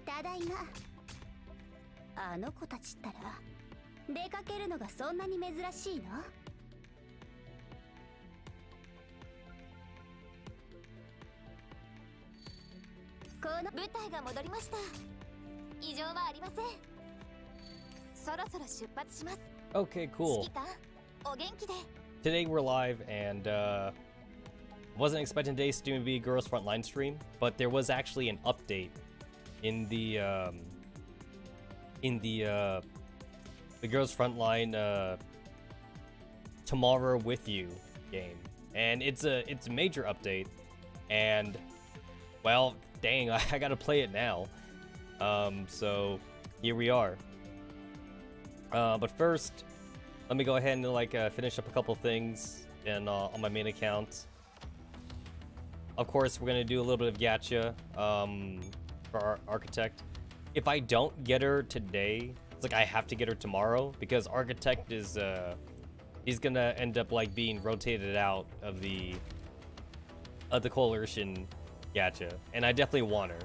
ただいま。あの子たちったら出かけるのがそんなに珍しいの？この舞台が戻りました。異常はありません。そろそろ出発します。 Okay, cool. 指揮官、お元気で。 Today we're live, and wasn't expecting today's stream to be a Girls Frontline stream, but there was actually an update in the Girls Frontline Tomorrow with You game, and it's a major update, and well, dang, I gotta play it now. So here we are. But first, let me go ahead and finish up a couple things and on my main account. Of course, we're gonna do a little bit of gacha for our architect. If I don't get her today, it's like I have to get her tomorrow because architect is he's gonna end up like being rotated out of the coalition gacha, and I definitely want her.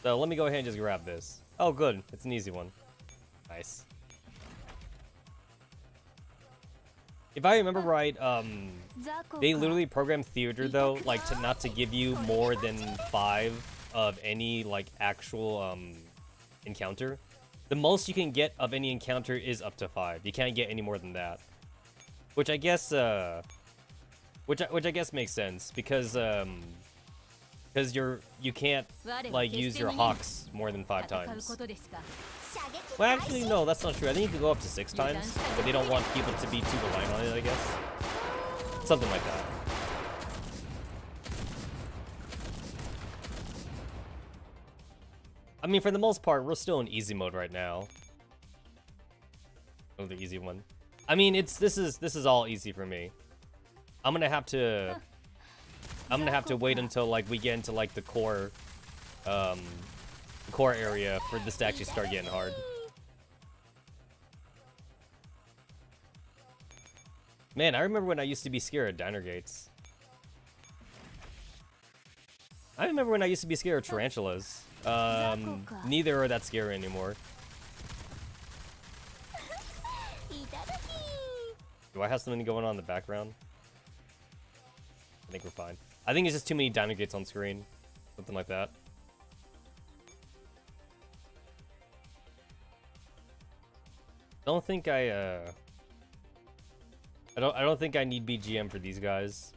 So let me go ahead and just grab this. Oh, good, it's an easy one. Nice. If I remember right, they literally programmed theater though, like not to give you more than 5 of any like actual encounter. The most you can get of any encounter is up to 5. You can't get any more than that, which I guess which I guess makes sense because you can't like use your hawks more than 5 times. Well, actually, no, that's not true. I think you can go up to 6 times, but they don't want people to be too reliant on it, I guess. Something like that. I mean, for the most part, we're still in easy mode right now. Oh, the easy one. I mean, this is all easy for me. I'm gonna have to wait until like we get into like the core area for this to actually start getting hard. Man, I remember when I used to be scared of diner gates. I remember when I used to be scared of tarantulas. Neither are that scary anymore. Do I have something going on in the background? I think we're fine. I think it's just too many diner gates on screen. Something like that. I don't think I don't think I need BGM for these guys.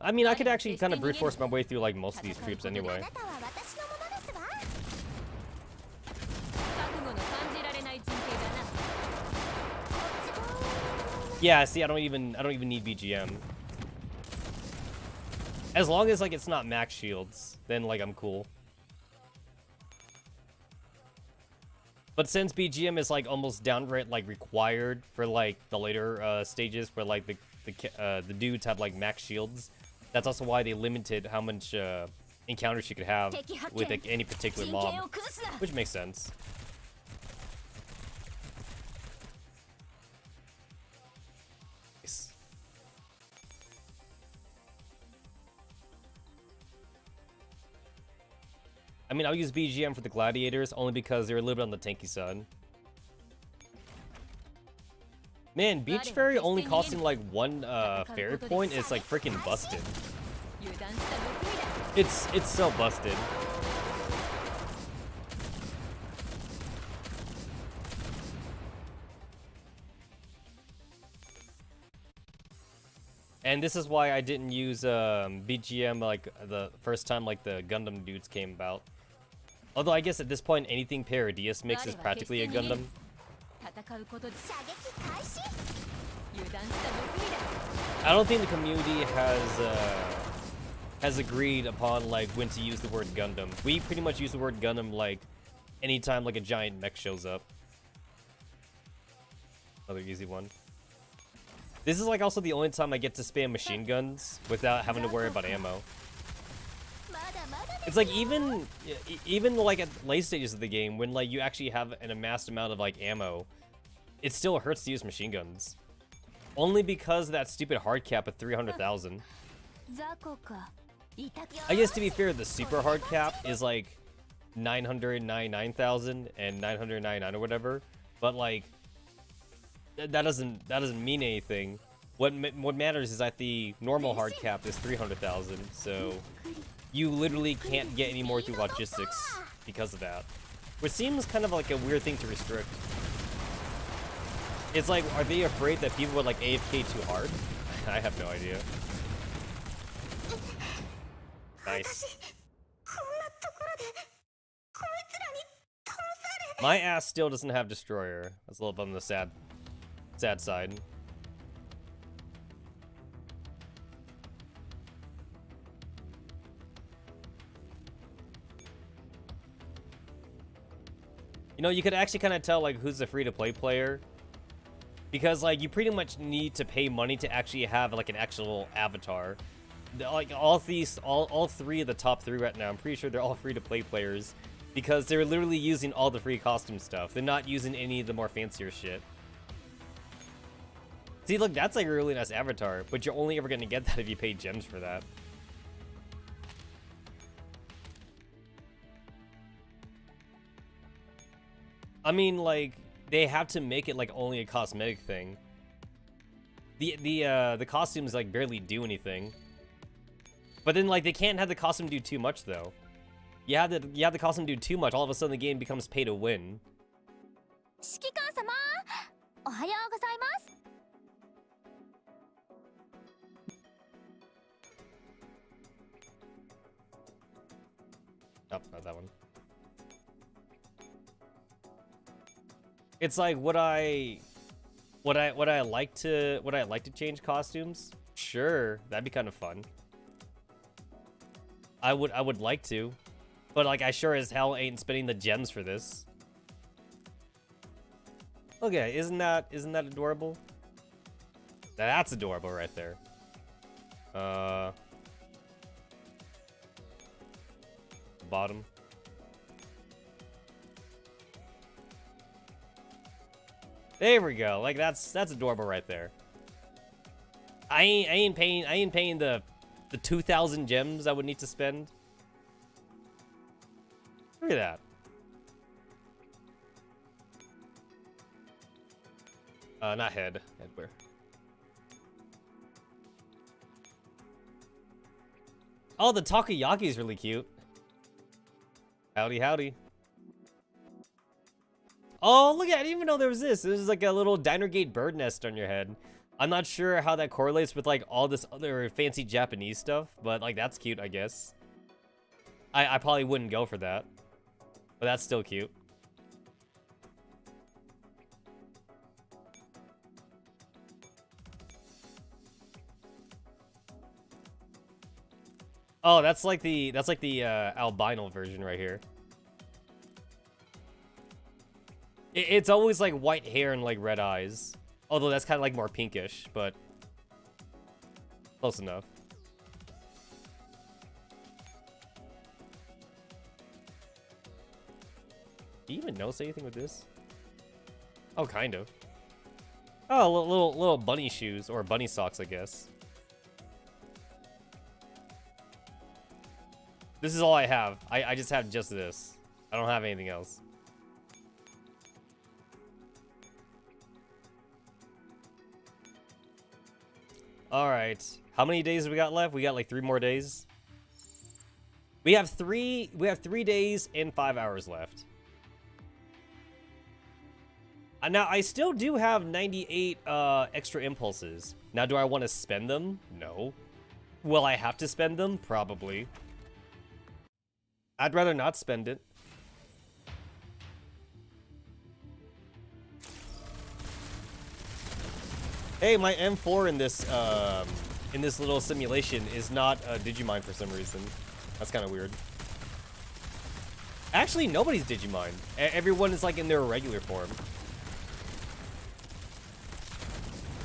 I mean, I could actually kind of brute force my way through like most of these troops anyway. Yeah, see, I don't even need BGM. As long as like it's not max shields, then like I'm cool. But since BGM is like almost downright like required for like the later stages where like the dudes have like max shields, that's also why they limited how much encounters you could have with like, any particular mob, which makes sense. Nice. I mean, I'll use BGM for the gladiators only because they're a little bit on the tanky side. Man, Beach Ferry only costing like 1 ferry point is like freaking busted. It's so busted. And this is why I didn't use BGM like the first time like the Gundam dudes came about. Although I guess at this point anything Paradius makes is practically a Gundam. I don't think the community has agreed upon like when to use the word Gundam. We pretty much use the word Gundam like anytime like a giant mech shows up. Another easy one. This is like also the only time I get to spam machine guns without having to worry about ammo. It's like even like at late stages of the game when like you actually have an amassed amount of like ammo, it still hurts to use machine guns. Only because of that stupid hard cap of 300,000. I guess to be fair, the super hard cap is like 999,000 and 999 or whatever, but like that doesn't mean anything. What matters is that the normal hard cap is 300,000, so you literally can't get any more through logistics because of that. Which seems kind of like a weird thing to restrict. It's like, are they afraid that people would like AFK too hard? I have no idea. Nice. My ass still doesn't have Destroyer. That's a little bit on the sad side. You know, you could actually kind of tell like who's the free-to-play player, because like you pretty much need to pay money to actually have like an actual avatar. Like all three of the top three right now, I'm pretty sure they're all free-to-play players, because they're literally using all the free costume stuff. They're not using any of the more fancier shit. See, look, that's like a really nice avatar, but you're only ever gonna get that if you pay gems for that. I mean, like, they have to make it like only a cosmetic thing. The costumes like barely do anything. But then like they can't have the costume do too much though. You have the costume do too much, all of a sudden the game becomes pay to win. Oh, not that one. It's like, would I like to change costumes? Sure, that'd be kind of fun. I would like to, but like I sure as hell ain't spending the gems for this. Okay, isn't that adorable? That's adorable right there. Bottom. There we go. Like that's adorable right there. I ain't paying the 2,000 gems I would need to spend. Look at that. Not head. Headwear. Oh, the takoyaki is really cute. Howdy, howdy. Oh, look at it. I didn't even know there was this. This is like a little diner gate bird nest on your head. I'm not sure how that correlates with like all this other fancy Japanese stuff, but like that's cute, I guess. I probably wouldn't go for that, but that's still cute. Oh, that's like the albino version right here. It's always like white hair and like red eyes. Although that's kind of like more pinkish, but close enough. Do you even notice anything with this? Oh, kind of. Oh, little bunny shoes or bunny socks, I guess. This is all I have. I just have just this. I don't have anything else. All right. How many days have we got left? We got like 3 more days. We have 3 days and 5 hours left. Now I still do have 98 extra impulses. Now do I want to spend them? No. Will I have to spend them? Probably. I'd rather not spend it. Hey, my M4 in this little simulation is not Digimon for some reason. That's kind of weird. Actually, nobody's Digimon. Everyone is like in their regular form.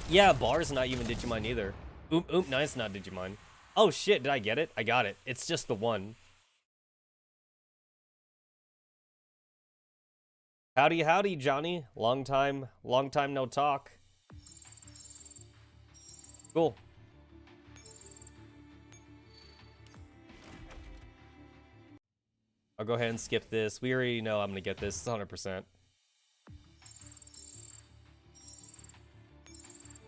Yeah, Bar's not even Digimon either. Nice, not Digimon. Oh shit, did I get it? I got it. It's just the one. Howdy, howdy, Johnny. Long time no talk. Cool. I'll go ahead and skip this. We already know I'm gonna get this 100%.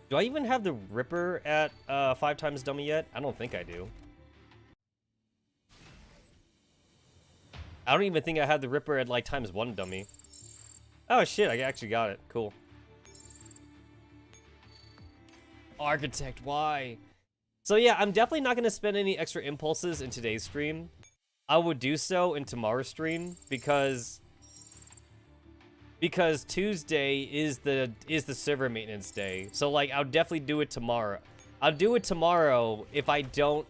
Do I even have the Ripper at 5 times dummy yet? I don't think I do. I don't even think I had the Ripper at like times 1 dummy. Oh shit, I actually got it. Cool. Architect, why? So yeah, I'm definitely not gonna spend any extra impulses in today's stream. I would do so in tomorrow's stream because Tuesday is the server maintenance day. So like I'll definitely do it tomorrow. I'll do it tomorrow if I don't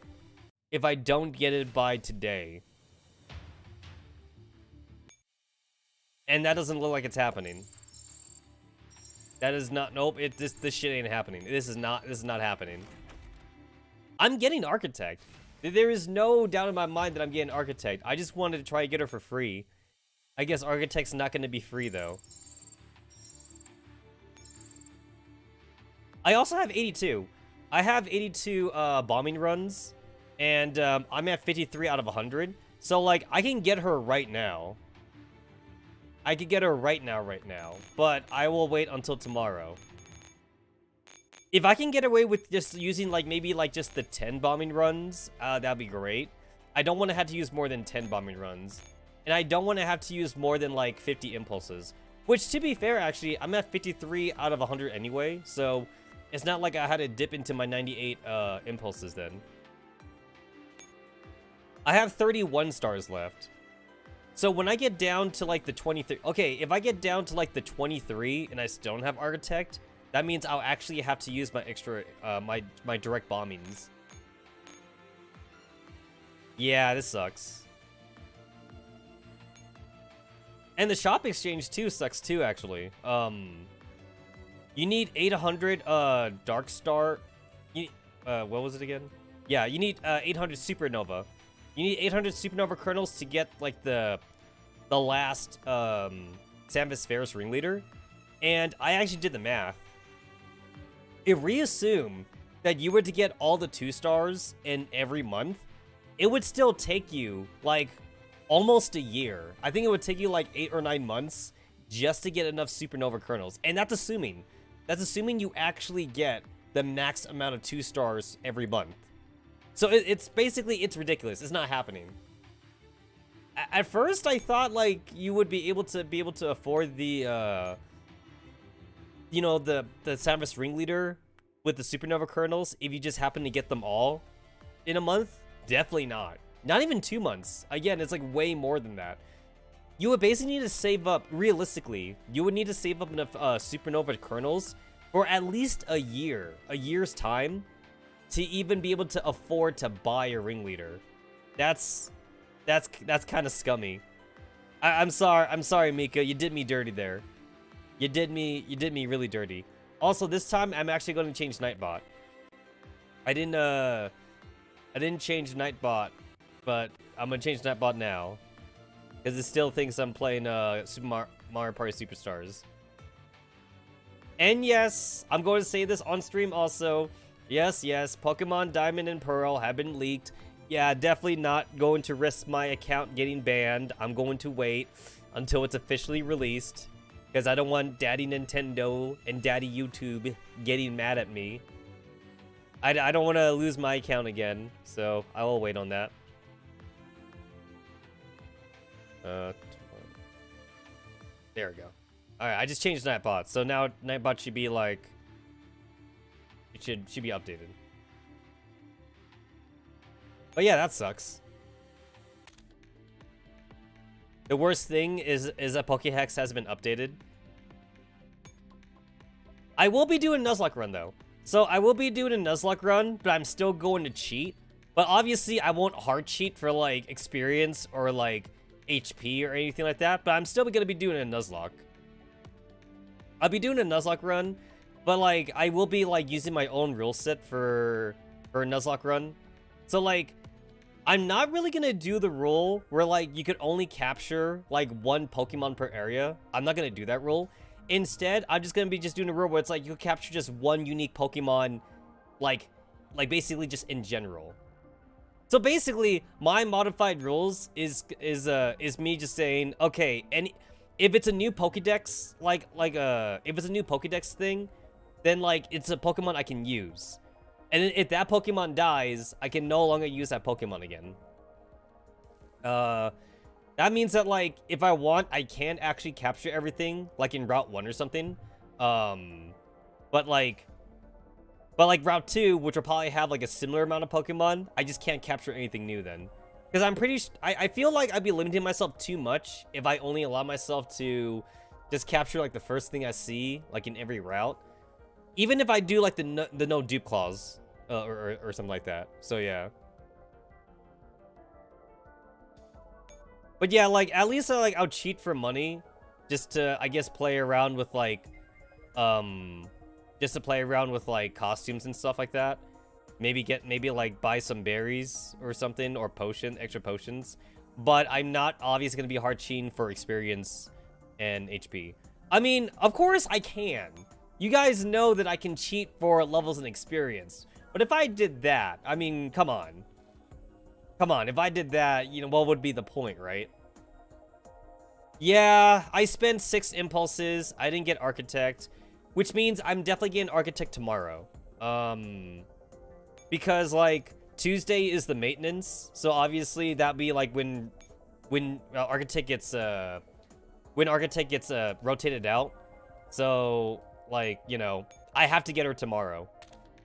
get it by today. And that doesn't look like it's happening. That is not, nope, this shit ain't happening. This is not happening. I'm getting Architect. There is no doubt in my mind that I'm getting Architect. I just wanted to try to get her for free. I guess Architect's not going to be free, though. I also have 82. I have 82 bombing runs, and I'm at 53 out of 100. So, like, I can get her right now. I could get her right now, but I will wait until tomorrow. If I can get away with just using, like, maybe, like, just the 10 bombing runs, that'd be great. I don't want to have to use more than 10 bombing runs. And I don't want to have to use more than, like, 50 impulses. Which, to be fair, actually, I'm at 53 out of 100 anyway, so it's not like I had to dip into my 98 impulses then. I have 31 stars left. So when I get down to, like, the 23... Okay, if I get down to, like, the 23 and I still don't have Architect, that means I'll actually have to use my extra... my direct bombings. Yeah, this sucks. And the shop exchange, too, sucks, too, actually. You need 800, Dark Star... what was it again? Yeah, you need, 800 Supernova. You need 800 Supernova Kernels to get, like, the last, Samus Ferris Ringleader. And I actually did the math. If we assume that you were to get all the 2 stars in every month, it would still take you, like, almost a year. I think it would take you, like, 8 or 9 months just to get enough Supernova Kernels. And that's assuming. That's assuming you actually get the max amount of 2 stars every month. So it's basically, it's ridiculous. It's not happening. At first, I thought, like, you would be able to afford the, you know, the Samus Ringleader with the Supernova Kernels if you just happen to get them all in a month. Definitely not. Not even 2 months. Again, it's, like, way more than that. You would basically need to save up, realistically, you would need to save up enough Supernova Kernels for at least a year's time, to even be able to afford to buy a Ringleader. That's kind of scummy. I'm sorry, Mika. You did me dirty there. You did me really dirty. Also, this time I'm actually going to change Nightbot. I didn't change Nightbot, but I'm gonna change Nightbot now because it still thinks I'm playing Super Mario Party Superstars. And yes, I'm going to say this on stream also. Yes, Pokemon Diamond and Pearl have been leaked. Yeah, definitely not going to risk my account getting banned. I'm going to wait until it's officially released because I don't want Daddy Nintendo and Daddy YouTube getting mad at me. I don't want to lose my account again, so I will wait on that. There we go. Alright, I just changed Nightbot, so now Nightbot should be like... It should be updated. But yeah, that sucks. The worst thing is that Pokéhex has been updated. I will be doing a Nuzlocke run, though. So I will be doing a Nuzlocke run, but I'm still going to cheat. But obviously, I won't hard cheat for, like, experience or, like, HP or anything like that. But I'm still going to be doing a Nuzlocke. I'll be doing a Nuzlocke run, but like I will be like using my own rule set for a Nuzlocke run. So like I'm not really gonna do the rule where like you could only capture like one Pokemon per area. I'm not gonna do that rule. Instead, I'm just gonna be doing a rule where it's like you can capture just one unique Pokemon, like basically just in general. So basically, my modified rules is me just saying, okay, and if it's a new Pokédex, if it's a new Pokédex thing, then like it's a Pokemon I can use. And then if that Pokemon dies, I can no longer use that Pokemon again. That means that, like, if I want, I can actually capture everything, like in Route 1 or something. But like Route 2, which will probably have, like, a similar amount of Pokemon, I just can't capture anything new then. Because I'm pretty I feel like I'd be limiting myself too much if I only allow myself to just capture, like, the first thing I see, like, in every route. Even if I do, like, the no dupe clause, or something like that. So, yeah. But yeah, like, at least I'll cheat for money. Just to, I guess, play around with, like, just to play around with, like, costumes and stuff like that. Maybe, like, buy some berries or something, or extra potions. But I'm not obviously gonna be hard cheating for experience and HP. I mean, of course I can. You guys know that I can cheat for levels and experience. But if I did that, I mean, come on. Come on, if I did that, you know, what would be the point, right? Yeah, I spent 6 impulses. I didn't get Architect, which means I'm definitely getting Architect tomorrow. Because, like, Tuesday is the maintenance, so obviously that'd be, like, when Architect gets rotated out. So, like, you know, I have to get her tomorrow.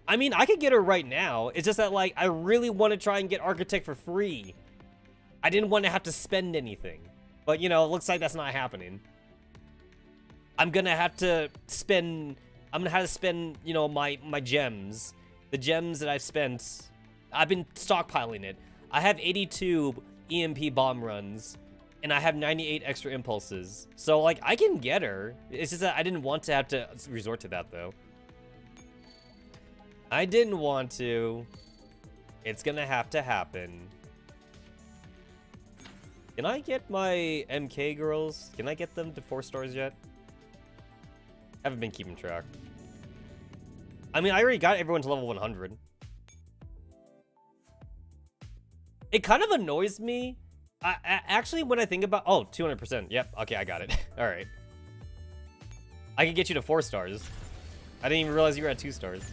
I mean, I could get her right now. It's just that, like, I really want to try and get Architect for free. I didn't want to have to spend anything. But, you know, it looks like that's not happening. I'm gonna have to spend, you know, my gems. The gems that I've spent. I've been stockpiling it. I have 82 EMP bomb runs. And I have 98 extra impulses. So, like, I can get her. It's just that I didn't want to have to resort to that, though. I didn't want to. It's gonna have to happen. Can I get my MK girls? Can I get them to 4 stars yet? Haven't been keeping track. I mean, I already got everyone to level 100. It kind of annoys me. Actually, when I think about... Oh, 200%. Yep. Okay, I got it. All right. I can get you to 4 stars. I didn't even realize you were at 2 stars.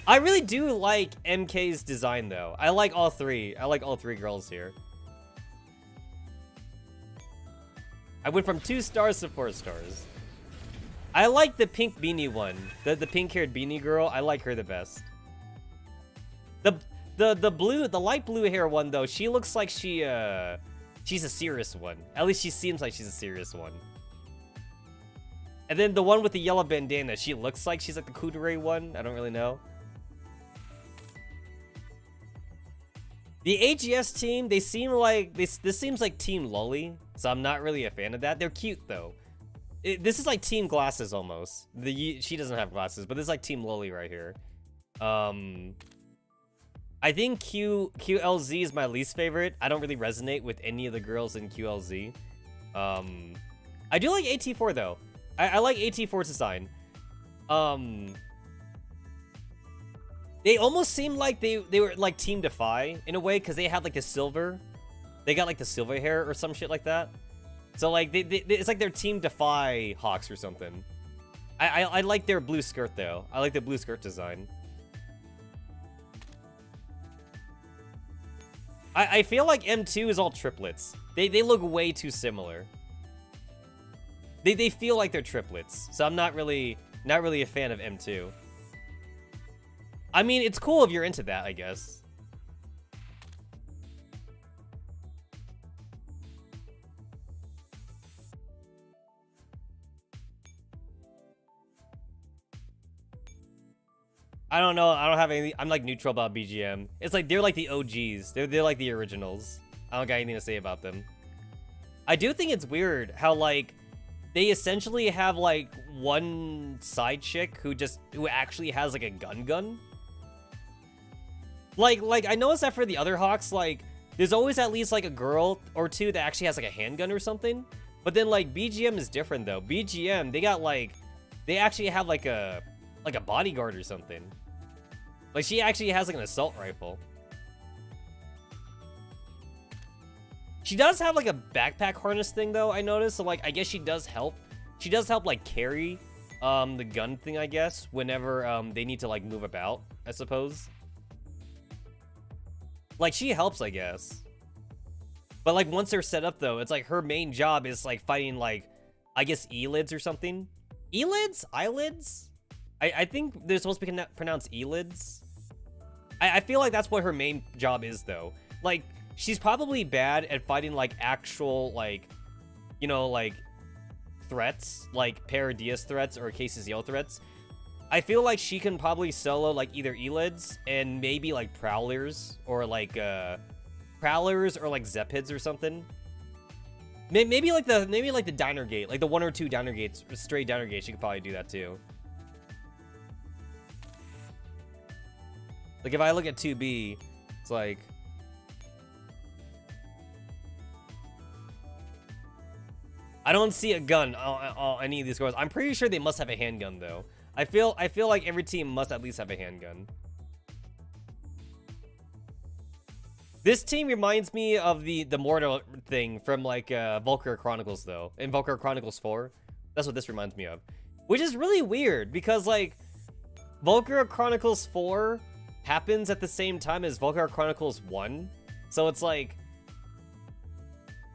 I really do like MK's design, though. I like all 3. I like all 3 girls here. I went from 2 stars to 4 stars. I like the pink beanie one. The pink-haired beanie girl. I like her the best. The light blue hair one, though, she looks like she's a serious one. At least she seems like she's a serious one. And then the one with the yellow bandana, she looks like she's like the Kudere one. I don't really know. The AGS team, they seem like this seems like Team Lolly, so I'm not really a fan of that. They're cute though. This is like Team Glasses almost. She doesn't have glasses, but this is like Team Lolly right here. I think QLZ is my least favorite. I don't really resonate with any of the girls in QLZ. I do like AT4 though. I like AT4's design. They almost seem like they were like Team Defy in a way, because they had like the silver. They got like the silver hair or some shit like that. So like it's like they're Team Defy Hawks or something. I like their blue skirt though. I like the blue skirt design. I feel like M2 is all triplets. They look way too similar. They feel like they're triplets. So I'm not really a fan of M2. I mean, it's cool if you're into that, I guess. I don't know. I don't have anything. I'm like neutral about BGM. It's like they're like the OGs. They're like the originals. I don't got anything to say about them. I do think it's weird how like they essentially have like one side chick who actually has like a gun. Like I noticed that for the other Hawks, like there's always at least like a girl or two that actually has like a handgun or something. But then like BGM is different though. BGM, they actually have like a bodyguard or something. Like she actually has like an assault rifle. She does have like a backpack harness thing though, I noticed. So like I guess she does help. She does help like carry the gun thing, I guess, whenever they need to like move about, I suppose. Like she helps, I guess. But like once they're set up though, it's like her main job is like fighting like, I guess elids or something. Elids? Eyelids? I think they're supposed to be pronounced elids. I feel like that's what her main job is though. Like she's probably bad at fighting like actual like, you know, like threats, like Paradias threats or KCZO threats. I feel like she can probably solo like either elids and maybe like prowlers or like Zepids or something. Maybe like the diner gate, like the 1 or 2 diner gates, stray diner gates. She could probably do that too. Like if I look at 2B, it's like I don't see a gun on any of these girls. I'm pretty sure they must have a handgun though. I feel like every team must at least have a handgun. This team reminds me of the mortar thing from like Valkyria Chronicles though. In Valkyria Chronicles 4. That's what this reminds me of. Which is really weird because like Valkyria Chronicles 4 happens at the same time as Valkyria Chronicles 1. So it's like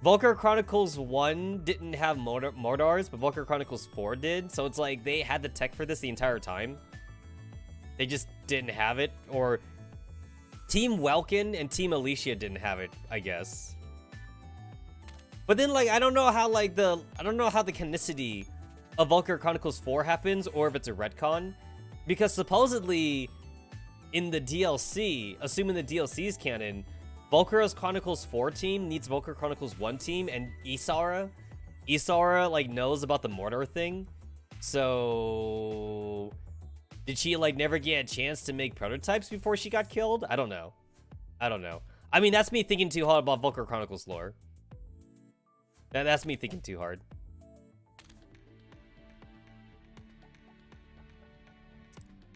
Valkyria Chronicles 1 didn't have mortars, but Valkyria Chronicles 4 did. So it's like they had the tech for this the entire time. They just didn't have it. Or Team Welkin and Team Alicia didn't have it, I guess. But then like I don't know how the canonicity of Valkyria Chronicles 4 happens, or if it's a retcon. Because supposedly in the DLC, assuming the DLC is canon, Valkyria Chronicles 4 team needs Valkyria Chronicles 1 team, and Isara like knows about the mortar thing. So did she like never get a chance to make prototypes before she got killed? I don't know. I mean, that's me thinking too hard about Valkyria Chronicles lore. That's me thinking too hard.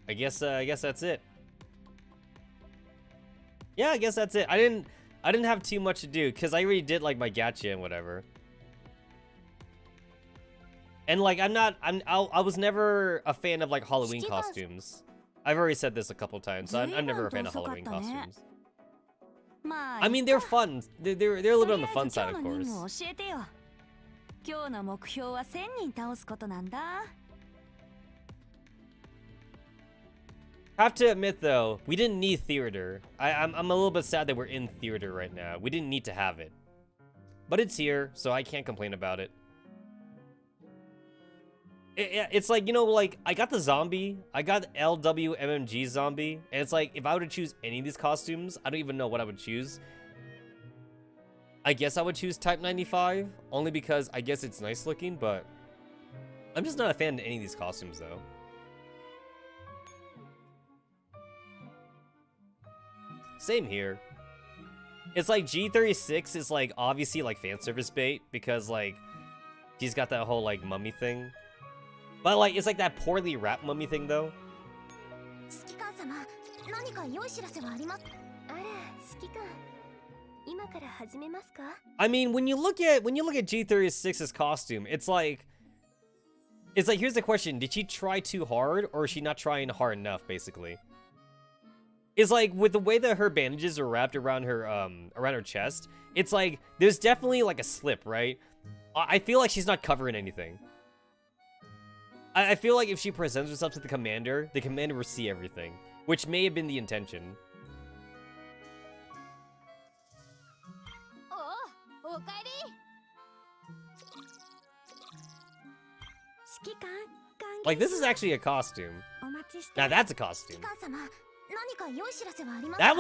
I guess that's it. Yeah, I guess that's it. I didn't have too much to do because I already did like my gacha and whatever. And like I was never a fan of like Halloween costumes. I've already said this a couple times, so I'm never a fan of Halloween costumes. I mean, they're fun. They're a little bit on the fun side, of course. Have to admit though, we didn't need theater. I'm a little bit sad that we're in theater right now. We didn't need to have it. But it's here, so I can't complain about it. It's like, you know, like, I got the zombie. I got LWMMG zombie. And it's like, if I were to choose any of these costumes, I don't even know what I would choose. I guess I would choose Type 95. Only because I guess it's nice looking, but I'm just not a fan of any of these costumes, though. Same here. It's like G36 is like obviously like fan service bait because like he's got that whole like mummy thing. But like it's like that poorly wrapped mummy thing though. I mean, when you look at G36's costume, it's like here's the question: did she try too hard, or is she not trying hard enough? Basically, it's like with the way that her bandages are wrapped around her chest. It's like there's definitely like a slip, right? I feel like she's not covering anything. I feel like if she presents herself to the commander will see everything, which may have been the intention. Like, this is actually a costume. Now that's a costume.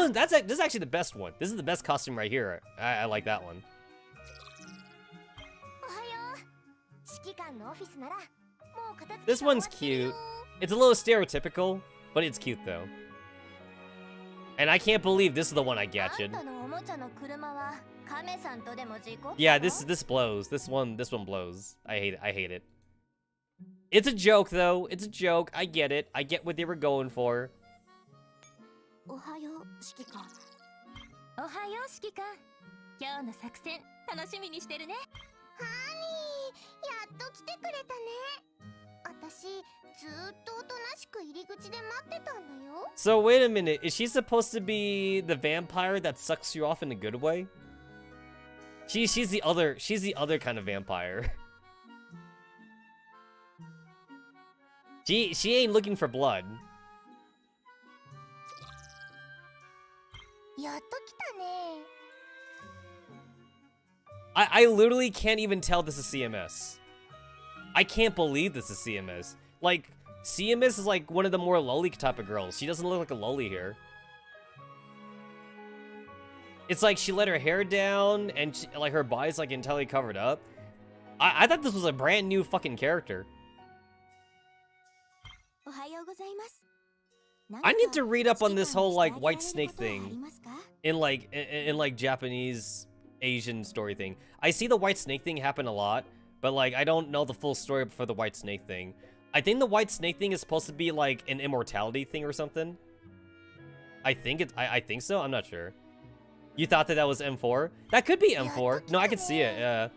This is actually the best one. This is the best costume right here. I like that one. This one's cute. It's a little stereotypical, but it's cute though. And I can't believe this is the one I gadgeted. Yeah, this blows. This one blows. I hate it. It's a joke though. It's a joke. I get it. I get what they were going for. So wait a minute, is she supposed to be the vampire that sucks you off in a good way? She's the other kind of vampire. She ain't looking for blood. I literally can't even tell this is CMS. I can't believe this is CMS. Like, CMS is like one of the more loli type of girls. She doesn't look like a loli here. It's like she let her hair down and she, like her body's like entirely covered up. I thought this was a brand new fucking character. I need to read up on this whole like white snake thing in like Japanese Asian story thing. I see the white snake thing happen a lot, but like I don't know the full story for the white snake thing. I think the white snake thing is supposed to be like an immortality thing or something. I think so. I'm not sure. You thought that was M4? That could be M4. No, I could see it.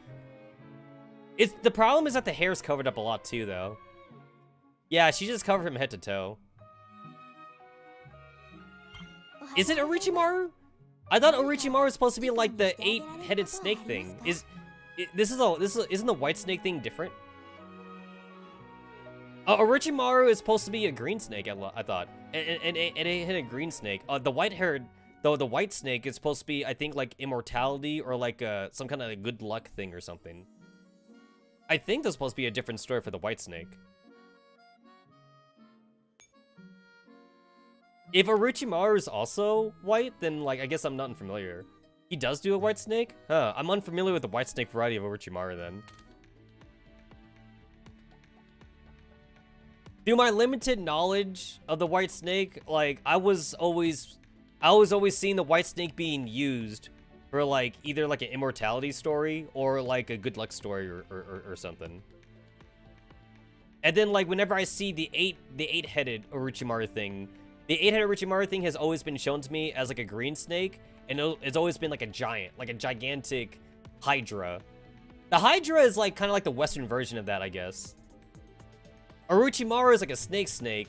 It's the problem is that the hair's covered up a lot too, though. Yeah, she just covered from head to toe. Is it Orochimaru? I thought Orochimaru was supposed to be like the 8-headed snake thing. Isn't the white snake thing different? Orochimaru is supposed to be a green snake. I thought, and it hit a green snake. The white snake is supposed to be, I think, like immortality or like some kind of good luck thing or something. I think there's supposed to be a different story for the white snake. If Orochimaru is also white, then like I guess I'm not unfamiliar. He does do a white snake? Huh, I'm unfamiliar with the white snake variety of Orochimaru then. Through my limited knowledge of the white snake, like I was always seeing the white snake being used for like either like an immortality story or like a good luck story or something. And then like whenever I see the eight-headed Orochimaru thing, the 8-headed Orochimaru thing has always been shown to me as like a green snake, and it's always been like a gigantic Hydra. The Hydra is like kind of like the Western version of that, I guess. Orochimaru is like a snake.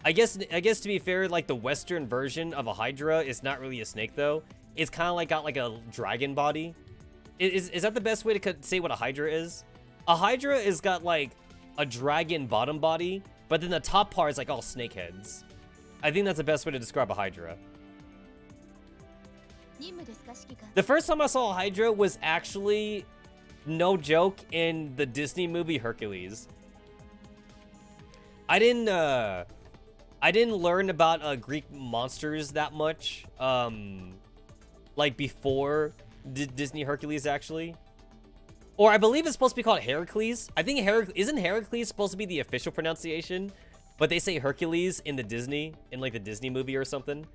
I guess to be fair, like the Western version of a Hydra is not really a snake though. It's kind of like got like a dragon body. Is that the best way to say what a Hydra is? A Hydra is got like a dragon bottom body, but then the top part is like all snake heads. I think that's the best way to describe a Hydra. The first time I saw a Hydra was actually, no joke, in the Disney movie Hercules. I didn't learn about Greek monsters that much, like before Disney Hercules actually. Or I believe it's supposed to be called Heracles. I think isn't Heracles supposed to be the official pronunciation? But they say Hercules in the Disney movie or something.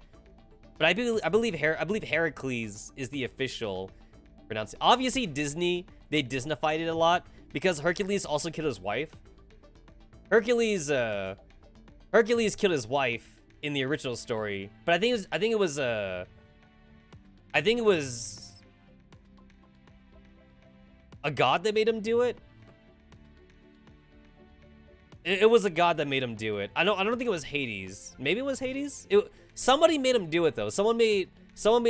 But I believe Heracles is the official pronunciation. Obviously Disney, they Disneyfied it a lot because Hercules also killed his wife. Hercules killed his wife in the original story, but I think it was a god that made him do it. It was a god that made him do it. I don't think it was Hades. Maybe it was Hades. Somebody made him do it though. Someone made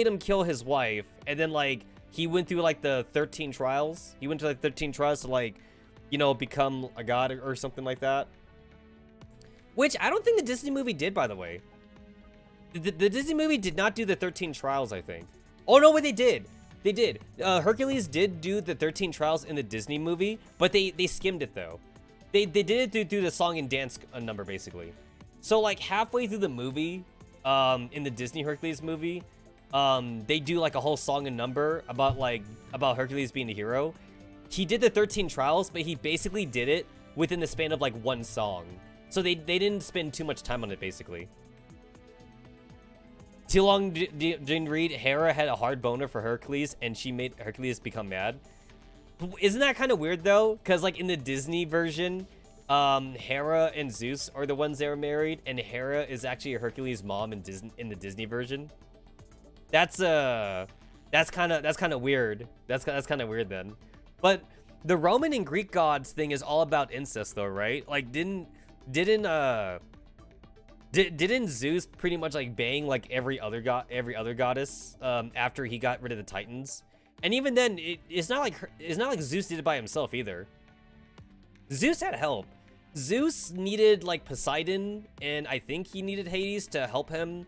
him kill his wife, and then like he went through like the 13 trials. He went to like 13 trials to like, you know, become a god or something like that. Which I don't think the Disney movie did, by the way. The Disney movie did not do the 13 trials, I think. Oh no, wait, they did. They did. Hercules did do the 13 trials in the Disney movie, but they skimmed it though. They did it through the song and dance number, basically. So, like, halfway through the movie, in the Disney Hercules movie, they do, like, a whole song and number about Hercules being a hero. he did the 13 trials, but he basically did it within the span of like one song. So they didn't spend too much time on it, basically. Too long didn't read. Hera had a hard boner for Hercules, and she made Hercules become mad. Isn't that kind of weird, though? Because, like, in the Disney version, Hera and Zeus are the ones that were married, and Hera is actually Hercules' mom in the Disney version. That's kind of weird. That's kind of weird then. But the Roman and Greek gods thing is all about incest, though, right? Like, didn't Zeus pretty much like bang like every other goddess after he got rid of the Titans? And even then, it's not like Zeus did it by himself either. Zeus had help. Zeus needed like Poseidon, and I think he needed Hades to help him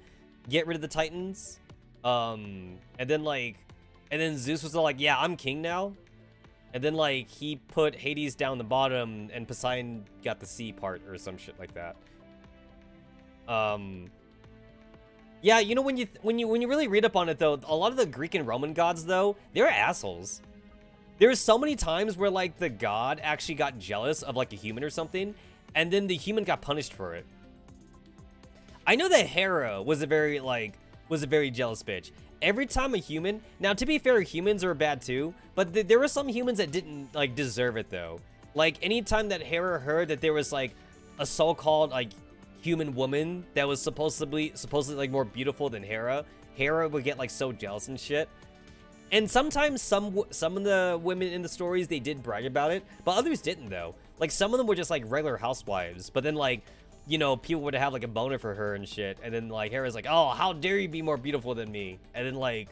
get rid of the Titans. And then Zeus was all like, "Yeah, I'm king now." And then like he put Hades down the bottom, and Poseidon got the sea part or some shit like that. Yeah, you know, when you really read up on it, though, a lot of the Greek and Roman gods, though, they're assholes. There's so many times where, like, the god actually got jealous of, like, a human or something, and then the human got punished for it. I know that Hera was a very jealous bitch. Every time a human... Now, to be fair, humans are bad, too, but there were some humans that didn't, like, deserve it, though. Like, anytime that Hera heard that there was, like, a so-called, like, human woman that was supposedly like more beautiful than Hera would get like so jealous and shit. And sometimes some of the women in the stories, they did brag about it, but others didn't, though. Like, some of them were just like regular housewives, but then like, you know, people would have like a boner for her and shit, and then like Hera's like, "Oh, how dare you be more beautiful than me?" And then like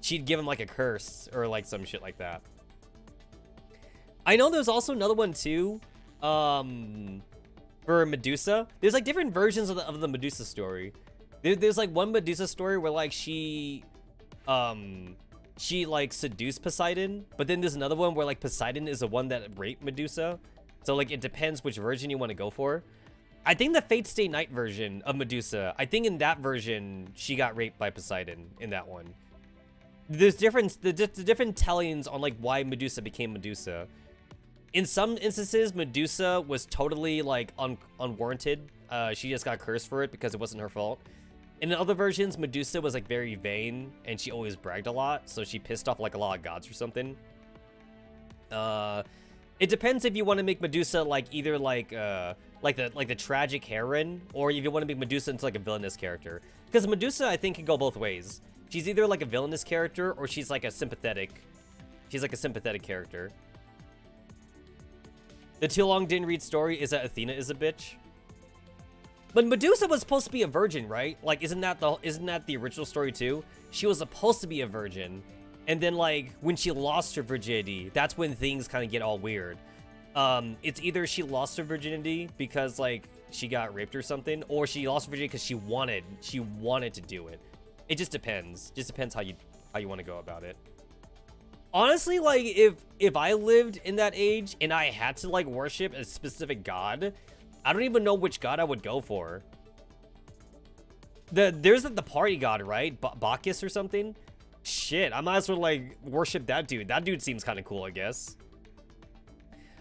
she'd give him like a curse or like some shit like that. I know there's also another one too, for Medusa. There's like different versions of the Medusa story. There's like one Medusa story where like she like seduced Poseidon, but then there's another one where like Poseidon is the one that raped Medusa. So like it depends which version you want to go for. I think the Fate Stay Night version of Medusa, I think in that version she got raped by Poseidon in that one. There's the different tellings on like why Medusa became Medusa. In some instances, Medusa was totally, like, unwarranted. She just got cursed for it because it wasn't her fault. In other versions, Medusa was, like, very vain, and she always bragged a lot, so she pissed off, like, a lot of gods or something. It depends if you want to make Medusa, like, either, like the tragic heroine, or if you want to make Medusa into, like, a villainous character. Because Medusa, I think, can go both ways. She's either, like, a villainous character, or she's, like, a sympathetic character. The too long didn't read story is that Athena is a bitch. But Medusa was supposed to be a virgin, right? Like, isn't that the original story too? She was supposed to be a virgin, and then like when she lost her virginity, that's when things kind of get all weird. It's either she lost her virginity because like she got raped or something, or she lost her virginity because she wanted to do it. It just depends. Just depends how you want to go about it. Honestly, like, if I lived in that age and I had to, like, worship a specific god, I don't even know which god I would go for. There's the party god, right? Bacchus or something? Shit, I might as well, like, worship that dude. That dude seems kind of cool, I guess.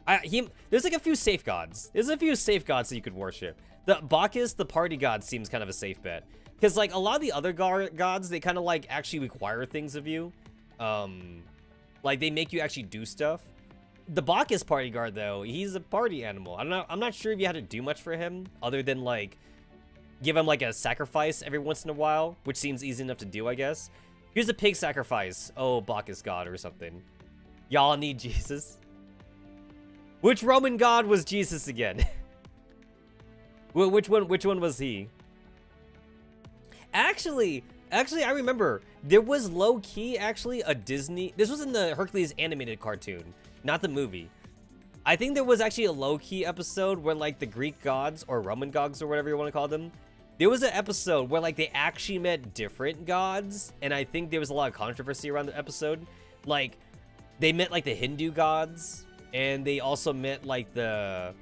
There's, like, a few safe gods. There's a few safe gods that you could worship. The Bacchus, the party god, seems kind of a safe bet. Because, like, a lot of the other gods, they kind of, like, actually require things of you. Like, they make you actually do stuff. The Bacchus party guard, though, he's a party animal. I'm not sure if you had to do much for him, other than, like, give him, like, a sacrifice every once in a while, which seems easy enough to do, I guess. Here's a pig sacrifice. Oh, Bacchus god or something. Y'all need Jesus. Which Roman god was Jesus again? Which one was he? Actually, I remember. There was low-key, actually, a Disney... This was in the Hercules animated cartoon, not the movie. I think there was actually a low-key episode where, like, the Greek gods, or Roman gods, or whatever you want to call them, there was an episode where, like, they actually met different gods, and I think there was a lot of controversy around the episode. Like, they met, like, the Hindu gods, and they also met, like, the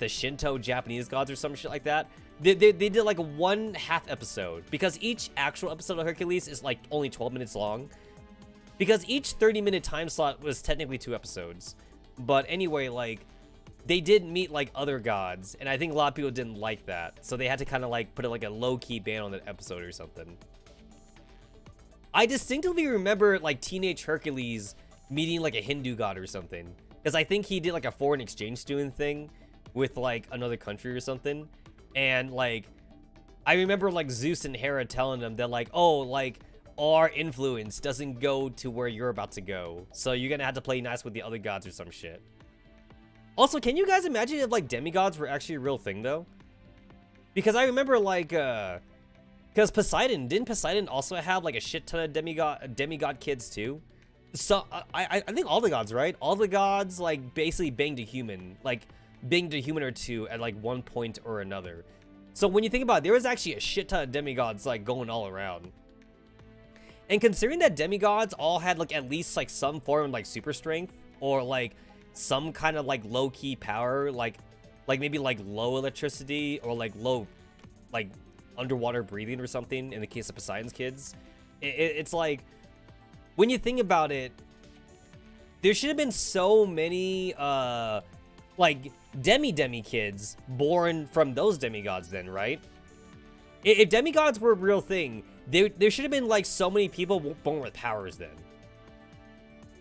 Shinto Japanese gods or some shit like that. They did like a 1/2 episode, because each actual episode of Hercules is like only 12 minutes long. Because each 30-minute time slot was technically 2 episodes. But anyway, like, they did meet, like, other gods. And I think a lot of people didn't like that. So they had to kind of, like, put, like, a low-key ban on that episode or something. I distinctly remember, like, Teenage Hercules meeting, like, a Hindu god or something. Because I think he did, like, a foreign exchange student thing with, like, another country or something. And, like, I remember, like, Zeus and Hera telling them that, like, oh, like, our influence doesn't go to where you're about to go. So you're gonna have to play nice with the other gods or some shit. Also, can you guys imagine if, like, demigods were actually a real thing, though? Because I remember, like, because didn't Poseidon also have, like, a shit ton of demigod kids, too? So, I think all the gods, right? All the gods, like, basically banged a human. Like, banged a human or two at, like, one point or another. So when you think about it, there was actually a shit ton of demigods, like, going all around. And considering that demigods all had, like, at least, like, some form of, like, super strength, or, like, some kind of, like, low-key power, like maybe, like, low electricity, or, like, low, like, underwater breathing or something, in the case of Poseidon's kids, it's, like, when you think about it, there should have been so many, like, demi kids born from those demigods then, right? If demigods were a real thing, there should have been, like, so many people born with powers then.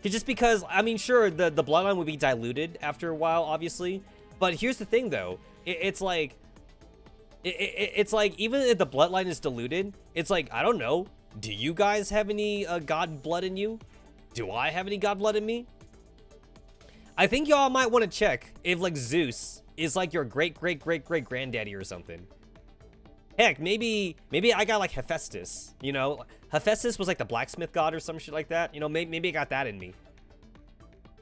Just because, I mean, sure, the bloodline would be diluted after a while, obviously. But here's the thing, though. It's like, even if the bloodline is diluted, it's like, I don't know. Do you guys have any god blood in you? Do I have any god blood in me? I think y'all might want to check if, like, Zeus is, like, your great-great-great-great-granddaddy or something. Heck, maybe I got, like, Hephaestus, you know? Hephaestus was, like, the blacksmith god or some shit like that. You know, maybe I got that in me.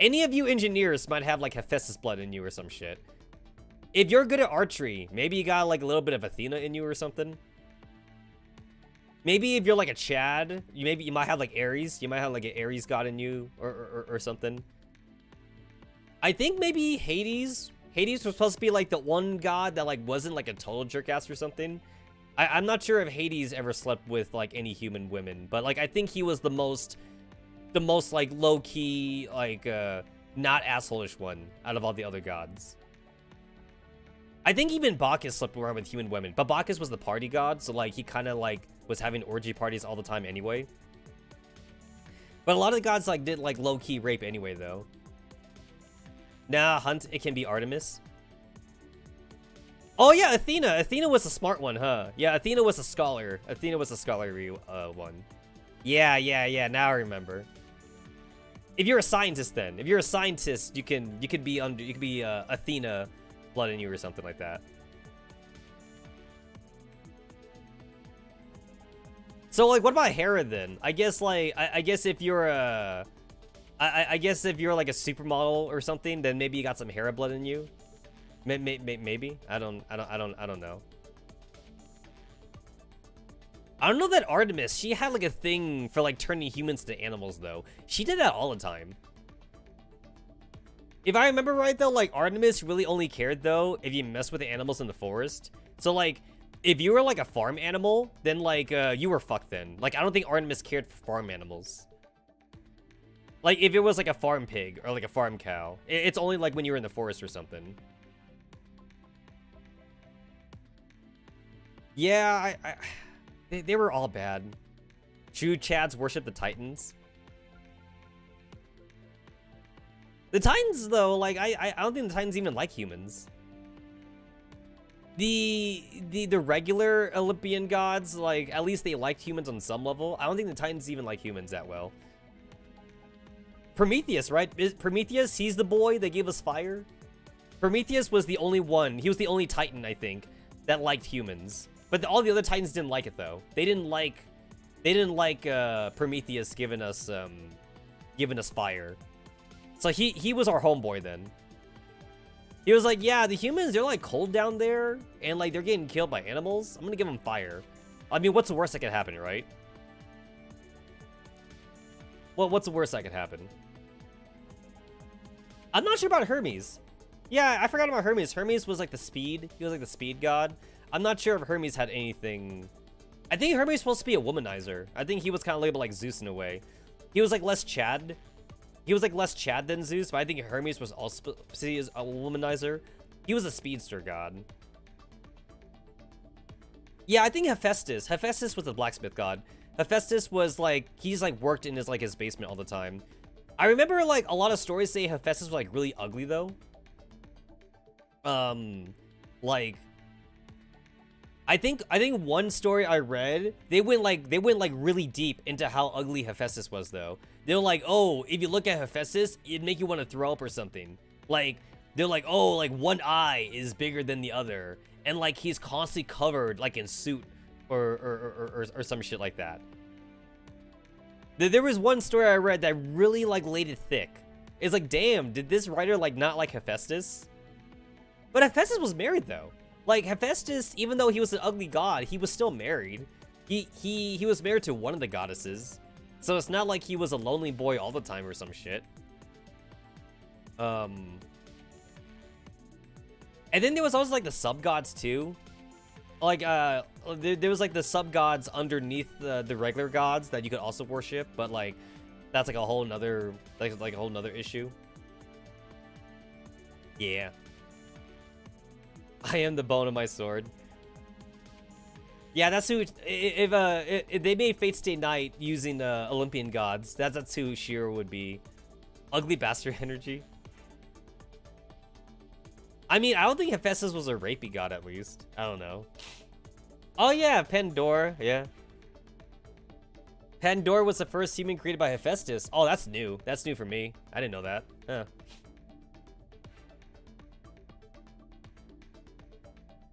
Any of you engineers might have, like, Hephaestus blood in you or some shit. If you're good at archery, maybe you got, like, a little bit of Athena in you or something. Maybe if you're, like, a Chad, you might have, like, Ares. You might have, like, an Ares god in you or something. I think maybe Hades was supposed to be, like, the one god that, like, wasn't, like, a total jerk-ass or something. I'm not sure if Hades ever slept with, like, any human women, but, like, I think he was the most, like, low-key, like, not asshole-ish one out of all the other gods. I think even Bacchus slept around with human women, but Bacchus was the party god, so, like, he kind of, like, was having orgy parties all the time anyway. But a lot of the gods, like, did, like, low-key rape anyway, though. Nah, Hunt, it can be Artemis. Oh, yeah, Athena. Athena was a smart one, huh? Yeah, Athena was a scholar. Athena was a scholarly one. Yeah, now I remember. If you're a scientist, then. If you're a scientist, you could be Athena blood in you or something like that. So, like, what about Hera, then? I guess, like, I guess if you're a... I guess if you're, like, a supermodel or something, then maybe you got some Hera blood in you. Maybe. I don't know. I don't know that Artemis, she had, like, a thing for, like, turning humans to animals, though. She did that all the time. If I remember right, though, like, Artemis really only cared, though, if you mess with the animals in the forest. So, like, if you were, like, a farm animal, then, like, you were fucked then. Like, I don't think Artemis cared for farm animals. Like, if it was, like, a farm pig or, like, a farm cow. It's only, like, when you were in the forest or something. Yeah, they were all bad. True Chads worship the Titans. The Titans, though, like, I don't think the Titans even like humans. The regular Olympian gods, like, at least they liked humans on some level. I don't think the Titans even like humans that well. Prometheus, right? Prometheus, he's the boy that gave us fire. Prometheus was the only one. He was the only Titan, I think, that liked humans. But all the other Titans didn't like it, though. They didn't like Prometheus giving us fire. So he was our homeboy then. He was like, yeah, the humans, they're, like, cold down there, and, like, they're getting killed by animals. I'm gonna give them fire. I mean, what's the worst that could happen, right? Well, what's the worst that could happen? I'm not sure about Hermes. Yeah, I forgot about Hermes. Hermes was, like, the speed. He was, like, the speed god. I'm not sure if Hermes had anything. I think Hermes was supposed to be a womanizer. I think he was kind of labeled like Zeus in a way. He was like less Chad. He was like less Chad than Zeus, but I think Hermes was also as a womanizer. He was a speedster god. Yeah, I think Hephaestus. Hephaestus was the blacksmith god. Hephaestus was like, he's like worked in his basement all the time. I remember like a lot of stories say Hephaestus was like really ugly though. Like I think one story I read, they went like really deep into how ugly Hephaestus was though. They're like, oh, if you look at Hephaestus, it'd make you want to throw up or something. Like they're like, oh, like one eye is bigger than the other, and like he's constantly covered like in soot or some shit like that. There was one story I read that really like laid it thick. It's like, damn, did this writer like not like Hephaestus? But Hephaestus was married though. Like Hephaestus, even though he was an ugly god, he was still married. He was married to one of the goddesses. So it's not like he was a lonely boy all the time or some shit. And then there was also like the sub-gods too. Like there was like the sub-gods underneath the regular gods that you could also worship, but like that's like a whole nother like a whole nother issue. Yeah. I am the bone of my sword. Yeah, that's who. If they made Fate Stay Night using Olympian gods, that's who Shiro would be. Ugly bastard energy. I mean, I don't think Hephaestus was a rapey god at least. I don't know. Oh yeah, Pandora. Yeah. Pandora was the first human created by Hephaestus. Oh, that's new. That's new for me. I didn't know that. Huh.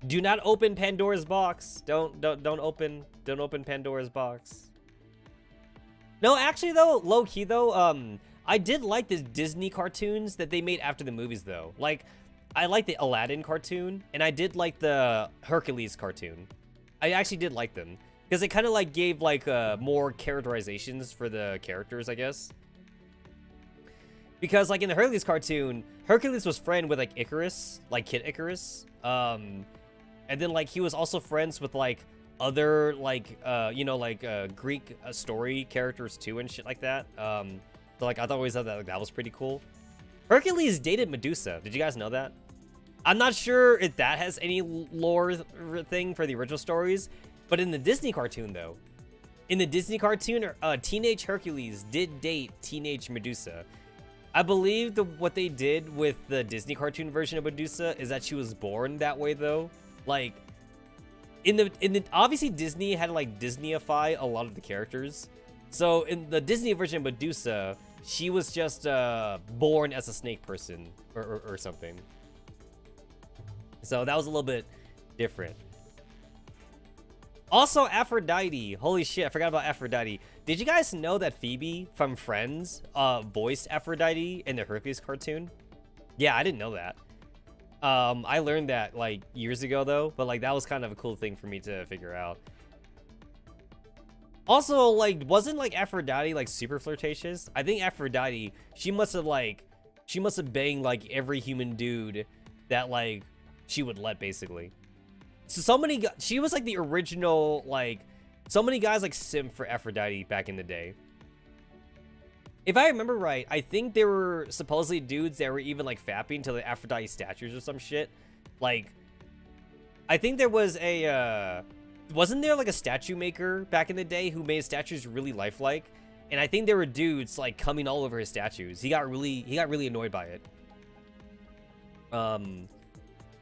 Do not open Pandora's box. Don't open Pandora's box. No, actually though, low key though, I did like the Disney cartoons that they made after the movies though. Like, I like the Aladdin cartoon, and I did like the Hercules cartoon. I actually did like them because it kind of like gave like more characterizations for the characters, I guess. Because like in the Hercules cartoon, Hercules was friend with like Icarus, like Kid Icarus. And then like he was also friends with like other like you know, like Greek story characters too and shit like that. So like I always thought that like, that was pretty cool. Hercules dated Medusa. Did you guys know that? I'm not sure if that has any lore thing for the original stories, but in the Disney cartoon though, in the Disney cartoon, teenage Hercules did date teenage Medusa. I believe what they did with the Disney cartoon version of Medusa is that she was born that way though. Like, in the obviously Disney had to like Disneyify a lot of the characters. So in the Disney version of Medusa, she was just born as a snake person or something. So that was a little bit different. Also, Aphrodite. Holy shit, I forgot about Aphrodite. Did you guys know that Phoebe from Friends voiced Aphrodite in the Hercules cartoon? Yeah, I didn't know that. I learned that like years ago though, but like that was kind of a cool thing for me to figure out. Also, like, wasn't like Aphrodite like super flirtatious? I think Aphrodite, she must have banged like every human dude that like she would let basically. So she was like the original, like so many guys like simp for Aphrodite back in the day. If I remember right, I think there were supposedly dudes that were even like fapping to the Aphrodite statues or some shit. Like, I think there was a, wasn't there like a statue maker back in the day who made statues really lifelike? And I think there were dudes like coming all over his statues. He got really annoyed by it.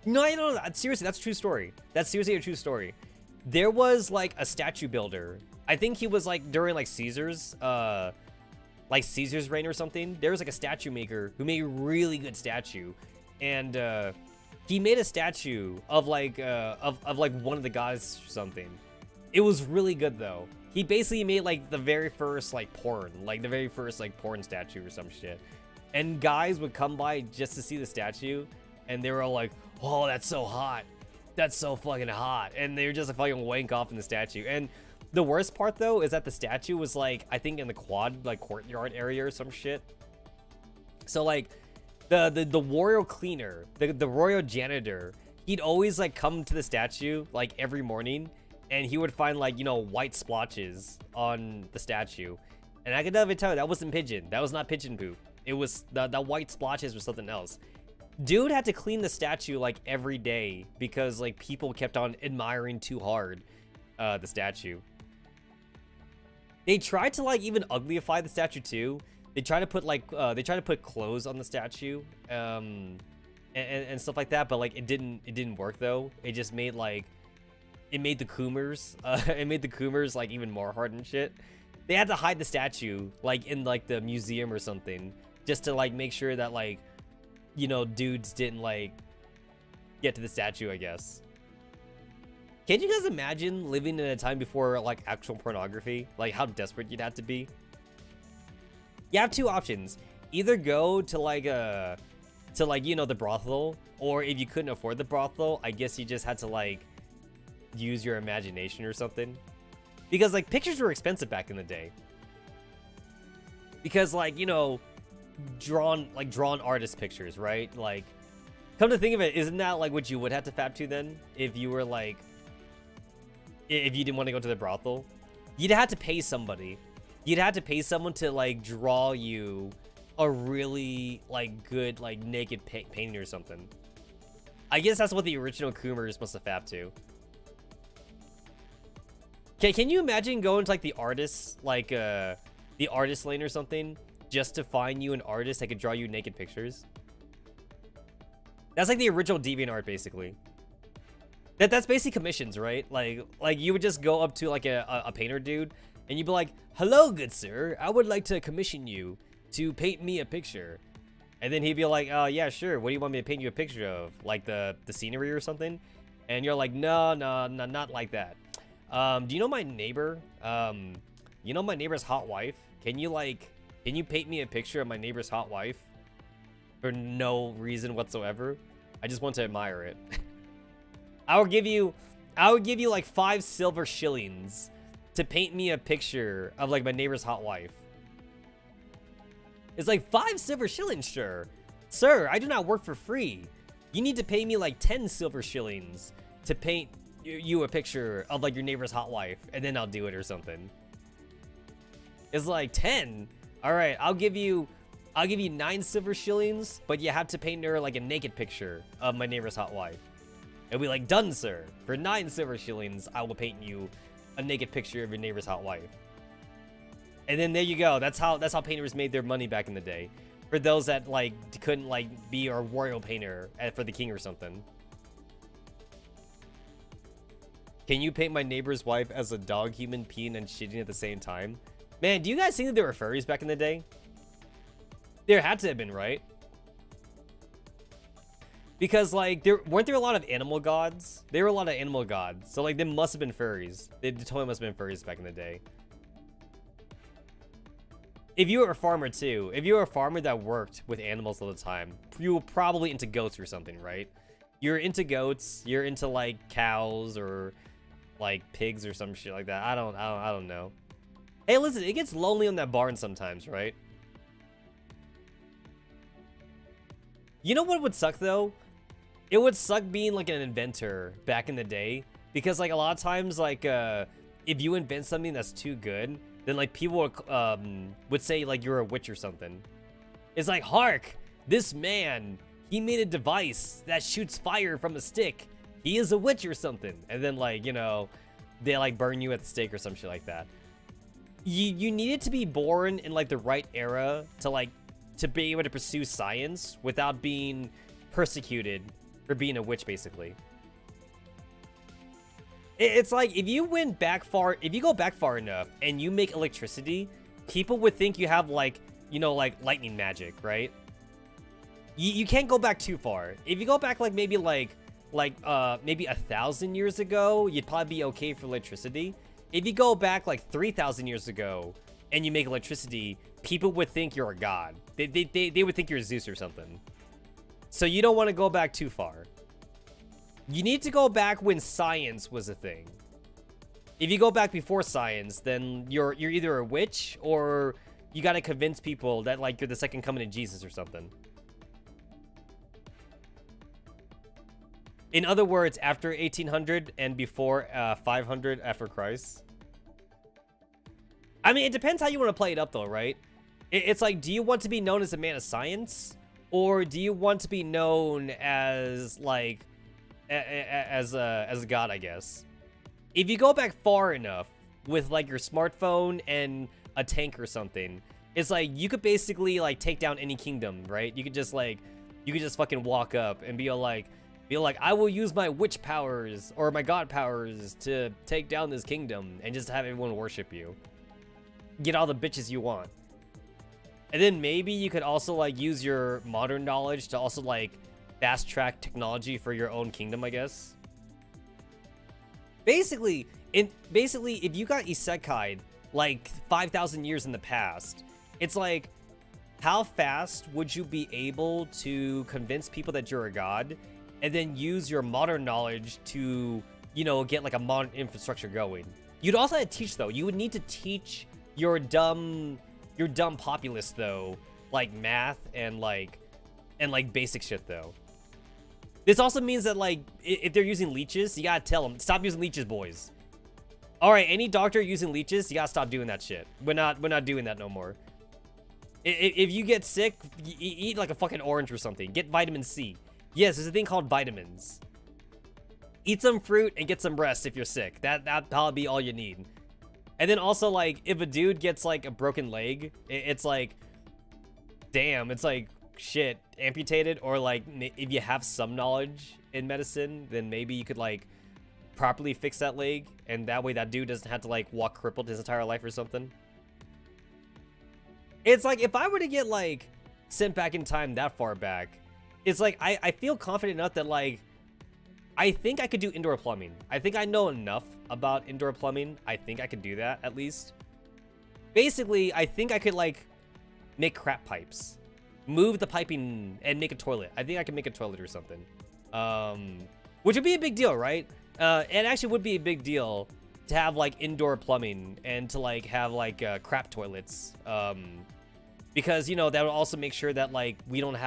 No, I don't know. Seriously, that's a true story. That's seriously a true story. There was like a statue builder. I think he was like during like Caesar's reign or something. There was like a statue maker who made a really good statue, and he made a statue of like one of the gods or something. It was really good though. He basically made like the very first like porn statue or some shit, and guys would come by just to see the statue, and they were all like, "Oh, that's so hot, that's so fucking hot," and they were just like fucking wank off in the statue. And the worst part though is that the statue was like, I think in the quad like courtyard area or some shit. So like the royal cleaner, the royal janitor, he'd always like come to the statue like every morning, and he would find like, you know, white splotches on the statue, And I can never tell you that wasn't pigeon. That was not pigeon poop. It was the white splotches was something else. Dude had to clean the statue like every day because like people kept on admiring too hard the statue. They tried to like even uglify the statue too. They try to put like clothes on the statue and stuff like that, but like it didn't work though. It just made like it made the Coomers like even more hard and shit. They had to hide the statue like in like the museum or something just to like make sure that like, you know, dudes didn't like get to the statue, I guess. Can you guys imagine living in a time before like actual pornography? Like how desperate you'd have to be? You have two options. Either go to like you know, the brothel, or if you couldn't afford the brothel, I guess you just had to like use your imagination or something. Because like pictures were expensive back in the day. Because like, you know, drawn artist pictures, right? Like, come to think of it, isn't that like what you would have to fap to then if you were like, if you didn't want to go to the brothel? You'd have to pay somebody. You'd have to pay someone to like draw you a really like good like naked painting or something. I guess that's what the original Coomers must have fapped to. Okay, can you imagine going to like the artist lane or something just to find you an artist that could draw you naked pictures? That's like the original DeviantArt, basically. That's basically commissions, right? Like you would just go up to like a painter dude, and you'd be like, "Hello, good sir. I would like to commission you to paint me a picture." And then he'd be like, "Oh yeah, sure. What do you want me to paint you a picture of? Like the scenery or something?" And you're like, "No, not like that. Do you know my neighbor? You know my neighbor's hot wife? Can you paint me a picture of my neighbor's hot wife for no reason whatsoever? I just want to admire it." I would give you like 5 silver shillings to paint me a picture of like my neighbor's hot wife. It's like 5 silver shillings, sure. Sir, I do not work for free. You need to pay me like 10 silver shillings to paint you a picture of like your neighbor's hot wife, and then I'll do it or something. It's like 10. All right, I'll give you 9 silver shillings, but you have to paint her like a naked picture of my neighbor's hot wife. It'll be like, "Done, sir. For 9 silver shillings, I will paint you a naked picture of your neighbor's hot wife." And then there you go. That's how painters made their money back in the day. For those that like couldn't like be a royal painter for the king or something. Can you paint my neighbor's wife as a dog human peeing and shitting at the same time? Man, do you guys think that there were furries back in the day? There had to have been, right? Because like weren't there a lot of animal gods? There were a lot of animal gods. So like there must have been furries. They totally must have been furries back in the day. If you were a farmer too, if you were a farmer that worked with animals all the time, you were probably into goats or something, right? You're into goats, you're into like cows or like pigs or some shit like that. I don't know. Hey, listen, it gets lonely on that barn sometimes, right? You know what would suck though? It would suck being like an inventor back in the day, because like a lot of times like if you invent something that's too good, then like people would say like you're a witch or something. It's like, "Hark, this man, he made a device that shoots fire from a stick. He is a witch or something." And then like, you know, they like burn you at the stake or some shit like that. You needed to be born in like the right era to be able to pursue science without being persecuted for being a witch, basically. It's like if you go back far enough and you make electricity, people would think you have like, you know, like lightning magic, right? You can't go back too far. If you go back like maybe 1,000 years ago, you'd probably be okay for electricity. If you go back like 3,000 years ago and you make electricity, people would think you're a god. They would think you're Zeus or something. So you don't want to go back too far. You need to go back when science was a thing. If you go back before science, then you're either a witch or you got to convince people that like you're the second coming of Jesus or something. In other words, after 1800 and before 500 after Christ. I mean, it depends how you want to play it up, though, right? It's like, do you want to be known as a man of science, or do you want to be known as like as a god, I guess? If you go back far enough with like your smartphone and a tank or something, it's like you could basically like take down any kingdom, right? You could just fucking walk up and be like, I will use my witch powers or my god powers to take down this kingdom, and just have everyone worship you. Get all the bitches you want. And then maybe you could also like use your modern knowledge to also like fast track technology for your own kingdom, I guess. Basically, if you got isekai'd like 5,000 years in the past, it's like, how fast would you be able to convince people that you're a god, and then use your modern knowledge to, you know, get like a modern infrastructure going? You'd also have to teach, though. You would need to teach your dumb populace, though, like math and like basic shit, though. This also means that like if they're using leeches, you gotta tell them, stop using leeches, boys. All right, any doctor using leeches, you gotta stop doing that shit. We're not doing that no more. If you get sick, eat like a fucking orange or something. Get vitamin C. Yes, there's a thing called vitamins. Eat some fruit and get some rest if you're sick. That'll probably be all you need. And then also, like, if a dude gets like a broken leg, it's like, damn, it's like, shit, amputated. Or like, if you have some knowledge in medicine, then maybe you could like properly fix that leg, and that way that dude doesn't have to like walk crippled his entire life or something. It's like, if I were to get like sent back in time that far back, it's like I feel confident enough that like I think I could do indoor plumbing. I think I know enough about indoor plumbing. I think I could do that, at least. Basically, I think I could like make crap pipes, move the piping, and make a toilet. I think I can make a toilet or something, which would be a big deal, right? It actually would be a big deal to have like indoor plumbing and to like have like crap toilets, because, you know, that would also make sure that like we don't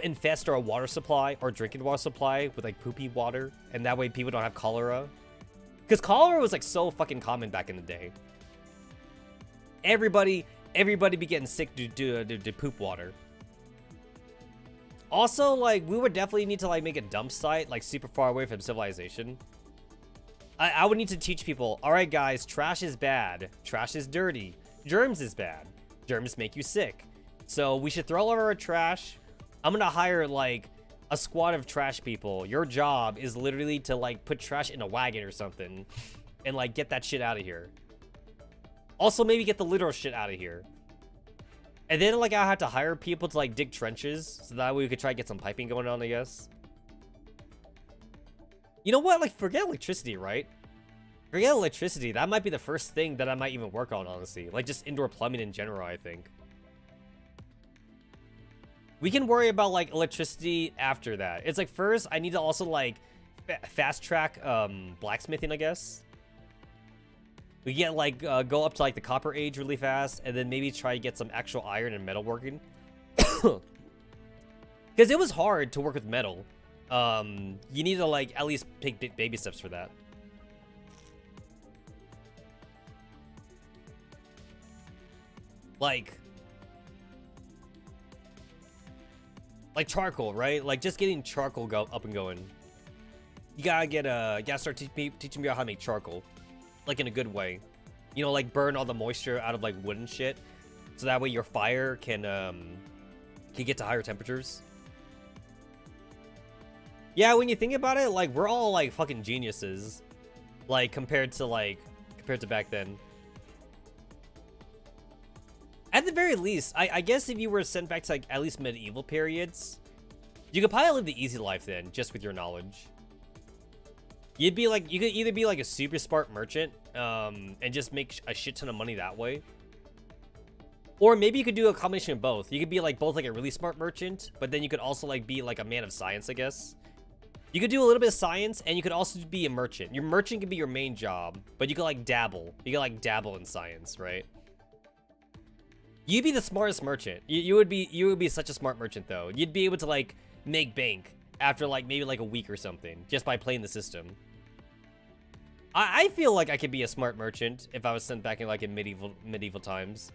infest our water supply or drinking water supply with like poopy water, and that way people don't have cholera. Because cholera was like so fucking common back in the day. Everybody be getting sick due to poop water. Also, like, we would definitely need to like make a dump site like super far away from civilization. I would need to teach people, all right guys, trash is bad, trash is dirty, germs is bad, germs make you sick, so we should throw all of our trash. I'm gonna hire like a squad of trash people. Your job is literally to like put trash in a wagon or something and like get that shit out of here. Also, maybe get the literal shit out of here. And then like I have to hire people to like dig trenches, so that way we could try to get some piping going on, I guess. You know what? Like, forget electricity, right? Forget electricity. That might be the first thing that I might even work on, honestly. Like, just indoor plumbing in general, I think. We can worry about, like, electricity after that. It's like, first, I need to also, like, fast track blacksmithing, I guess. We get, like, go up to, like, the copper age really fast, and then maybe try to get some actual iron and metal working. Because it was hard to work with metal. You need to, like, at least take baby steps for that. Like charcoal, right? Like, just getting charcoal up and going. You gotta start teaching me how to make charcoal, like, in a good way. You know, like, burn all the moisture out of, like, wood and shit, so that way your fire can get to higher temperatures. Yeah, when you think about it, like, we're all, like, fucking geniuses, like, compared to back then. At the very least, I guess if you were sent back to, like, at least medieval periods, you could probably live the easy life then, just with your knowledge. You could either be, like, a super smart merchant, and just make a shit ton of money that way. Or maybe you could do a combination of both. You could be, like, both, like, a really smart merchant, but then you could also, like, be, like, a man of science, I guess. You could do a little bit of science, and you could also be a merchant. Your merchant could be your main job, but you could, like, dabble. You could, like, dabble in science, right? You'd be the smartest merchant. You would be such a smart merchant, though. You'd be able to, like, make bank after, like, maybe, like, a week or something, just by playing the system. I feel like I could be a smart merchant if I was sent back in like in medieval times.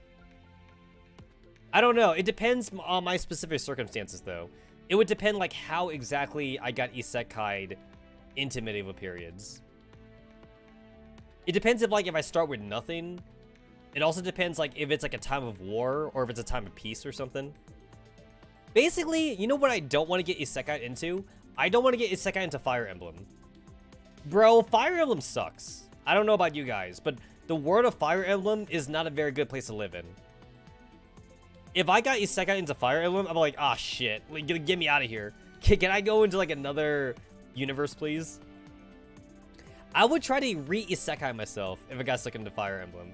I don't know. It depends on my specific circumstances, though. It would depend like how exactly I got isekai'd into medieval periods. It depends if I start with nothing. It also depends like if it's like a time of war or if it's a time of peace or something. Basically, you know what I don't want to get isekai into? I don't want to get isekai into Fire Emblem. Bro, Fire Emblem sucks. I don't know about you guys, but the world of Fire Emblem is not a very good place to live in. If I got isekai into Fire Emblem, I'm like, ah, shit. Like, get me out of here. Can I go into like another universe, please? I would try to re-isekai myself if I got stuck into Fire Emblem.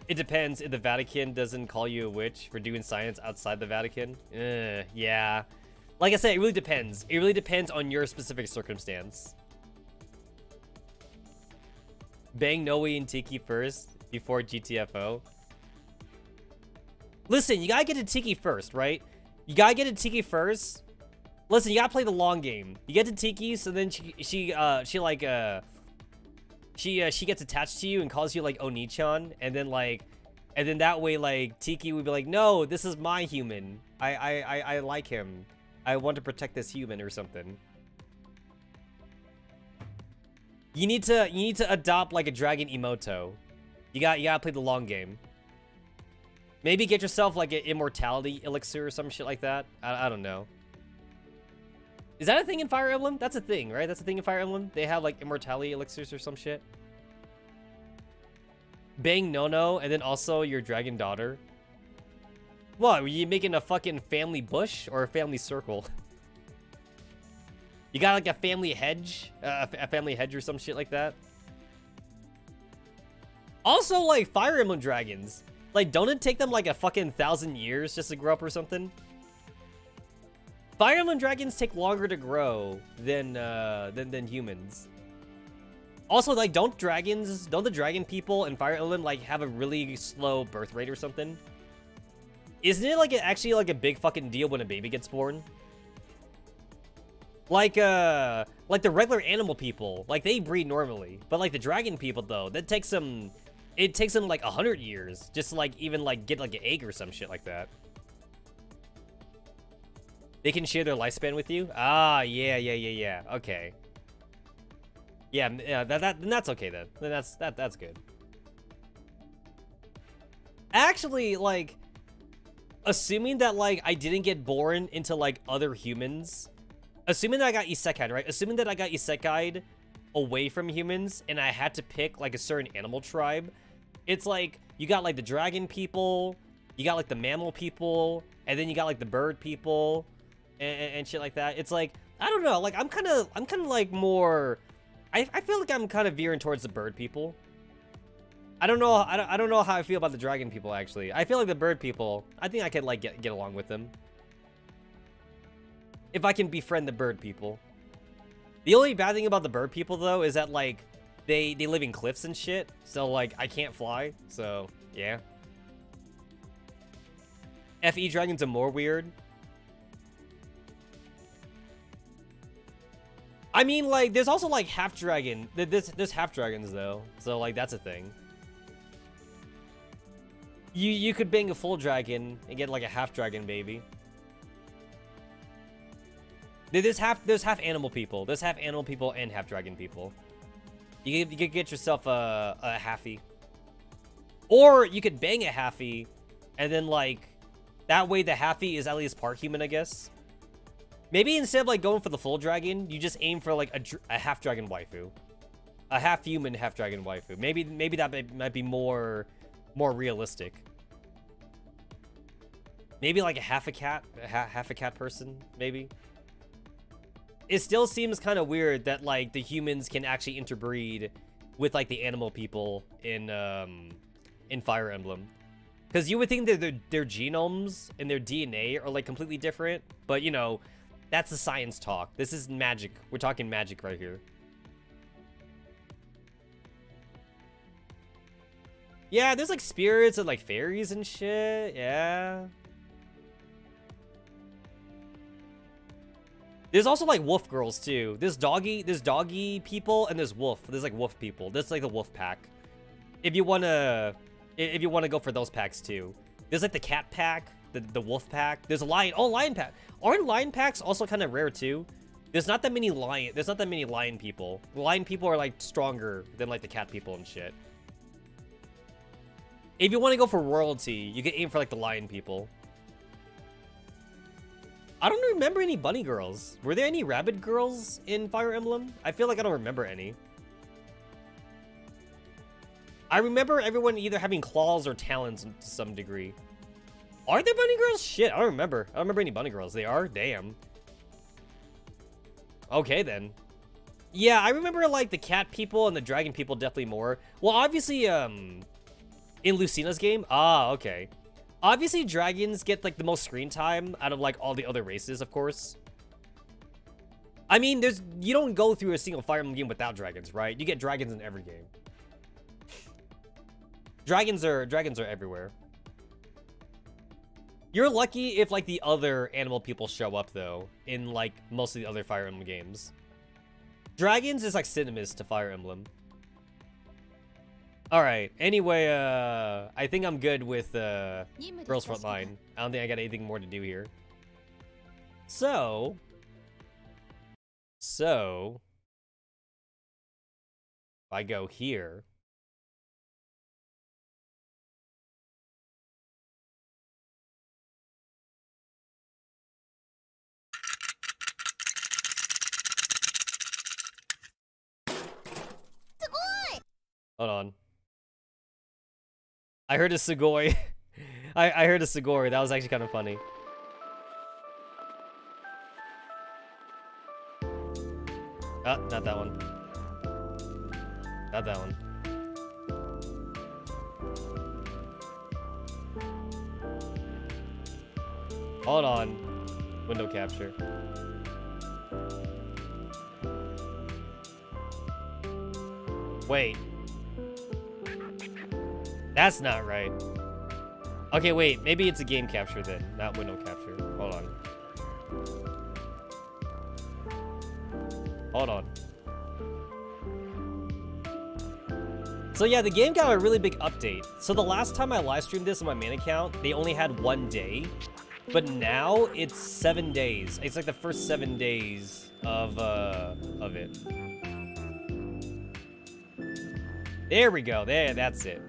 It depends if the Vatican doesn't call you a witch for doing science outside the Vatican. Yeah. Like I said, it really depends. It really depends on your specific circumstance. Bang Noe and Tiki first before GTFO. Listen, you gotta get to Tiki first, right? You gotta get to Tiki first. Listen, you gotta play the long game. You get to Tiki, so then she gets attached to you and calls you like Oni-chan, and then that way like Tiki would be like, no, this is my human. I like him. I want to protect this human or something. You need to adopt like a dragon Emoto. You gotta play the long game. Maybe get yourself like an immortality elixir or some shit like that. I don't know. Is that a thing in Fire Emblem? That's a thing, right? That's a thing in Fire Emblem? They have like immortality elixirs or some shit. Bang Nono and then also your dragon daughter. What, were you making a fucking family bush or a family circle? You got like a family hedge? A family hedge or some shit like that? Also, like, Fire Emblem dragons. Like, don't it take them like a fucking 1,000 years just to grow up or something? Fire Emblem dragons take longer to grow than humans. Also, like, don't the dragon people in Fire Emblem like have a really slow birth rate or something? Isn't it like actually like a big fucking deal when a baby gets born? Like the regular animal people, like they breed normally, but like the dragon people though, it takes them like 100 years just to like even like get like an egg or some shit like that. They can share their lifespan with you? Ah, yeah. Okay. Yeah, then that's okay then. Then that's good. Actually, like, assuming that like I didn't get born into like other humans, assuming that I got isekai'd, right? Assuming that I got isekai'd away from humans and I had to pick like a certain animal tribe, it's like you got like the dragon people, you got like the mammal people, and then you got like the bird people and shit like that. It's like, I don't know, like I'm kind of like more, I feel like I'm kind of veering towards the bird people. I don't know how I feel about the dragon people actually. I feel like the bird people, I think I could like get along with them. If I can befriend the bird people. The only bad thing about the bird people though is that like they live in cliffs and shit, so like I can't fly, so yeah. FE dragons are more weird. I mean, like, there's also like half dragon. There's half dragons though, so like that's a thing. You could bang a full dragon and get like a half dragon baby. There's half animal people. There's half animal people and half dragon people. You could get yourself a halfie, or you could bang a halfie, and then like that way the halfie is at least part human, I guess. Maybe instead of like going for the full dragon, you just aim for like a half dragon waifu, a half human, half dragon waifu. Maybe that might be more realistic. Maybe like a half a cat person, maybe. It still seems kind of weird that like the humans can actually interbreed with like the animal people in Fire Emblem, because you would think that their genomes and their DNA are like completely different, but you know, that's the science talk. This is magic. We're talking magic right here. Yeah, there's like spirits and like fairies and shit. Yeah. There's also like wolf girls too. There's doggy people, and there's wolf. There's like wolf people. There's like the wolf pack. If you wanna go for those packs too. There's like the cat pack, the wolf pack. There's a lion. Oh, lion pack. Aren't lion packs also kind of rare too? There's not that many lion people. Lion people are like stronger than like the cat people and shit. If you want to go for royalty, you can aim for like the lion people. I don't remember any bunny girls. Were there any rabbit girls in Fire Emblem? I feel like I don't remember any. I remember everyone either having claws or talons to some degree. Are there bunny girls? Shit, I don't remember. I don't remember any bunny girls. They are? Damn. Okay, then. Yeah, I remember, like, the cat people and the dragon people definitely more. Well, obviously, in Lucina's game? Ah, okay. Obviously, dragons get, like, the most screen time out of, like, all the other races, of course. I mean, you don't go through a single Fire Emblem game without dragons, right? You get dragons in every game. Dragons are everywhere. You're lucky if, like, the other animal people show up, though, in, like, most of the other Fire Emblem games. Dragons is, like, synonymous to Fire Emblem. Alright, anyway, I think I'm good with, Girls Frontline. I don't think I got anything more to do here. So... if I go here... Hold on. I heard a Sugoi. I heard a Sugoi. That was actually kind of funny. Ah, not that one. Not that one. Hold on. Window capture. Wait. That's not right. Okay, wait. Maybe it's a game capture then, not window capture. Hold on. Hold on. So yeah, the game got a really big update. So the last time I live streamed this on my main account, they only had 1 day. But now it's 7 days. It's like the first 7 days of it. There we go. There, that's it.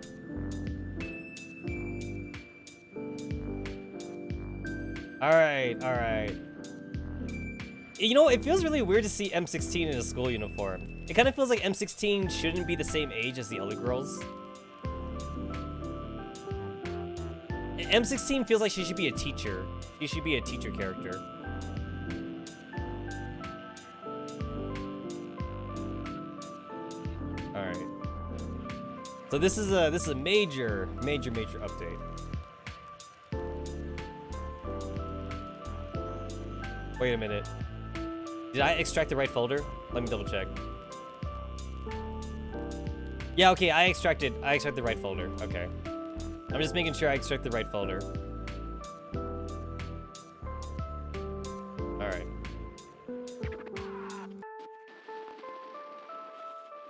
Alright, alright. You know, it feels really weird to see M16 in a school uniform. It kind of feels like M16 shouldn't be the same age as the other girls. M16 feels like she should be a teacher. She should be a teacher character. Alright. So this is a major update. Wait a minute. Did I extract the right folder? Let me double check. Yeah, okay, I extracted the right folder. Okay. I'm just making sure I extract the right folder. Alright.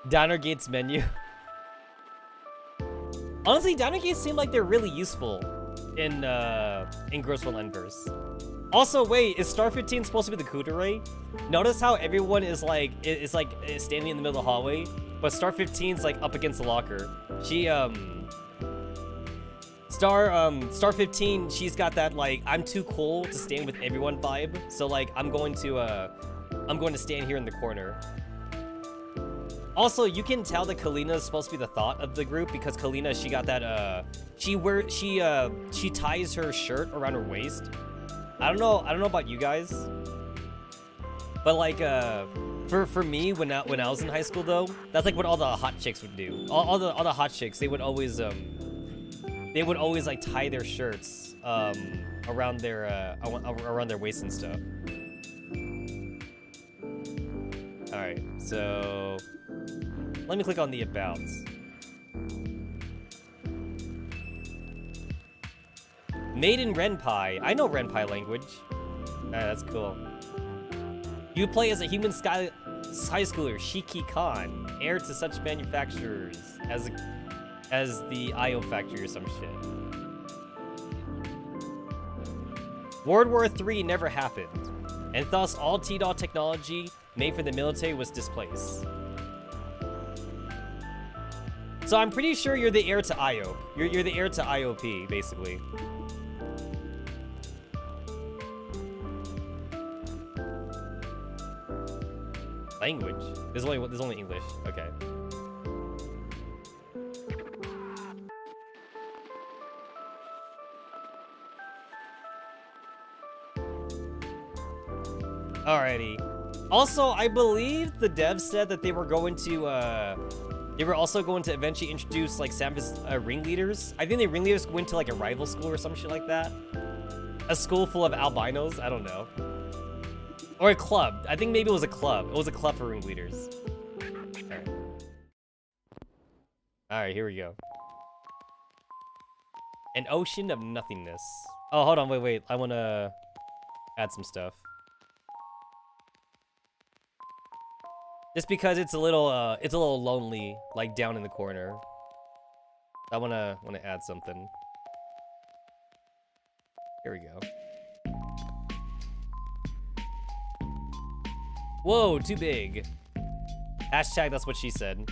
Downer Gates menu. Honestly, Downer Gates seem like they're really useful in Girls Frontline verse. Also, wait, is Star 15 supposed to be the Kudere? Notice how everyone is like standing in the middle of the hallway, but Star 15's like up against the locker. She Star 15, she's got that like I'm too cool to stand with everyone vibe. So like I'm going to stand here in the corner. Also, you can tell that Kalina is supposed to be the thought of the group because Kalina, she got that she ties her shirt around her waist. I don't know about you guys, but like for me when I was in high school though, that's like what all the hot chicks would do. All the hot chicks, they would always like tie their shirts around their waist and stuff. All right, so let me click on the abouts. Made in Renpai. I know Renpai language. That's cool. You play as a human high schooler, Shiki Khan, heir to such manufacturers as the IO factory or some shit. World War III never happened, and thus all T-Doll technology made for the military was displaced. So I'm pretty sure you're the heir to IOP. You're the heir to IOP, basically. Language? There's only English. Okay. Alrighty. Also, I believe the devs said that they were going to, they were also going to eventually introduce, like, Samus ringleaders. I think the ringleaders went to, like, a rival school or some shit like that. A school full of albinos? I don't know. Or a club. I think maybe it was a club. It was a club for ringleaders. Alright. Alright, here we go. An ocean of nothingness. Oh, hold on, wait. I wanna add some stuff. Just because it's a little lonely, like down in the corner. I wanna add something. Here we go. Whoa, too big. Hashtag that's what she said.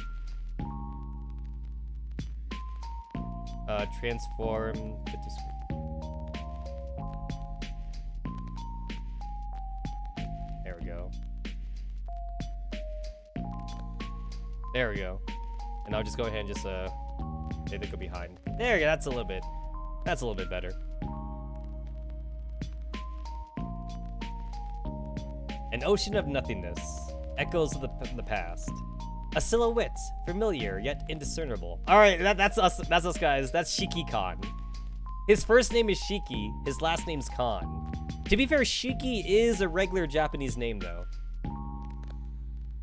Transform. Fit to screen. There we go. There we go. And I'll just go ahead and just say they go behind. There we go. That's a little bit better. An ocean of nothingness, echoes of the past. A silhouette, familiar yet indiscernible. All right, that's us guys. That's Shiki Khan. His first name is Shiki. His last name's Khan. To be fair, Shiki is a regular Japanese name though.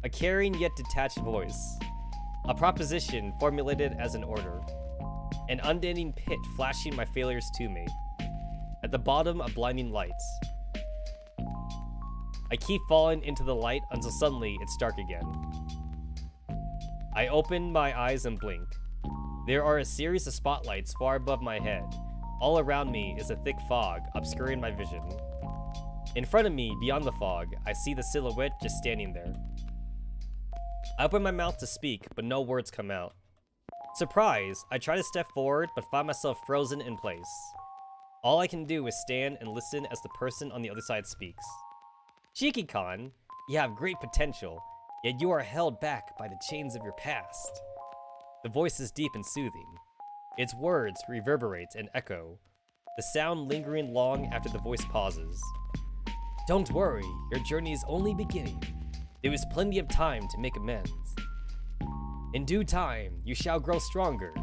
A caring yet detached voice. A proposition formulated as an order. An unending pit flashing my failures to me. At the bottom, a blinding light. I keep falling into the light until suddenly it's dark again. I open my eyes and blink. There are a series of spotlights far above my head. All around me is a thick fog, obscuring my vision. In front of me, beyond the fog, I see the silhouette just standing there. I open my mouth to speak, but no words come out. Surprised, I try to step forward, but find myself frozen in place. All I can do is stand and listen as the person on the other side speaks. Shiki-Khan, you have great potential, yet you are held back by the chains of your past. The voice is deep and soothing. Its words reverberate and echo, the sound lingering long after the voice pauses. Don't worry, your journey is only beginning. There is plenty of time to make amends. In due time, you shall grow stronger,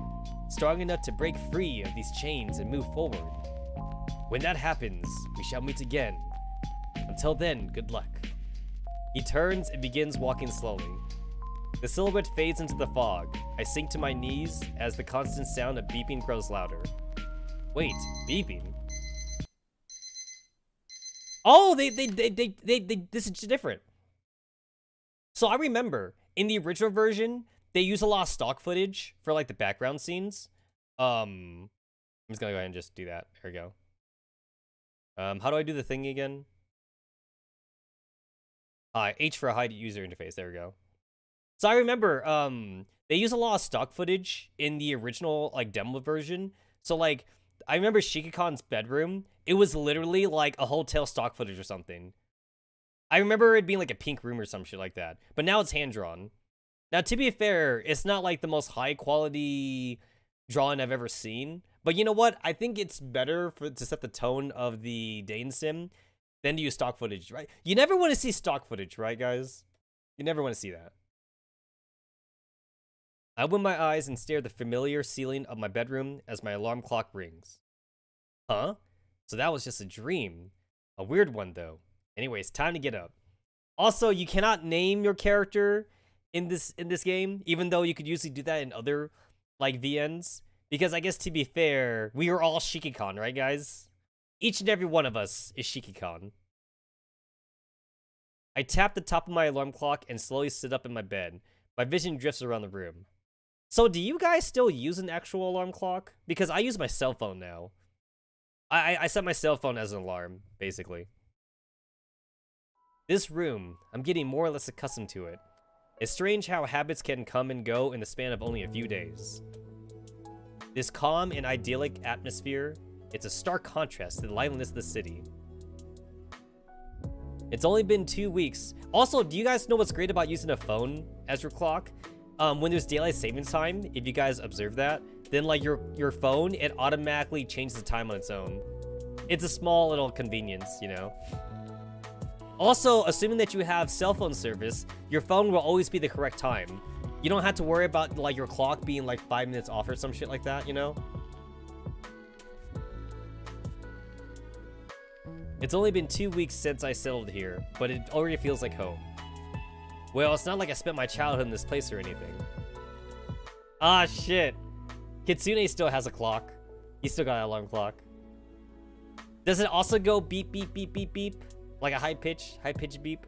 strong enough to break free of these chains and move forward. When that happens, we shall meet again. Until then, good luck. He turns and begins walking slowly. The silhouette fades into the fog. I sink to my knees as the constant sound of beeping grows louder. Wait, beeping? Oh, this is different. So I remember in the original version, they use a lot of stock footage for like the background scenes. I'm just gonna go ahead and just do that. There we go. How do I do the thing again? H for hide user interface. There we go. So I remember, they use a lot of stock footage in the original like demo version. So like, I remember Shiki-Khan's bedroom. It was literally like a hotel stock footage or something. I remember it being like a pink room or some shit like that. But now it's hand drawn. Now to be fair, it's not like the most high quality drawing I've ever seen. But you know what? I think it's better to set the tone of the Dane sim than to use stock footage, right? You never want to see stock footage, right, guys? You never want to see that. I open my eyes and stare at the familiar ceiling of my bedroom as my alarm clock rings. Huh? So that was just a dream. A weird one, though. Anyways, time to get up. Also, you cannot name your character in this game, even though you could usually do that in other, like, VNs. Because I guess, to be fair, we are all Shiki-Khan, right, guys? Each and every one of us is Shiki-Khan. I tap the top of my alarm clock and slowly sit up in my bed. My vision drifts around the room. So do you guys still use an actual alarm clock? Because I use my cell phone now. I set my cell phone as an alarm, basically. This room, I'm getting more or less accustomed to it. It's strange how habits can come and go in the span of only a few days. This calm and idyllic atmosphere, it's a stark contrast to the liveliness of the city. It's only been 2 weeks. Also, do you guys know what's great about using a phone as your clock? When there's daylight savings time, if you guys observe that, then like your phone, it automatically changes the time on its own. It's a small little convenience, you know? Also, assuming that you have cell phone service, your phone will always be the correct time. You don't have to worry about like your clock being like 5 minutes off or some shit like that, you know? It's only been 2 weeks since I settled here, but it already feels like home. Well, it's not like I spent my childhood in this place or anything. Ah, shit. Kitsune still has a clock. He still got an alarm clock. Does it also go beep, beep, beep, beep, beep? Like a high-pitched beep?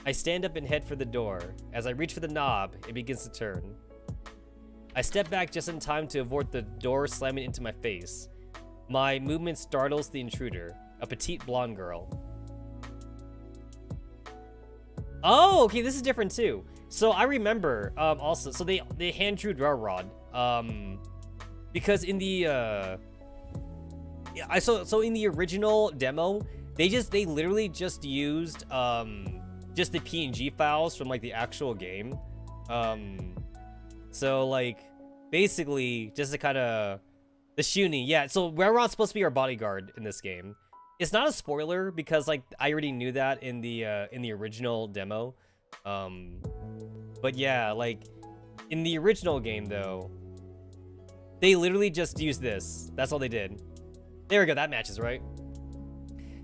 I stand up and head for the door. As I reach for the knob, it begins to turn. I step back just in time to avoid the door slamming into my face. My movement startles the intruder, a petite blonde girl. Oh, okay, this is different too. So I remember, also, so they hand drew Railrod, because in the, so in the original demo, they literally just used, just the PNG files from like the actual game. So like, basically, just to kind of, the Shuni, yeah, so Railrod's supposed to be our bodyguard in this game. It's not a spoiler because like I already knew that in the original demo. But yeah, like in the original game though, they literally just used this. That's all they did. There we go, that matches, right?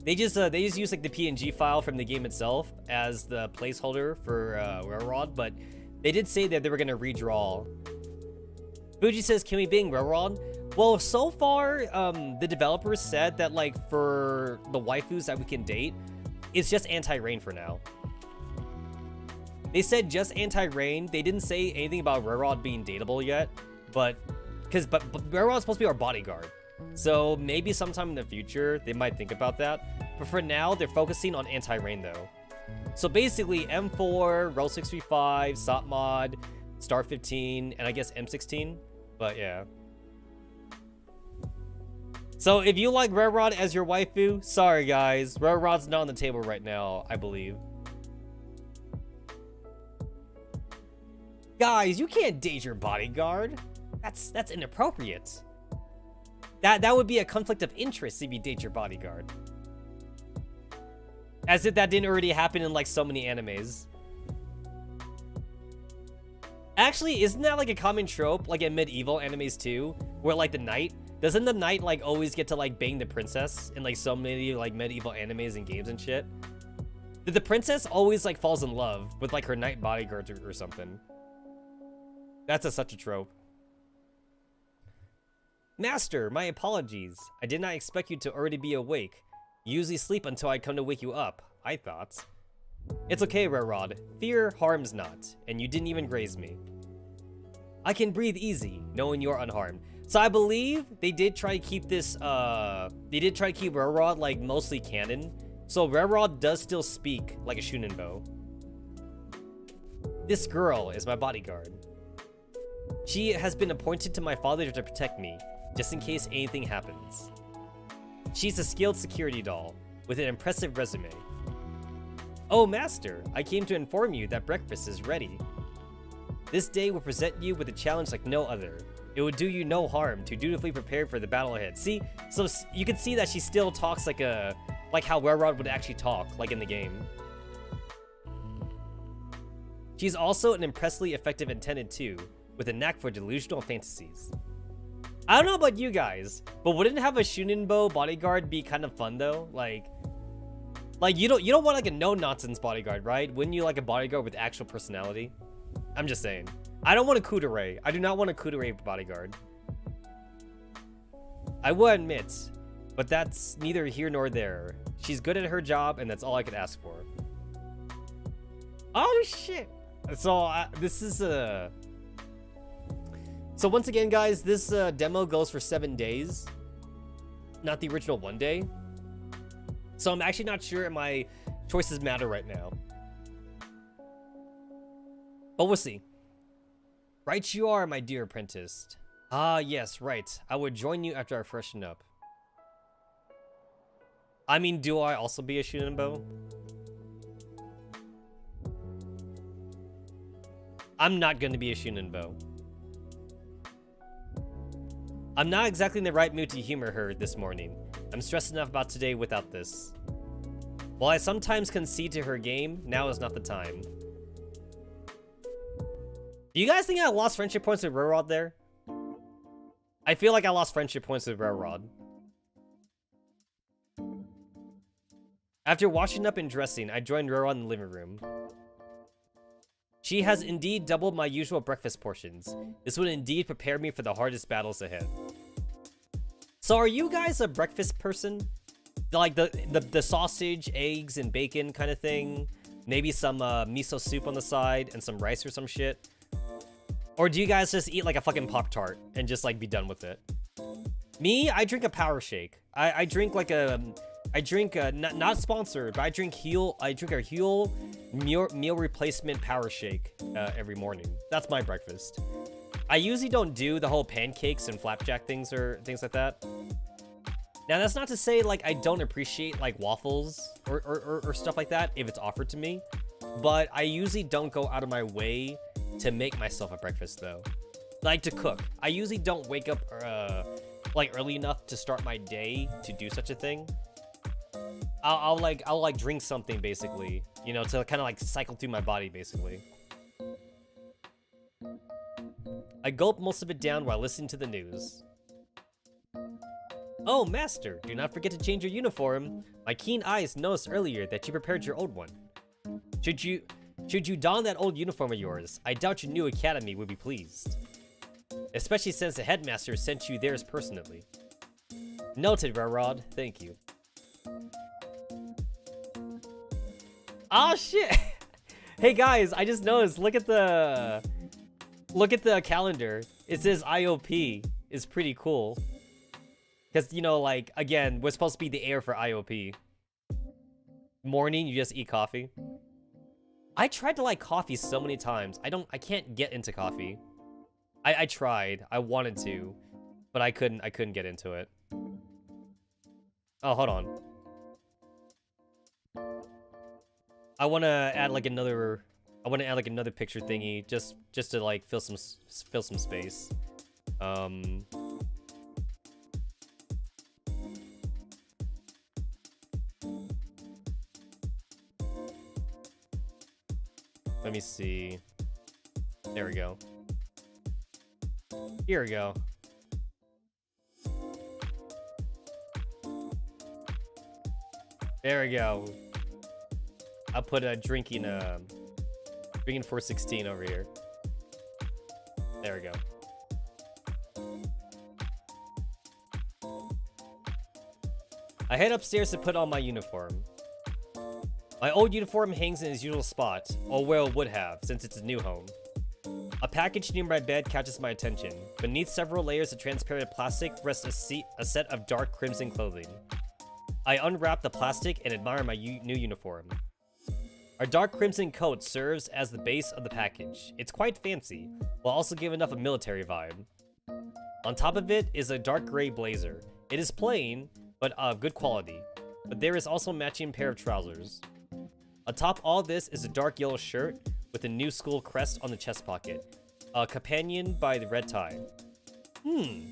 They just used like the PNG file from the game itself as the placeholder for Railrod, but they did say that they were gonna redraw. Fuji says, "Can we bang Railrod?" Well, so far, the developers said that, like, for the waifus that we can date, it's just anti-rain for now. They said just anti-rain. They didn't say anything about Railrod being dateable yet, but Railrod's supposed to be our bodyguard. So maybe sometime in the future, they might think about that. But for now, they're focusing on anti-rain, though. So basically, M4, Roll 635, Sopmod, Star 15, and I guess M16. But yeah. So if you like Railrod as your waifu, sorry guys, Railrod's not on the table right now, I believe. Guys, you can't date your bodyguard. That's inappropriate. That would be a conflict of interest if you date your bodyguard. As if that didn't already happen in like so many animes. Actually, isn't that like a common trope like in medieval animes too, where like the knight, doesn't the knight like always get to like bang the princess in like so many like medieval animes and games and shit? The princess always like falls in love with like her knight bodyguard or something. That's such a trope. Master, my apologies. I did not expect you to already be awake. You usually sleep until I come to wake you up, I thought. It's okay, Railrod. Fear harms not, and you didn't even graze me. I can breathe easy, knowing you're unharmed. So I believe they did try to keep this, they did try to keep Railrod, like, mostly canon. So Railrod does still speak like a Shuninbo. This girl is my bodyguard. She has been appointed to my father to protect me, just in case anything happens. She's a skilled security doll, with an impressive resume. Oh, Master, I came to inform you that breakfast is ready. This day will present you with a challenge like no other. It would do you no harm to dutifully prepare for the battle ahead. See, so you can see that she still talks like how Railrod would actually talk, like in the game. She's also an impressively effective attendant too, with a knack for delusional fantasies. I don't know about you guys, but wouldn't have a Shuninbo bodyguard be kind of fun though? Like you don't want like a no-nonsense bodyguard, right? Wouldn't you like a bodyguard with actual personality? I'm just saying. I don't want a kudere. I do not want a kudere bodyguard. I will admit, but that's neither here nor there. She's good at her job, and that's all I could ask for. Oh shit! So this is So once again, guys, this demo goes for 7 days, not the original 1 day. So I'm actually not sure if my choices matter right now, but we'll see. Right you are, my dear apprentice. Ah, yes, right. I would join you after I freshen up. I mean, do I also be a Shuninbo? I'm not gonna be a Shuninbo. I'm not exactly in the right mood to humor her this morning. I'm stressed enough about today without this. While I sometimes concede to her game, now is not the time. Do you guys think I lost friendship points with Railrod there? I feel like I lost friendship points with Railrod. After washing up and dressing, I joined Railrod in the living room. She has indeed doubled my usual breakfast portions. This would indeed prepare me for the hardest battles ahead. So are you guys a breakfast person? Like the sausage, eggs, and bacon kind of thing? Maybe some miso soup on the side and some rice or some shit? Or do you guys just eat like a fucking Pop-Tart and just like be done with it? Me, I drink a power shake. I drink like a... not sponsored, but I drink a Huel meal replacement power shake every morning. That's my breakfast. I usually don't do the whole pancakes and flapjack things or things like that. Now that's not to say like I don't appreciate like waffles or stuff like that if it's offered to me, but I usually don't go out of my way to make myself a breakfast though. Like to cook. I usually don't wake up like early enough to start my day to do such a thing. I'll like drink something basically, you know, to kind of like cycle through my body basically. I gulp most of it down while listening to the news. Oh, master, do not forget to change your uniform. My keen eyes noticed earlier that you prepared your old one. Should you don that old uniform of yours, I doubt your new academy would be pleased. Especially since the headmaster sent you theirs personally. Noted, Railrod. Thank you. Oh shit! Hey guys, I just noticed. Look at the calendar. It says IOP. Is pretty cool. Because, you know, like, again, we're supposed to be the heir for IOP. Morning, you just eat coffee. I tried to like coffee so many times. I can't get into coffee. I tried. I wanted to, but I couldn't get into it. Oh, hold on. I want to add like another picture thingy just to like fill some space. Let me see. There we go. Here we go. There we go. I'll put a drinking 416 over here. There we go. I head upstairs to put on my uniform. My old uniform hangs in its usual spot, or where it would have, since it's a new home. A package near my bed catches my attention. Beneath several layers of transparent plastic rests a set of dark crimson clothing. I unwrap the plastic and admire my new uniform. Our dark crimson coat serves as the base of the package. It's quite fancy, while also giving off a military vibe. On top of it is a dark gray blazer. It is plain, but of good quality. But there is also a matching pair of trousers. Atop all this is a dark yellow shirt with a new school crest on the chest pocket, companioned by the red tie.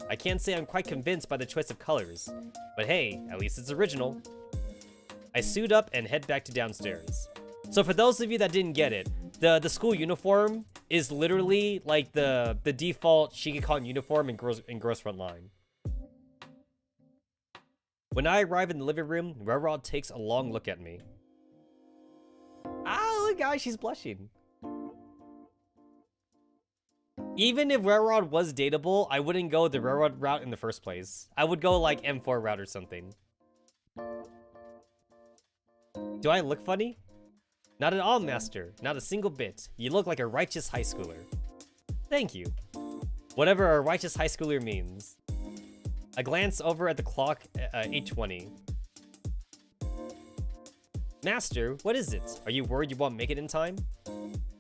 I can't say I'm quite convinced by the choice of colors, but hey, at least it's original. I suit up and head back to downstairs. So for those of you that didn't get it, the school uniform is literally like the default Shigekon uniform in Girls Frontline. When I arrive in the living room, Railrod takes a long look at me. Ah, look guys, she's blushing. Even if Railrod was dateable, I wouldn't go the Railrod route in the first place. I would go like M4 route or something. Do I look funny? Not at all, Master. Not a single bit. You look like a righteous high schooler. Thank you. Whatever a righteous high schooler means. I glance over at the clock, 8:20. Master, what is it? Are you worried you won't make it in time?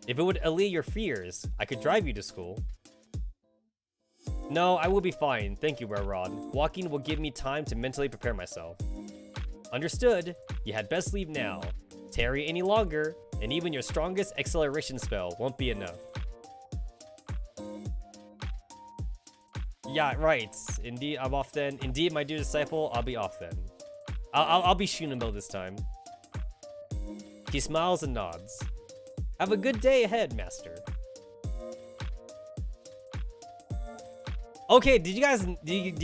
If it would allay your fears, I could drive you to school. No, I will be fine. Thank you, Rod. Walking will give me time to mentally prepare myself. Understood. You had best leave now. Tarry any longer, and even your strongest acceleration spell won't be enough. Yeah, right. Indeed, I'm off then. Indeed, my dear disciple, I'll be off then. I'll be Shunamo this time. He smiles and nods. Have a good day ahead, Master. Okay, do you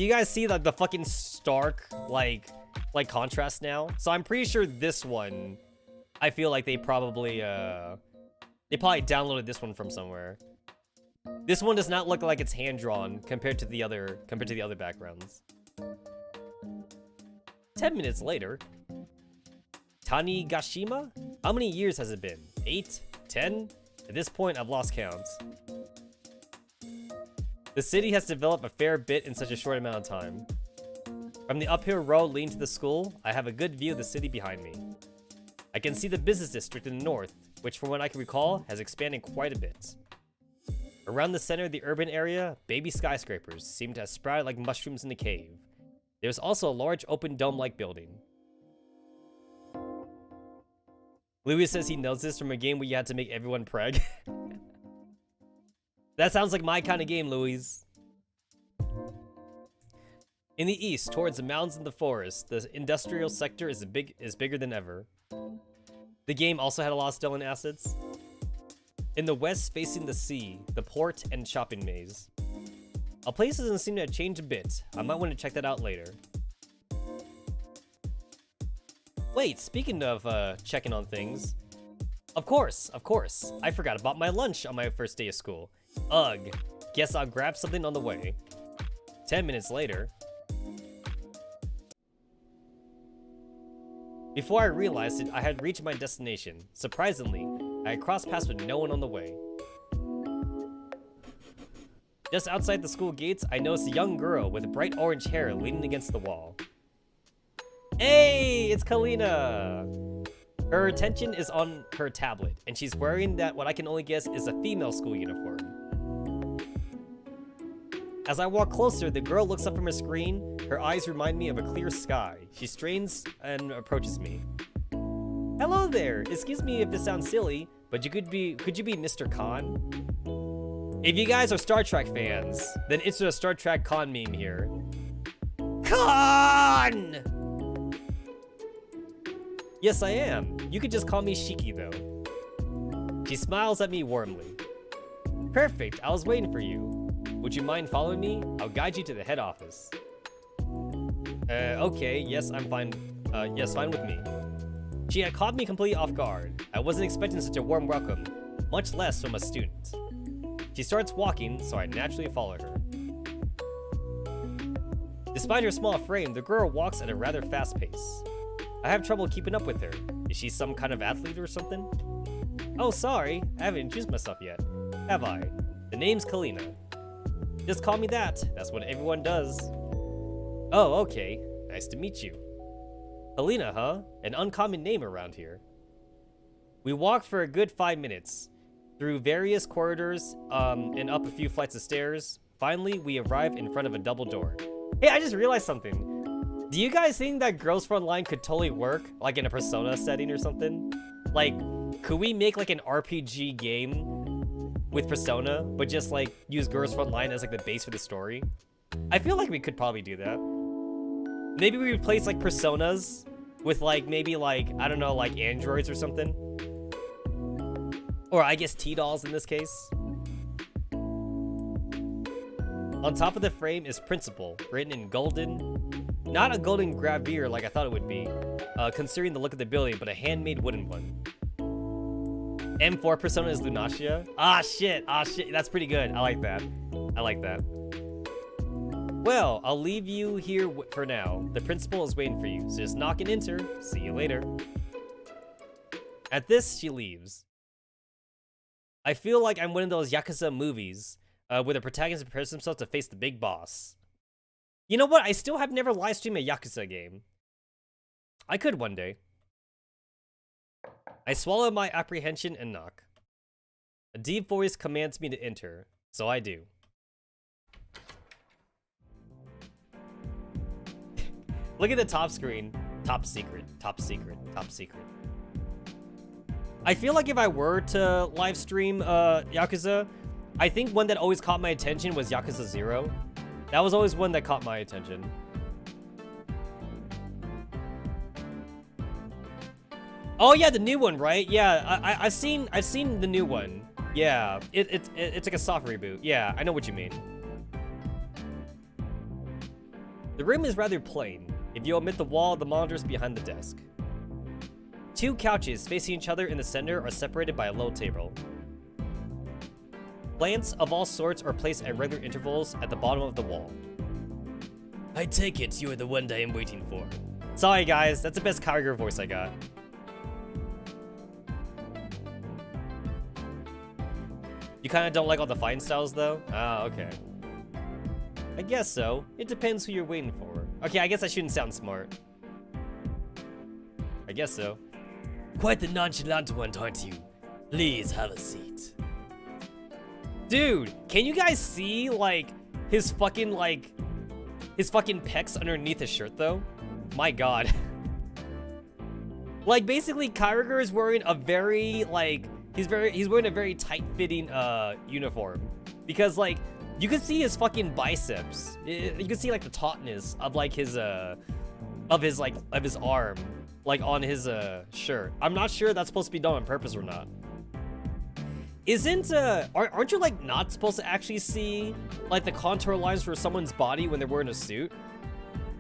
guys see the fucking stark like contrast now? So I'm pretty sure this one, I feel like they probably downloaded this one from somewhere. This one does not look like it's hand drawn compared to the other backgrounds. 10 minutes later. Tanigashima? How many years has it been? 8? 10? At this point, I've lost count. The city has developed a fair bit in such a short amount of time. From the uphill road leading to the school, I have a good view of the city behind me. I can see the business district in the north, which from what I can recall, has expanded quite a bit. Around the center of the urban area, baby skyscrapers seem to have sprouted like mushrooms in the cave. There's also a large open dome-like building. Louis says he knows this from a game where you had to make everyone preg. That sounds like my kind of game, Louis. In the east, towards the mountains and the forest, the industrial sector is bigger than ever. The game also had a lot of stolen assets. In the west, facing the sea, the port, and shopping maze. A place doesn't seem to have changed a bit. I might want to check that out later. Wait, speaking of checking on things. Of course. I forgot about my lunch on my first day of school. Ugh. Guess I'll grab something on the way. 10 minutes later. Before I realized it, I had reached my destination. Surprisingly, I had crossed paths with no one on the way. Just outside the school gates, I noticed a young girl with bright orange hair leaning against the wall. Hey, it's Kalina! Her attention is on her tablet, and she's wearing what I can only guess is a female school uniform. As I walk closer, the girl looks up from her screen. Her eyes remind me of a clear sky. She strains and approaches me. Hello there. Excuse me if this sounds silly, but could you be Mr. Khan? If you guys are Star Trek fans, then it's a Star Trek Khan meme here. Khan! Yes, I am. You could just call me Shiki, though. She smiles at me warmly. Perfect. I was waiting for you. Would you mind following me? I'll guide you to the head office. Okay. Yes, I'm fine. Yes, fine with me. She had caught me completely off guard. I wasn't expecting such a warm welcome, much less from a student. She starts walking, so I naturally follow her. Despite her small frame, the girl walks at a rather fast pace. I have trouble keeping up with her. Is she some kind of athlete or something? Oh, sorry. I haven't introduced myself yet. Have I? The name's Kalina. Just call me that. That's what everyone does. Oh, okay. Nice to meet you. Kalina, huh? An uncommon name around here. We walked for a good 5 minutes. Through various corridors, and up a few flights of stairs. Finally, we arrived in front of a double door. Hey, I just realized something. Do you guys think that Girls Frontline could totally work, like in a Persona setting or something? Like, could we make like an RPG game with Persona, but just like use Girls Frontline as like the base for the story? I feel like we could probably do that. Maybe we replace like Personas with like, maybe like, I don't know, like androids or something. Or I guess T-dolls in this case. On top of the frame is Principal, written in golden. Not a golden gravure like I thought it would be, considering the look of the building, but a handmade wooden one. M4 Persona is Lunatia. Ah shit, that's pretty good. I like that. Well, I'll leave you here for now. The principal is waiting for you, so just knock and enter. See you later. At this, she leaves. I feel like I'm one of those Yakuza movies where the protagonist prepares himself to face the big boss. You know what? I still have never live streamed a Yakuza game. I could one day. I swallow my apprehension and knock. A deep voice commands me to enter, so I do. Look at the top screen. Top secret, top secret, top secret. I feel like if I were to live stream Yakuza, I think one that always caught my attention was Yakuza 0. That was always one that caught my attention. Oh yeah, the new one, right? Yeah, I've seen the new one. Yeah, it's like a soft reboot. Yeah, I know what you mean. The room is rather plain, if you omit the wall of the monitors behind the desk. Two couches facing each other in the center are separated by a low table. Plants of all sorts are placed at regular intervals at the bottom of the wall. I take it you are the one I am waiting for. Sorry guys, that's the best Kyogre voice I got. You kind of don't like all the fighting styles though? Ah, okay. I guess so. It depends who you're waiting for. Okay, I guess I shouldn't sound smart. I guess so. Quite the nonchalant one, aren't you? Please have a seat. Dude, can you guys see, like, his fucking pecs underneath his shirt, though? My god. Like, basically, Kyogre is wearing a very, like, he's wearing a very tight-fitting, uniform. Because, like, you can see his fucking biceps. You can see, like, the tautness of, like, his arm. Like, on his, shirt. I'm not sure that's supposed to be done on purpose or not. Aren't you, like, not supposed to actually see, like, the contour lines for someone's body when they're wearing a suit?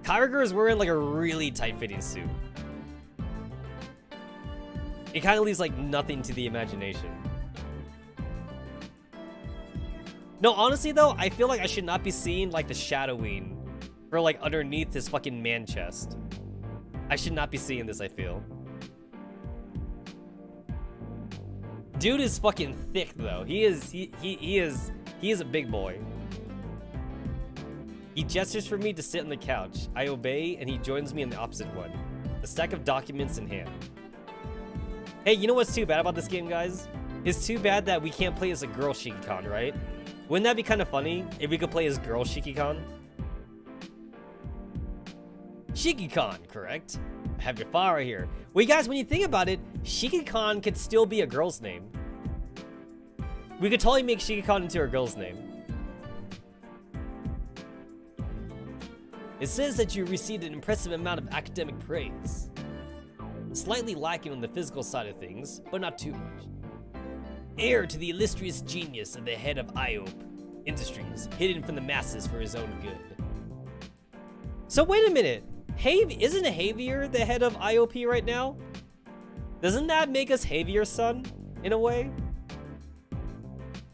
Kyogre is wearing, like, a really tight-fitting suit. It kind of leaves, like, nothing to the imagination. No, honestly, though, I feel like I should not be seeing, like, the shadowing for, like, underneath his fucking man chest. I should not be seeing this, I feel. Dude is fucking thick, though. He is a big boy. He gestures for me to sit on the couch. I obey, and he joins me in the opposite one, a stack of documents in hand. Hey, you know what's too bad about this game, guys? It's too bad that we can't play as a girl Shiki-Kon, right? Wouldn't that be kind of funny if we could play as girl Shiki-Kon? Shiki-Kon, correct? I have your file right here. Wait, guys, when you think about it, Shiki-Kon could still be a girl's name. We could totally make Shiki-Kon into a girl's name. It says that you received an impressive amount of academic praise. Slightly lacking on the physical side of things, but not too much. Heir to the illustrious genius of the head of IOP Industries, hidden from the masses for his own good. So wait a minute. Isn't Javier the head of IOP right now? Doesn't that make us Javier's son, in a way?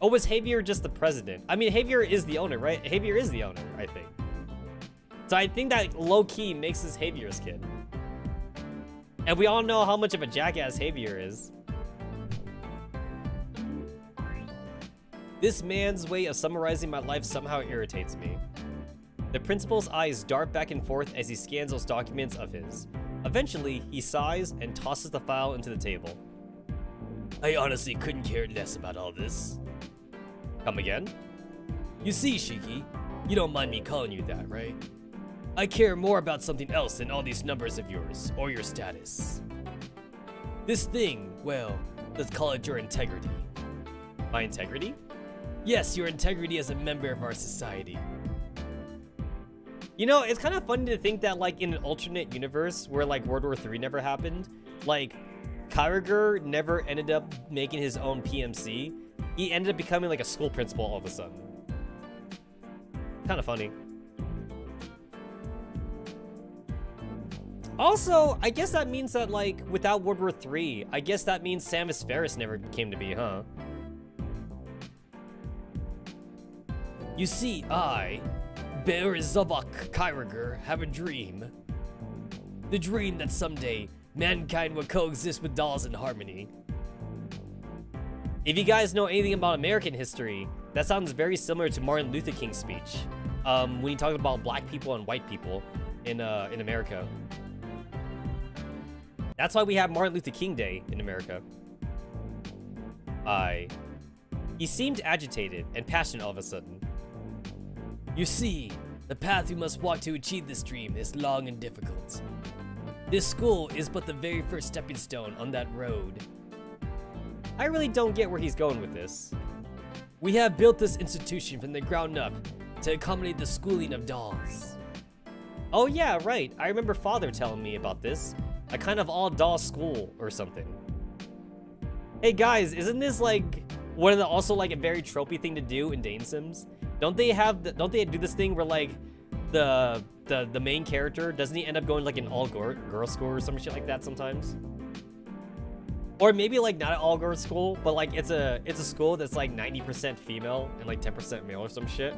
Oh, was Javier just the president? I mean, Javier is the owner, right? Javier is the owner, I think. So I think that low-key makes us Javier's kid. And we all know how much of a jackass Javier is. This man's way of summarizing my life somehow irritates me. The principal's eyes dart back and forth as he scans those documents of his. Eventually, he sighs and tosses the file into the table. I honestly couldn't care less about all this. Come again? You see, Shiki, you don't mind me calling you that, right? I care more about something else than all these numbers of yours, or your status. This thing, well, let's call it your integrity. My integrity? Yes, your integrity as a member of our society. You know, it's kind of funny to think that, like, in an alternate universe where, like, World War III never happened, like, Kyogre never ended up making his own PMC. He ended up becoming, like, a school principal all of a sudden. Kind of funny. Also, I guess that means that, like, without World War III, I guess that means Samus Ferris never came to be, huh? You see, I, Berzabak Kyogre, have a dream. The dream that someday mankind will coexist with dolls in harmony. If you guys know anything about American history, that sounds very similar to Martin Luther King's speech when he talked about black people and white people in America. That's why we have Martin Luther King Day in America. He seemed agitated and passionate all of a sudden. You see, the path we must walk to achieve this dream is long and difficult. This school is but the very first stepping stone on that road. I really don't get where he's going with this. We have built this institution from the ground up to accommodate the schooling of dolls. Oh yeah, right. I remember Father telling me about this. A kind of all-doll school or something. Hey guys, isn't this like also like a very tropey thing to do in Dane Sims? Don't they do this thing where like the main character, doesn't he end up going to like an all-girl school or some shit like that sometimes? Or maybe like not an all-girl school, but like it's a school that's like 90% female and like 10% male or some shit.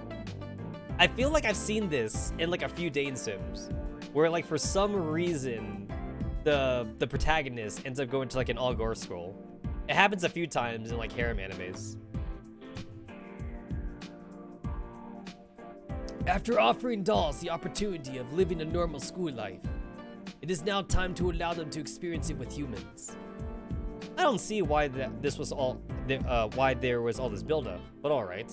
I feel like I've seen this in like a few Dane Sims, where like for some reason the protagonist ends up going to like an all-girl school. It happens a few times in like harem animes. After offering dolls the opportunity of living a normal school life, it is now time to allow them to experience it with humans. I don't see why why there was all this buildup, but all right.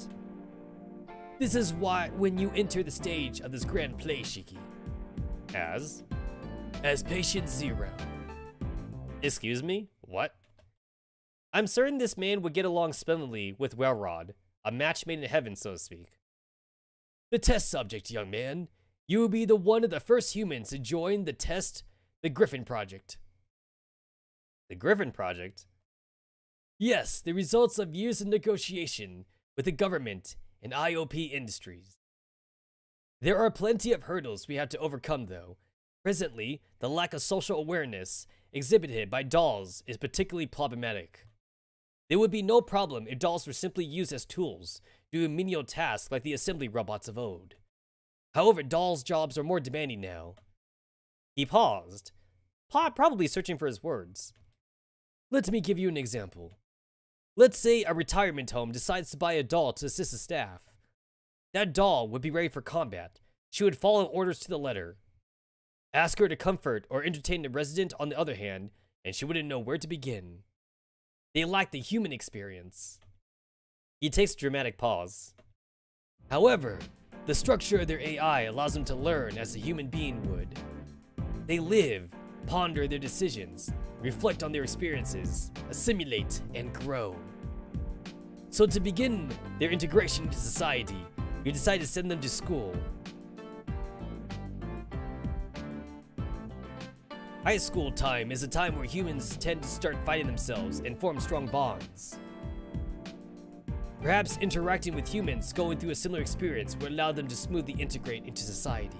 This is why when you enter the stage of this grand play, Shiki, as patient zero. Excuse me? What? I'm certain this man would get along splendidly with Wellrod, a match made in heaven, so to speak. The test subject, young man. You will be one of the first humans to join the Griffin Project. The Griffin Project? Yes, the results of years of negotiation with the government and IOP Industries. There are plenty of hurdles we have to overcome, though. Presently, the lack of social awareness exhibited by dolls is particularly problematic. There would be no problem if dolls were simply used as tools, doing menial tasks like the assembly robots of old. However, dolls' jobs are more demanding now. He paused, probably searching for his words. Let me give you an example. Let's say a retirement home decides to buy a doll to assist the staff. That doll would be ready for combat. She would follow orders to the letter. Ask her to comfort or entertain the resident, on the other hand, and she wouldn't know where to begin. They lack the human experience. He takes a dramatic pause. However, the structure of their AI allows them to learn as a human being would. They live, ponder their decisions, reflect on their experiences, assimilate, and grow. So to begin their integration into society, you decide to send them to school. High school time is a time where humans tend to start fighting themselves and form strong bonds. Perhaps interacting with humans going through a similar experience will allow them to smoothly integrate into society.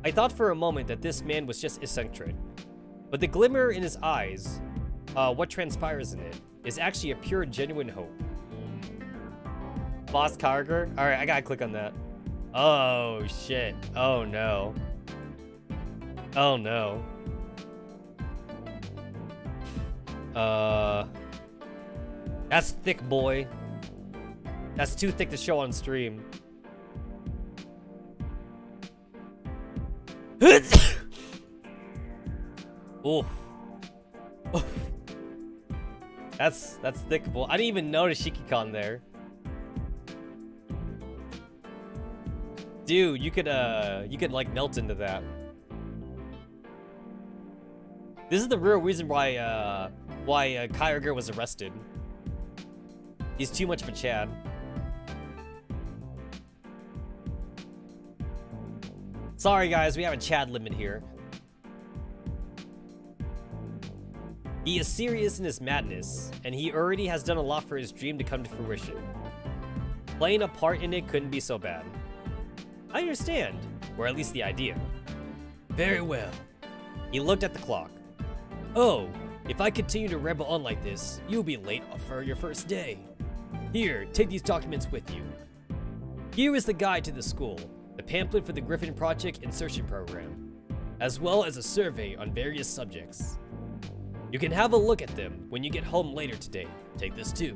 I thought for a moment that this man was just eccentric, but the glimmer in his eyes, what transpires in it, is actually a pure, genuine hope. Boss Karger? Alright, I gotta click on that. Oh, shit. Oh, no. Oh, no. That's thick, boy. That's too thick to show on stream. Oh. That's thick, boy. I didn't even notice Shiki-Con there. Dude, you could like melt into that. This is the real reason why Kyogre was arrested. He's too much of a Chad. Sorry guys, we have a Chad limit here. He is serious in his madness, and he already has done a lot for his dream to come to fruition. Playing a part in it couldn't be so bad. I understand, or at least the idea. Very well. He looked at the clock. Oh, if I continue to rebel on like this, you'll be late for your first day. Here, take these documents with you. Here is the guide to the school, the pamphlet for the Griffin Project Insertion Program. as well as a survey on various subjects. You can have a look at them when you get home later today. Take this too.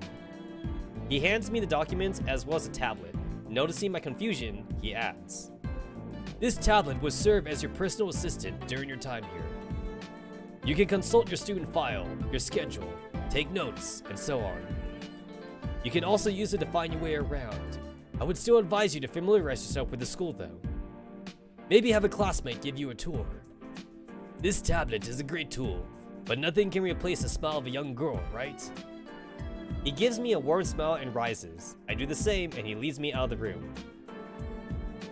He hands me the documents as well as a tablet. Noticing my confusion, he adds, this tablet will serve as your personal assistant during your time here. You can consult your student file, your schedule, take notes, and so on. You can also use it to find your way around. I would still advise you to familiarize yourself with the school though. Maybe have a classmate give you a tour. This tablet is a great tool, but nothing can replace the smile of a young girl, right? He gives me a warm smile and rises. I do the same and he leads me out of the room.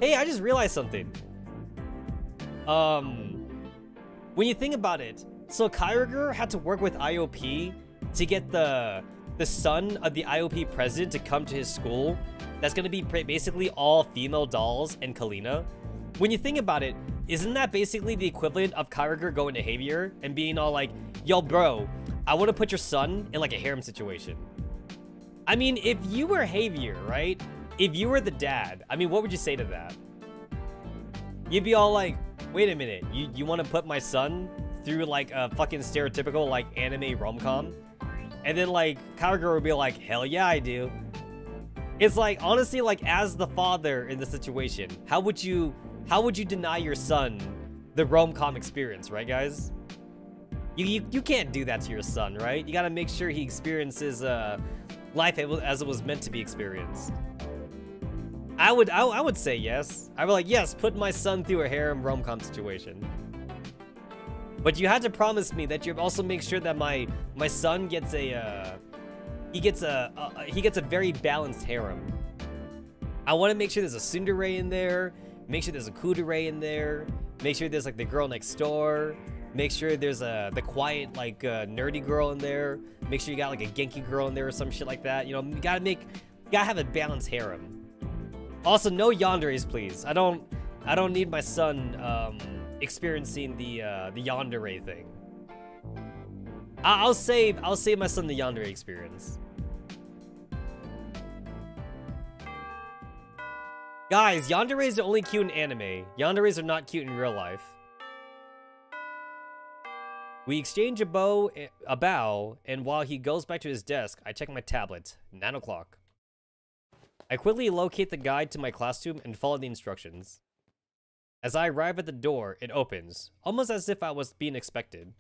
Hey, I just realized something. When you think about it, so Kyriger had to work with IOP to get the son of the IOP president to come to his school. That's gonna be basically all female dolls and Kalina. When you think about it, isn't that basically the equivalent of Kyriger going to Javier and being all like, yo bro, I want to put your son in like a harem situation? I mean, if you were Javier, right? If you were the dad, I mean, what would you say to that? You'd be all like, wait a minute, you want to put my son through like a fucking stereotypical like anime rom-com? And then like Kyriger would be like, hell yeah, I do. It's like, honestly, like as the father in the situation, how would you deny your son the rom-com experience, right guys? You can't do that to your son, right? You gotta make sure he experiences life as it was meant to be experienced. I would say yes. I would like, yes, put my son through a harem rom-com situation. But you had to promise me that you also make sure that my son gets a he gets a very balanced harem. I want to make sure there's a tsundere in there, make sure there's a kudere in there, make sure there's like the girl next door, make sure there's the quiet like nerdy girl in there, make sure you got like a Genki girl in there or some shit like that. You know, you gotta have a balanced harem. Also, no yanderes, please. I don't need my son experiencing the yandere thing. I'll save my son the yandere experience. Guys, yanderes are only cute in anime. Yanderes are not cute in real life. We exchange a bow, and while he goes back to his desk, I check my tablet. 9 o'clock. I quickly locate the guide to my classroom and follow the instructions. As I arrive at the door, it opens, almost as if I was being expected.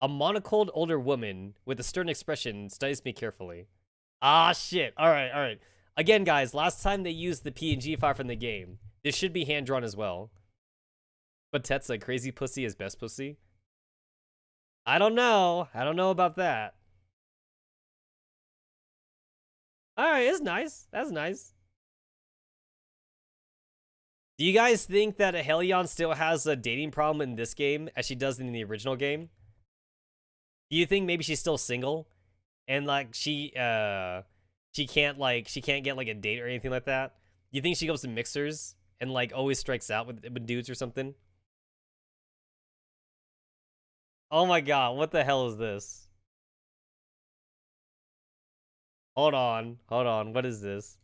A monocled older woman with a stern expression studies me carefully. Ah, shit. Alright. Again, guys, last time they used the PNG file from the game. This should be hand-drawn as well. But Tetsa, crazy pussy is best pussy? I don't know. I don't know about that. Alright, it's nice. That's nice. Do you guys think that Helion still has a dating problem in this game as she does in the original game? Do you think maybe she's still single? And like she can't get like a date or anything like that? Do you think she goes to mixers and like always strikes out with dudes or something? Oh my god, what the hell is this? Hold on, what is this?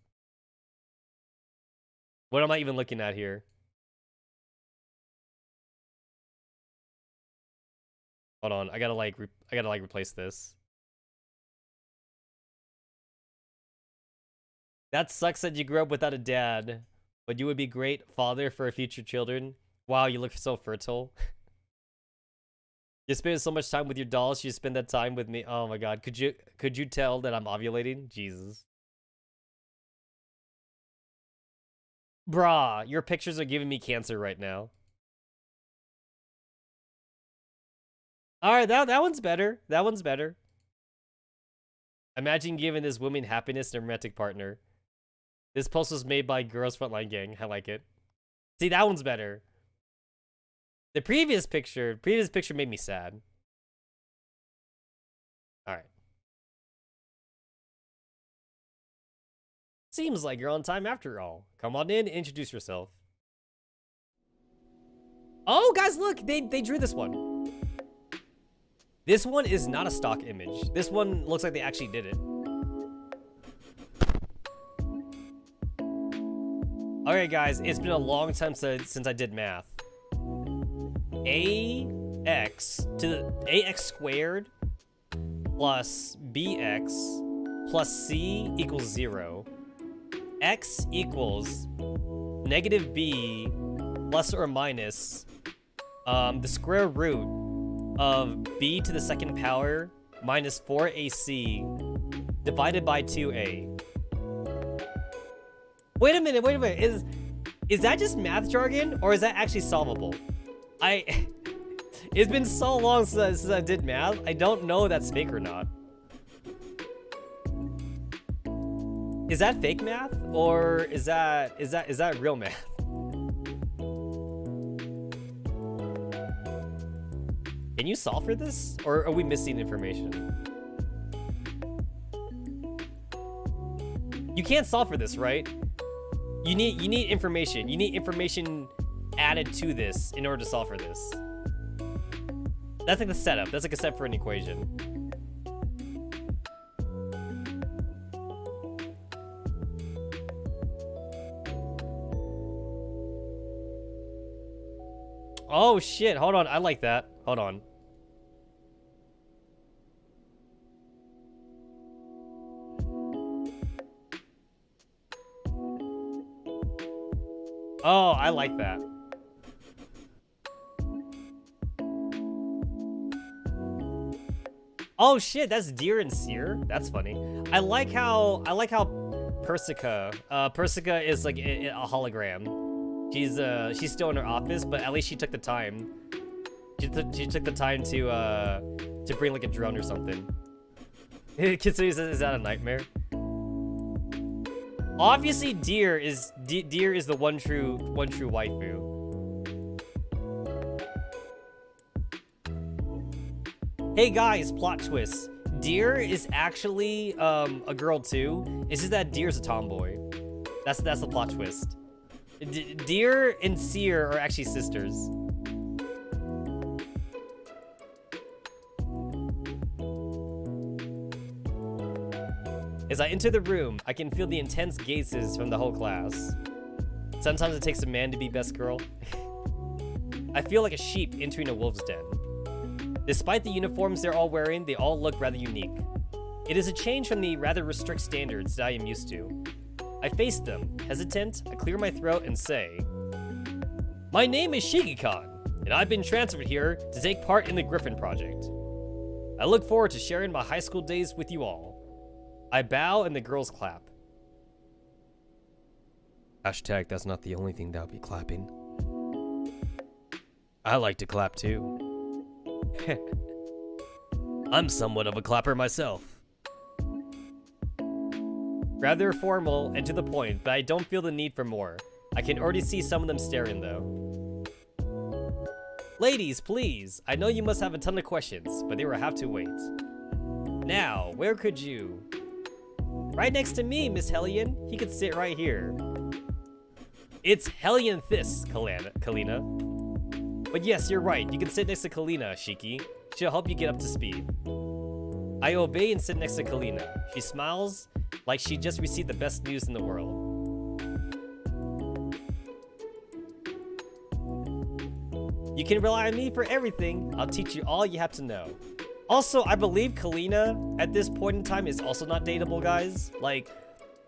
What am I even looking at here? Hold on, I gotta replace this. That sucks that you grew up without a dad, but you would be great father for future children. Wow, you look so fertile. You spend so much time with your dolls, you spend that time with me. Oh my god, could you tell that I'm ovulating? Jesus. Brah, your pictures are giving me cancer right now. Alright, that one's better. That one's better. Imagine giving this woman happiness and a romantic partner. This post was made by Girls Frontline Gang. I like it. See, that one's better. The previous picture made me sad. Alright. Seems like you're on time after all. Come on in, introduce yourself. Oh, guys, look! They drew this one. This one is not a stock image. This one looks like they actually did it. Alright, guys, it's been a long time since I did math. ax squared plus bx plus c equals 0. X equals negative b plus or minus the square root of b to the second power minus 4ac divided by 2a. Wait a minute. Is that just math jargon, or is that actually solvable? It's been so long since I did math. I don't know if that's fake or not. Is that fake math, or is that real math? Can you solve for this, or are we missing information? You can't solve for this, right? You need information. You need information added to this in order to solve for this. That's like the setup. That's like a setup for an equation. Oh shit, hold on. I like that. Hold on. Oh, I like that. Oh shit, that's Deer and Seer. That's funny. I like how Persica. Persica is like a hologram. She's still in her office, but at least she took the time. She took the time to bring like a drone or something. Kitsune says, "Is that a nightmare?" Obviously, Deer is the one true waifu. Hey guys, plot twist. Deer is actually a girl too. It's just that Deer's a tomboy. That's the plot twist. Deer and Seer are actually sisters. As I enter the room, I can feel the intense gazes from the whole class. Sometimes it takes a man to be best girl. I feel like a sheep entering a wolf's den. Despite the uniforms they're all wearing, they all look rather unique. It is a change from the rather strict standards that I am used to. I face them, hesitant, I clear my throat and say, "My name is Shigekan, and I've been transferred here to take part in the Griffin Project. I look forward to sharing my high school days with you all." I bow and the girls clap. Hashtag that's not the only thing that'll be clapping. I like to clap too. I'm somewhat of a clapper myself. Rather formal and to the point, but I don't feel the need for more. I can already see some of them staring though. Ladies, please. I know you must have a ton of questions, but they will have to wait. Now, where could you... Right next to me, Miss Hellion. He could sit right here. It's Hellion This, Kalina. But yes, you're right. You can sit next to Kalina, Shiki. She'll help you get up to speed. I obey and sit next to Kalina. She smiles like she just received the best news in the world. You can rely on me for everything. I'll teach you all you have to know. Also, I believe Kalina at this point in time is also not dateable, guys. Like,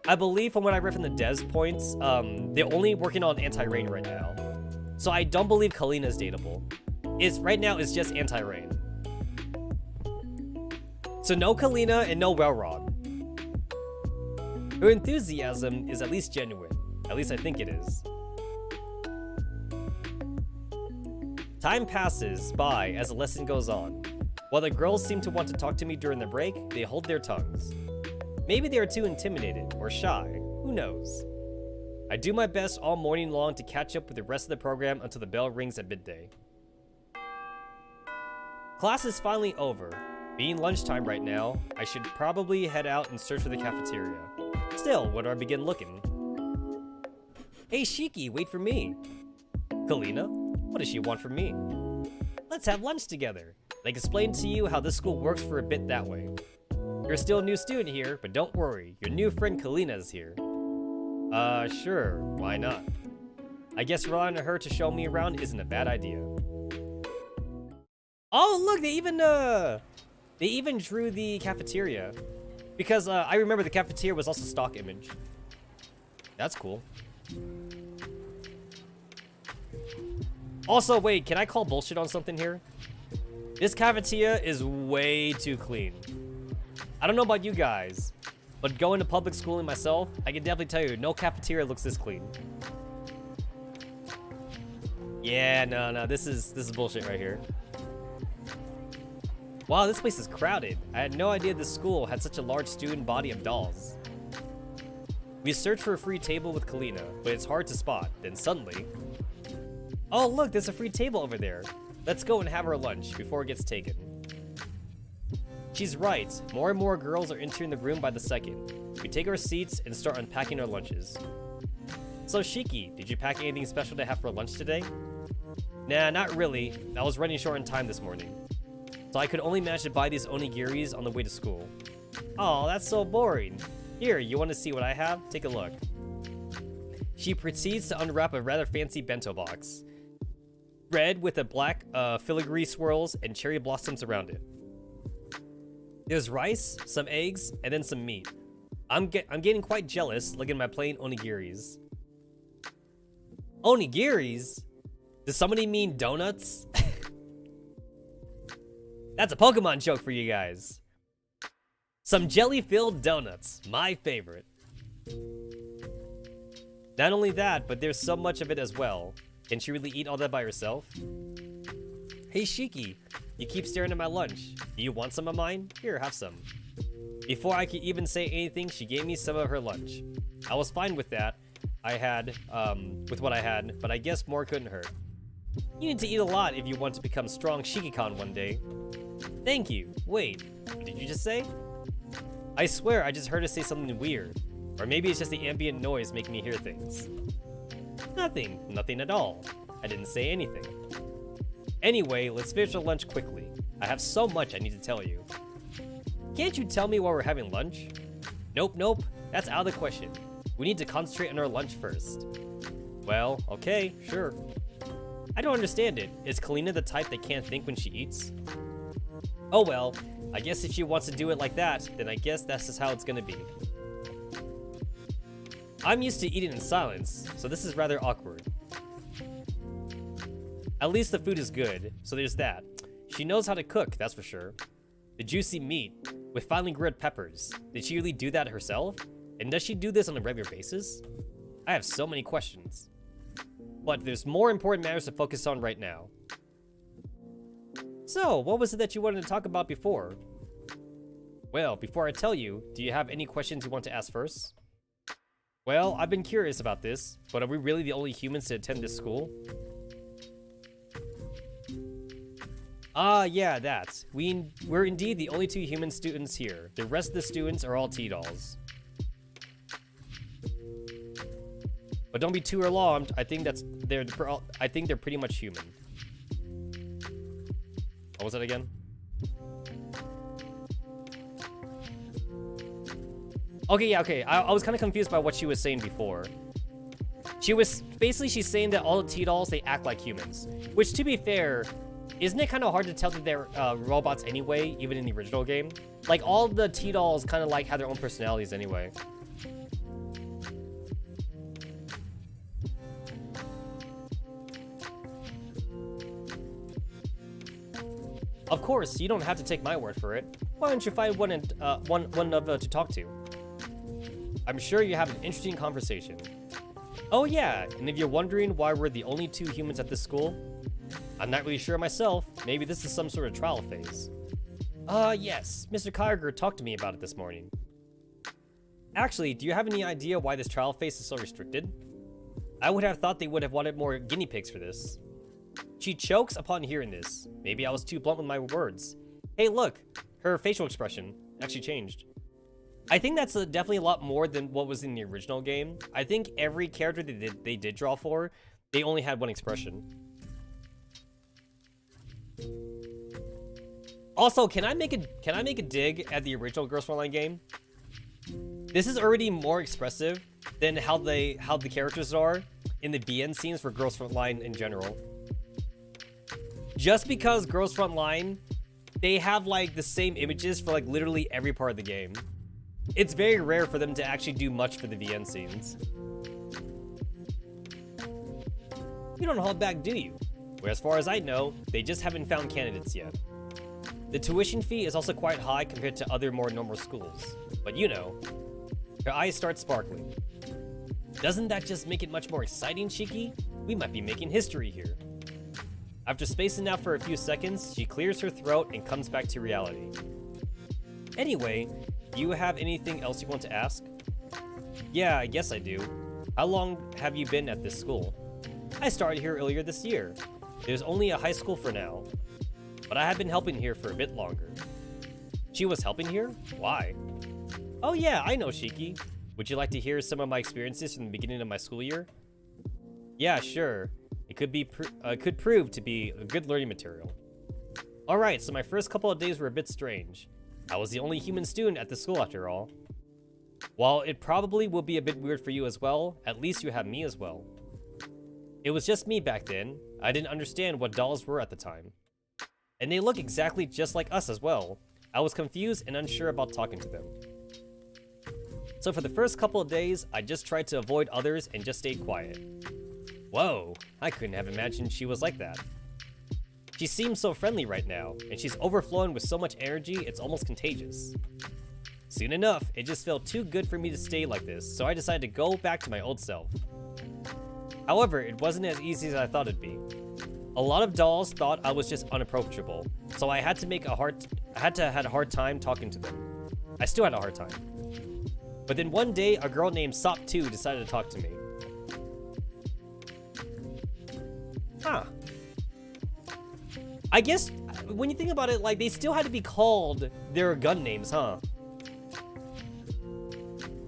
I believe from what I read from the devs points, they're only working on Anti-Rain right now. So I don't believe Kalina is dateable. Right now it's just Anti-Rain. So no Kalina and no Welrod. Her enthusiasm is at least genuine. At least I think it is. Time passes by as the lesson goes on. While the girls seem to want to talk to me during the break, they hold their tongues. Maybe they are too intimidated or shy, who knows. I do my best all morning long to catch up with the rest of the program until the bell rings at midday. Class is finally over. Being lunchtime right now, I should probably head out and search for the cafeteria. Still, where do I begin looking? Hey Shiki, wait for me. Kalina, what does she want from me? Let's have lunch together. I can explain to you how this school works for a bit that way. You're still a new student here, but don't worry, your new friend Kalina is here. Sure, why not? I guess relying on her to show me around isn't a bad idea. Oh, look, they even drew the cafeteria. Because I remember the cafeteria was also stock image. That's cool. Also, wait, can I call bullshit on something here? This cafeteria is way too clean. I don't know about you guys, but going to public schooling myself, I can definitely tell you, no cafeteria looks this clean. Yeah, no, this is bullshit right here. Wow, this place is crowded. I had no idea this school had such a large student body of dolls. We searched for a free table with Kalina, but it's hard to spot. Then suddenly... Oh, look, there's a free table over there. Let's go and have our lunch before it gets taken. She's right. More and more girls are entering the room by the second. We take our seats and start unpacking our lunches. So, Shiki, did you pack anything special to have for lunch today? Nah, not really. I was running short on time this morning. So I could only manage to buy these onigiris on the way to school. Oh, that's so boring. Here, you want to see what I have? Take a look. She proceeds to unwrap a rather fancy bento box. Red with a black filigree swirls and cherry blossoms around it. There's rice, some eggs, and then some meat. I'm getting quite jealous looking at my plain onigiris. Onigiris? Does somebody mean donuts? That's a Pokemon joke for you guys. Some jelly-filled donuts, my favorite. Not only that, but there's so much of it as well. Can she really eat all that by herself? Hey Shiki, you keep staring at my lunch. Do you want some of mine? Here, have some. Before I could even say anything, she gave me some of her lunch. I was fine with that. With what I had, but I guess more couldn't hurt. You need to eat a lot if you want to become strong Shiki-Con one day. Thank you. Wait, what did you just say? I swear I just heard her say something weird. Or maybe it's just the ambient noise making me hear things. Nothing at all. I didn't say anything. Anyway, let's finish our lunch quickly. I have so much I need to tell you. Can't you tell me while we're having lunch? Nope. That's out of the question. We need to concentrate on our lunch first. Well, okay, sure. I don't understand it. Is Kalina the type that can't think when she eats? Oh well, I guess if she wants to do it like that, then I guess that's just how it's gonna be. I'm used to eating in silence, so this is rather awkward. At least the food is good, so there's that. She knows how to cook, that's for sure. The juicy meat, with finely grilled peppers. Did she really do that herself? And does she do this on a regular basis? I have so many questions. But there's more important matters to focus on right now. So, what was it that you wanted to talk about before? Well, before I tell you, do you have any questions you want to ask first? Well, I've been curious about this, but are we really the only humans to attend this school? Ah, yeah, that. We're indeed the only two human students here. The rest of the students are all T-dolls. But don't be too alarmed. I think they're pretty much human. What was that again? Okay, yeah, okay. I was kind of confused by what she was saying before. She's saying that all the T-dolls, they act like humans. Which, to be fair, isn't it kind of hard to tell that they're robots anyway, even in the original game? Like, all the T-dolls kind of like have their own personalities anyway. Of course, you don't have to take my word for it. Why don't you find one to talk to? I'm sure you have an interesting conversation. Oh yeah, and if you're wondering why we're the only two humans at this school, I'm not really sure myself. Maybe this is some sort of trial phase. Yes, Mr. Kyger talked to me about it this morning. Actually, do you have any idea why this trial phase is so restricted? I would have thought they would have wanted more guinea pigs for this. She chokes upon hearing this. Maybe I was too blunt with my words. Hey, look, her facial expression actually changed. I think that's definitely a lot more than what was in the original game. I think every character they did draw for, they only had one expression. Also, can I make a dig at the original Girls Frontline game? This is already more expressive than how the characters are in the BN scenes for Girls Frontline in general. just because Girls Frontline, they have like the same images for like literally every part of the game. It's very rare for them to actually do much for the VN scenes. You don't hold back, do you? Well, as far as I know, they just haven't found candidates yet. The tuition fee is also quite high compared to other more normal schools. But you know, her eyes start sparkling. Doesn't that just make it much more exciting, Shiki? We might be making history here. After spacing out for a few seconds, she clears her throat and comes back to reality. Anyway, do you have anything else you want to ask? Yeah, I guess I do. How long have you been at this school? I started here earlier this year. There's only a high school for now, but I have been helping here for a bit longer. She was helping here? Why? Oh yeah, I know, Shiki. Would you like to hear some of my experiences from the beginning of my school year? Yeah, sure. It could prove to be a good learning material. Alright, so my first couple of days were a bit strange. I was the only human student at the school after all. While it probably will be a bit weird for you as well, at least you have me as well. It was just me back then. I didn't understand what dolls were at the time. And they look exactly just like us as well. I was confused and unsure about talking to them. So for the first couple of days, I just tried to avoid others and just stayed quiet. Whoa, I couldn't have imagined she was like that. She seems so friendly right now, and she's overflowing with so much energy, it's almost contagious. Soon enough, it just felt too good for me to stay like this, so I decided to go back to my old self. However, it wasn't as easy as I thought it'd be. A lot of dolls thought I was just unapproachable, so I had to had a hard time talking to them. I still had a hard time. But then one day, a girl named Sop2 decided to talk to me. Huh. I guess, when you think about it, like, they still had to be called their gun names, huh?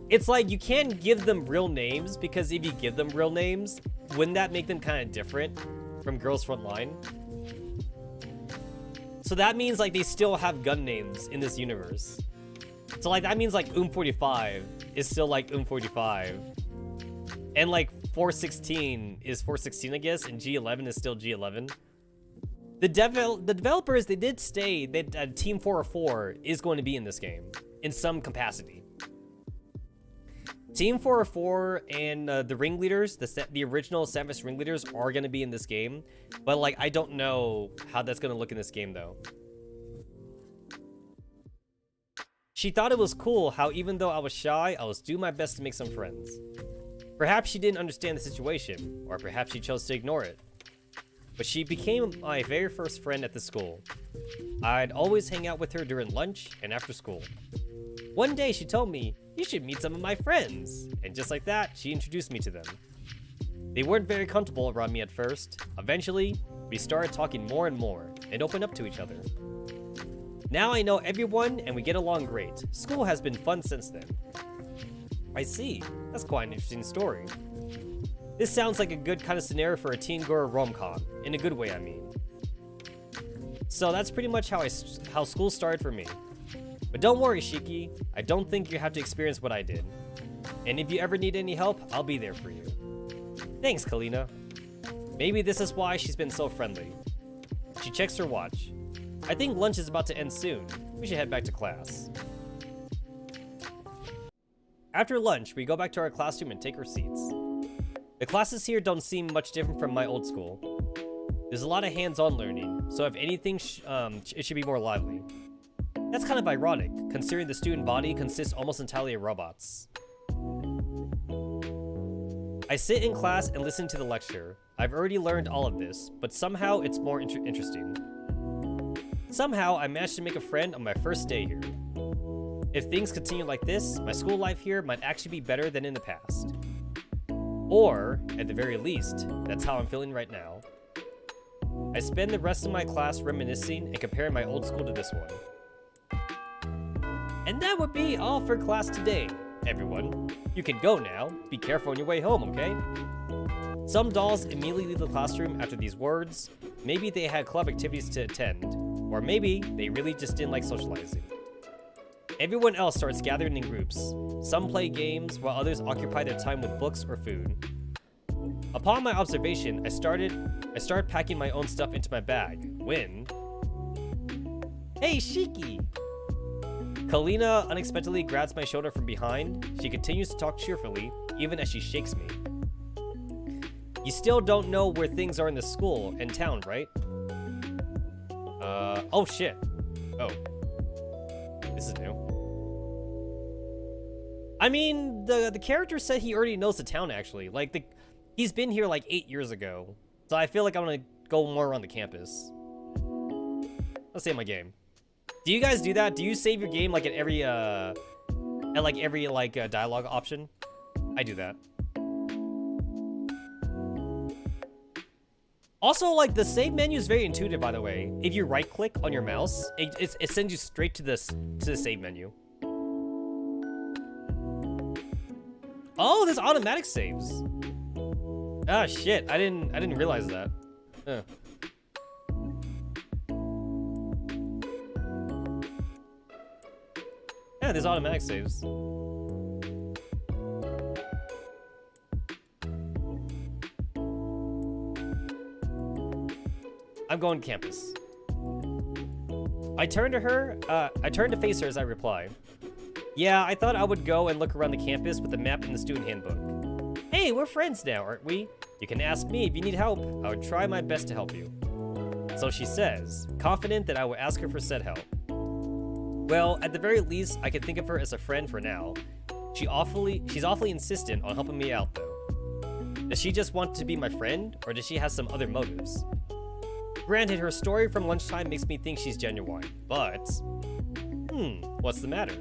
It's like, you can't give them real names, because if you give them real names, wouldn't that make them kind of different from Girls Frontline? So that means, like, they still have gun names in this universe. So, like, that means, like, 45 is still, like, 45. And, like, 416 is 416, I guess, and G11 is still G11. The developers, they did say that Team 404 is going to be in this game, in some capacity. Team 404 and the ringleaders, the original Samus ringleaders, are going to be in this game. But, like, I don't know how that's going to look in this game, though. She thought it was cool how even though I was shy, I was doing my best to make some friends. Perhaps she didn't understand the situation, or perhaps she chose to ignore it. But she became my very first friend at the school. I'd always hang out with her during lunch and after school. One day she told me, "You should meet some of my friends." And just like that, she introduced me to them. They weren't very comfortable around me at first. Eventually, we started talking more and more, and opened up to each other. Now I know everyone, and we get along great. School has been fun since then. I see. That's quite an interesting story. This sounds like a good kind of scenario for a teen girl rom-com. In a good way, I mean. So that's pretty much how school started for me. But don't worry, Shiki. I don't think you have to experience what I did. And if you ever need any help, I'll be there for you. Thanks, Kalina. Maybe this is why she's been so friendly. She checks her watch. I think lunch is about to end soon. We should head back to class. After lunch, we go back to our classroom and take our seats. The classes here don't seem much different from my old school. There's a lot of hands-on learning, so if anything, it should be more lively. That's kind of ironic, considering the student body consists almost entirely of robots. I sit in class and listen to the lecture. I've already learned all of this, but somehow it's more interesting. Somehow, I managed to make a friend on my first day here. If things continue like this, my school life here might actually be better than in the past. Or, at the very least, that's how I'm feeling right now. I spend the rest of my class reminiscing and comparing my old school to this one. And that would be all for class today, everyone. You can go now. Be careful on your way home, okay? Some dolls immediately leave the classroom after these words. Maybe they had club activities to attend, or maybe they really just didn't like socializing. Everyone else starts gathering in groups. Some play games, while others occupy their time with books or food. Upon my observation, I started packing my own stuff into my bag when... Hey, Shiki! Kalina unexpectedly grabs my shoulder from behind. She continues to talk cheerfully, even as she shakes me. You still don't know where things are in the school and town, right? Oh shit. Oh. This is new. I mean, the character said he already knows the town, actually. Like, he's been here like 8 years ago. So I feel like I'm gonna go more around the campus. Let's save my game. Do you guys do that? Do you save your game like at every dialogue option? I do that. Also, like, the save menu is very intuitive, by the way. If you right-click on your mouse, it sends you straight to the save menu. Oh, there's automatic saves. Ah, shit! I didn't realize that. Huh. Yeah, there's automatic saves. I'm going to campus. I turn to face her as I reply. Yeah, I thought I would go and look around the campus with the map and the student handbook. Hey, we're friends now, aren't we? You can ask me if you need help. I would try my best to help you. So she says, confident that I will ask her for said help. Well, at the very least, I can think of her as a friend for now. She's awfully insistent on helping me out, though. Does she just want to be my friend, or does she have some other motives? Granted, her story from lunchtime makes me think she's genuine, but... what's the matter?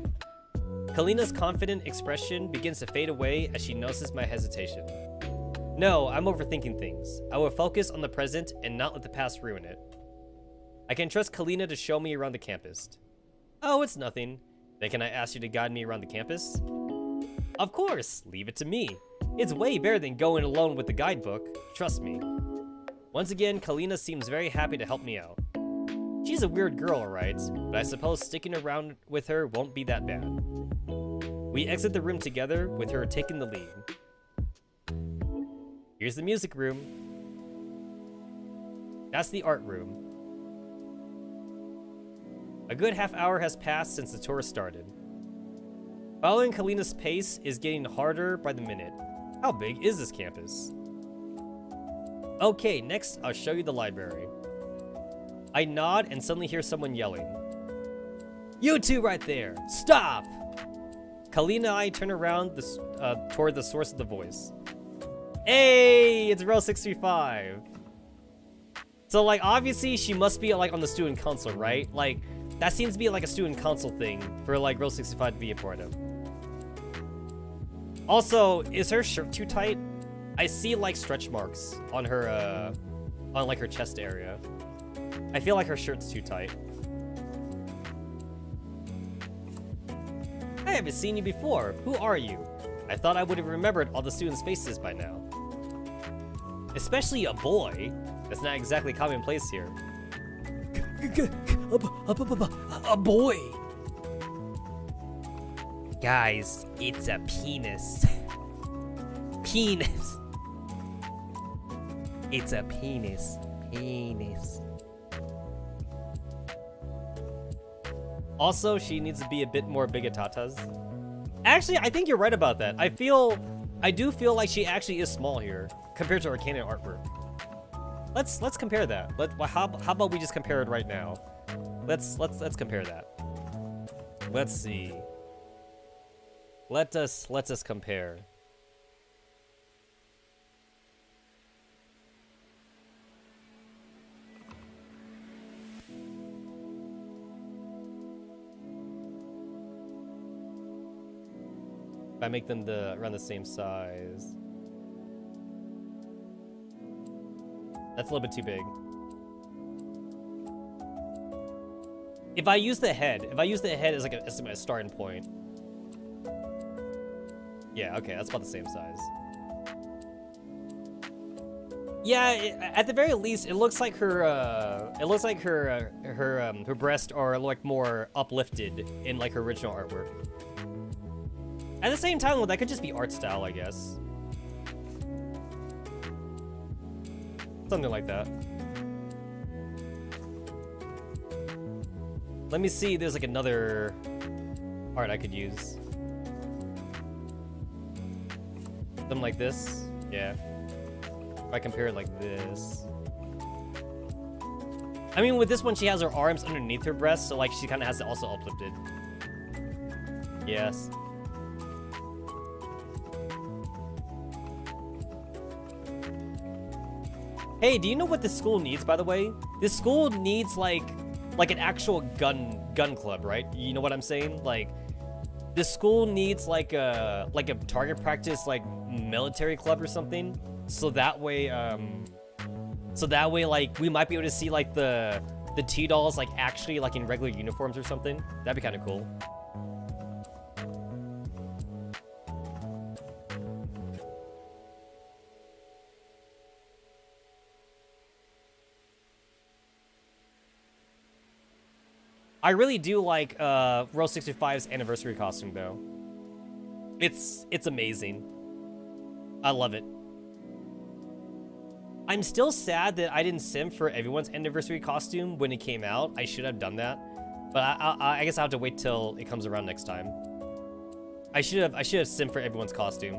Kalina's confident expression begins to fade away as she notices my hesitation. No, I'm overthinking things. I will focus on the present and not let the past ruin it. I can trust Kalina to show me around the campus. Oh, it's nothing. Then can I ask you to guide me around the campus? Of course, leave it to me. It's way better than going alone with the guidebook, trust me. Once again, Kalina seems very happy to help me out. She's a weird girl, alright, but I suppose sticking around with her won't be that bad. We exit the room together, with her taking the lead. Here's the music room. That's the art room. A good half hour has passed since the tour started. Following Kalina's pace is getting harder by the minute. How big is this campus? Okay, next I'll show you the library. I nod and suddenly hear someone yelling. You two right there, stop! Kalina and I turn around toward the source of the voice. Hey, it's Row 635. So, like, obviously she must be, like, on the student council, right? Like, that seems to be, like, a student council thing for, like, Row 65 to be a part of. Also, is her shirt too tight? I see, like, stretch marks on her, on, like, her chest area. I feel like her shirt's too tight. I haven't seen you before. Who are you? I thought I would have remembered all the students' faces by now. Especially a boy. That's not exactly commonplace here. A boy. Guys, it's a penis. Penis. It's a penis. Penis. Also, she needs to be a bit more bigatatas. Actually, I think you're right about that. I do feel like she actually is small here compared to her canon artwork. Let's compare that. How about we just compare it right now? Let's compare that. Let's see. Let us compare. If I make them around the same size. That's a little bit too big. If I use the head as like a starting point. Yeah, okay, that's about the same size. Yeah, at the very least, it looks like her breasts are like more uplifted in like her original artwork. At the same time, well, that could just be art style, I guess. Something like that. Let me see, there's like another art I could use. Something like this. Yeah. If I compare it like this. I mean, with this one, she has her arms underneath her breast, so like she kind of has it also uplifted. Yes. Hey, do you know what this school needs, by the way? This school needs like an actual gun club, right? You know what I'm saying? Like, this school needs like a target practice like military club or something. So that way like we might be able to see like the T-dolls like actually like in regular uniforms or something. That'd be kind of cool. I really do like Row 65's anniversary costume though. It's amazing. I love it. I'm still sad that I didn't sim for everyone's anniversary costume when it came out. I should have done that, but I guess I'll have to wait till it comes around next time. I should have simmed for everyone's costume.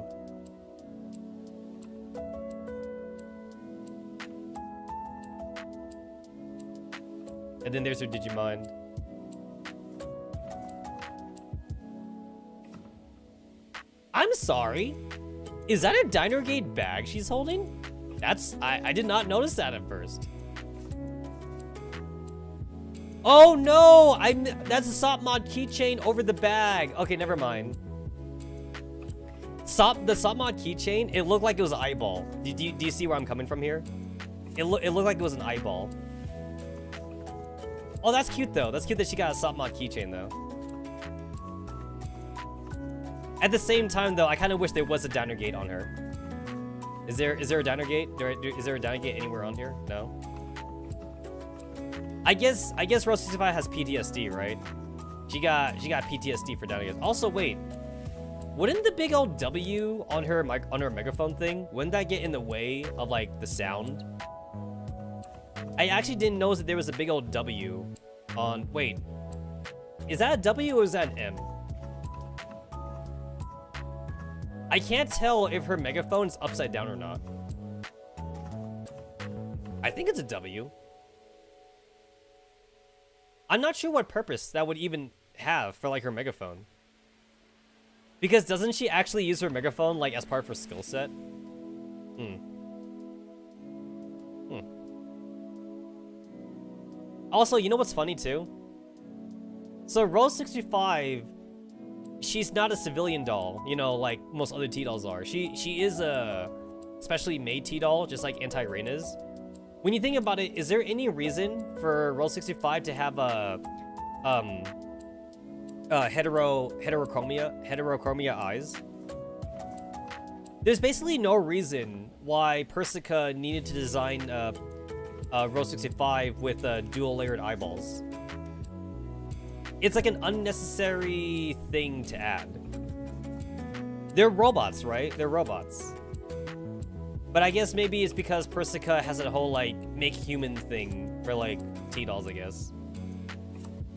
And then there's her Digimind. I'm sorry. Is that a Dinergate bag she's holding? I did not notice that at first. Oh no! That's a Sopmod keychain over the bag. Okay, never mind. The Sopmod keychain, it looked like it was an eyeball. Do you see where I'm coming from here? It looked like it was an eyeball. Oh, that's cute though. That's cute that she got a Sopmod keychain though. At the same time, though, I kind of wish there was a downer gate on her. Is there a downer gate? Is there a downer gate anywhere on here? No. I guess Row 65 has PTSD, right? She got PTSD for downer gates. Also, wait, wouldn't the big old W on her megaphone thing, wouldn't that get in the way of like the sound? I actually didn't notice that there was a big old W on. Wait, is that a W or is that an M? I can't tell if her megaphone is upside down or not. I think it's a W. I'm not sure what purpose that would even have for like her megaphone. Because doesn't she actually use her megaphone like as part of her skill set? Also, you know what's funny too? So Row 65, she's not a civilian doll, you know, like most other T-dolls are. She is a specially made T-doll, just like Anti-Rain is. When you think about it, is there any reason for Row 65 to have a heterochromia eyes? There's basically no reason why Persica needed to design Row 65 with dual layered eyeballs. It's like an unnecessary thing to add. They're robots, right? They're robots. But I guess maybe it's because Persica has a whole, like, make human thing for, like, T-dolls, I guess.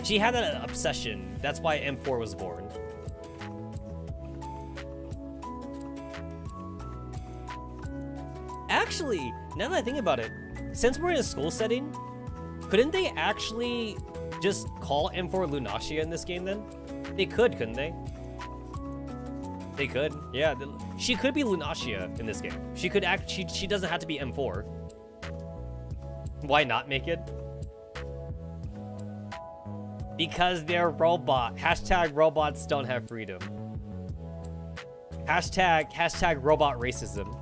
She had that obsession. That's why M4 was born. Actually, now that I think about it, since we're in a school setting, couldn't they actually just call M4 Lunacia in this game then? They could, couldn't they? They could, yeah. She could be Lunacia in this game. She could act. She doesn't have to be M4. Why not make it? Because they're robot. Hashtag robots don't have freedom. Hashtag robot racism.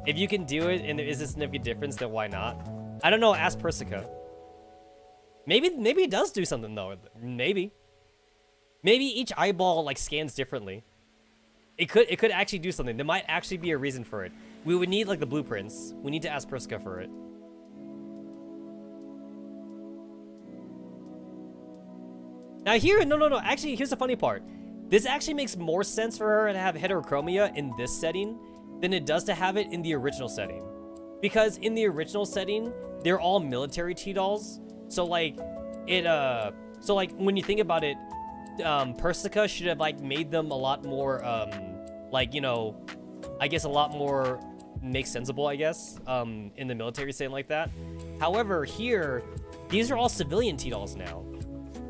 If you can do it and there is a significant difference, then why not? I don't know. Ask Persica. Maybe it does do something though. Maybe each eyeball like scans differently. It could actually do something. There might actually be a reason for it. We would need like the blueprints. We need to ask Persica for it. Now here, no. Actually, here's the funny part. This actually makes more sense for her to have heterochromia in this setting than it does to have it in the original setting. Because in the original setting, they're all military T-dolls. So like, when you think about it, Persica should have like made them a lot more, like, you know, I guess a lot more make sensible, I guess, in the military setting like that. However, here, these are all civilian T-dolls now.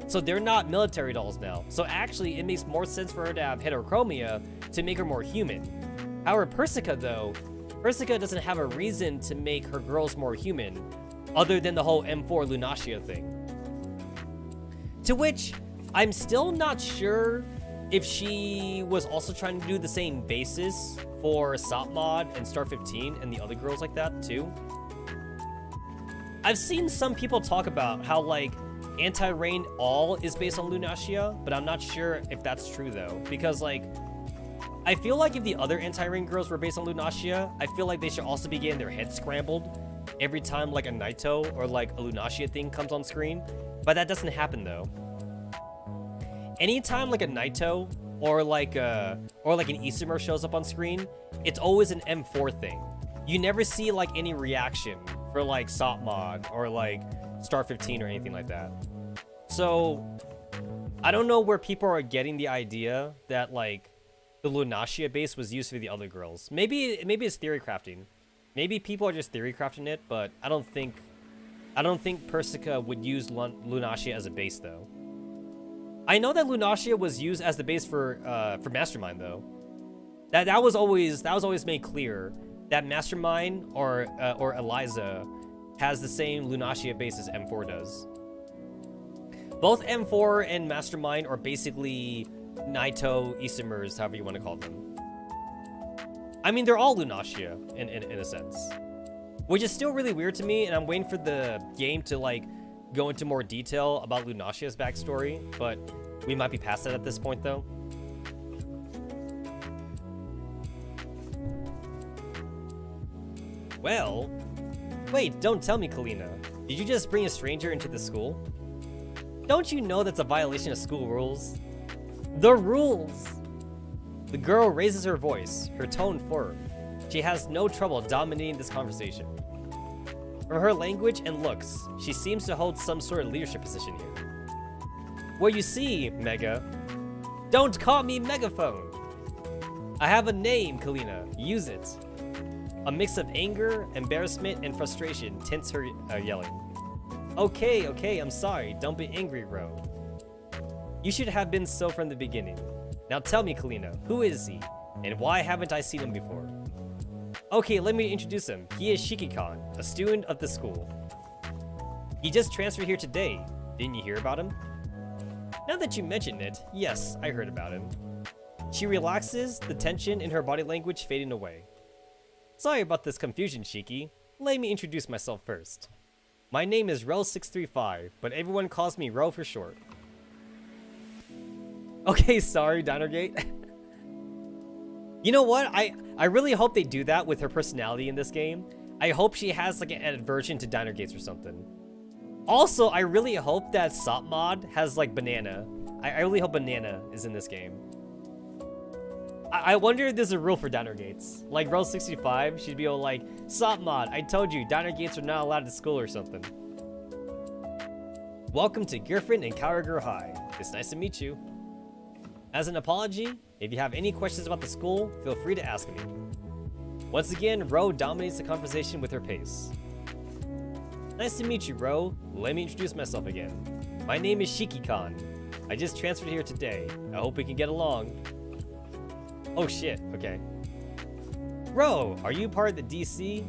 So they're not military dolls now. So actually, it makes more sense for her to have heterochromia to make her more human. However, Persica, though, Persica doesn't have a reason to make her girls more human, other than the whole M4 Lunacia thing. To which, I'm still not sure if she was also trying to do the same basis for Satmod and Star 15 and the other girls like that, too. I've seen some people talk about how, like, Anti-Rain All is based on Lunacia, but I'm not sure if that's true, though. Because, like, I feel like if the other Anti-Rain girls were based on Lunacia, I feel like they should also be getting their heads scrambled every time, like, a Naito or, like, a Lunacia thing comes on screen. But that doesn't happen, though. Anytime, like, a Naito or, like, an Isomer shows up on screen, it's always an M4 thing. You never see, like, any reaction for, like, Satmod or, like, Star 15 or anything like that. So, I don't know where people are getting the idea that, like, the Lunacia base was used for the other girls. Maybe it's theory crafting. Maybe people are just theory crafting it, but I don't think Persica would use Lunacia as a base, though. I know that Lunacia was used as the base for Mastermind, though. That was always made clear that Mastermind or Eliza has the same Lunacia base as M4 does. Both M4 and Mastermind are basically Naito Isomers, however you want to call them. I mean, they're all Lunacia in a sense, which is still really weird to me, and I'm waiting for the game to like go into more detail about Lunacia's backstory, but we might be past that at this point, though. Well, wait, don't tell me, Kalina. Did you just bring a stranger into the school? Don't you know that's a violation of school rules? The rules! The girl raises her voice, her tone firm. She has no trouble dominating this conversation. From her language and looks, she seems to hold some sort of leadership position here. Well, you see, Mega. Don't call me Megaphone! I have a name, Kalina. Use it. A mix of anger, embarrassment, and frustration tints her yelling. Okay, I'm sorry. Don't be angry, Ro. You should have been so from the beginning. Now tell me, Kalina, who is he? And why haven't I seen him before? Okay, let me introduce him. He is Shiki-kan, a student of the school. He just transferred here today. Didn't you hear about him? Now that you mention it, yes, I heard about him. She relaxes, the tension in her body language fading away. Sorry about this confusion, Shiki. Let me introduce myself first. My name is Ro635, but everyone calls me Ro for short. Okay, sorry, Dinergate. You know what? I really hope they do that with her personality in this game. I hope she has like an aversion to Dinergates or something. Also, I really hope that Satmod has like Banana. I really hope Banana is in this game. I wonder if there's a rule for Dinergates. Like Ro65 should be able like, Satmod, I told you, Dinergates are not allowed to school or something. Welcome to Girfrin and Kawagur High. It's nice to meet you. As an apology, if you have any questions about the school, feel free to ask me. Once again, Ro dominates the conversation with her pace. Nice to meet you, Ro. Let me introduce myself again. My name is Shiki-kan. I just transferred here today. I hope we can get along. Oh shit, okay. Ro, are you part of the DC?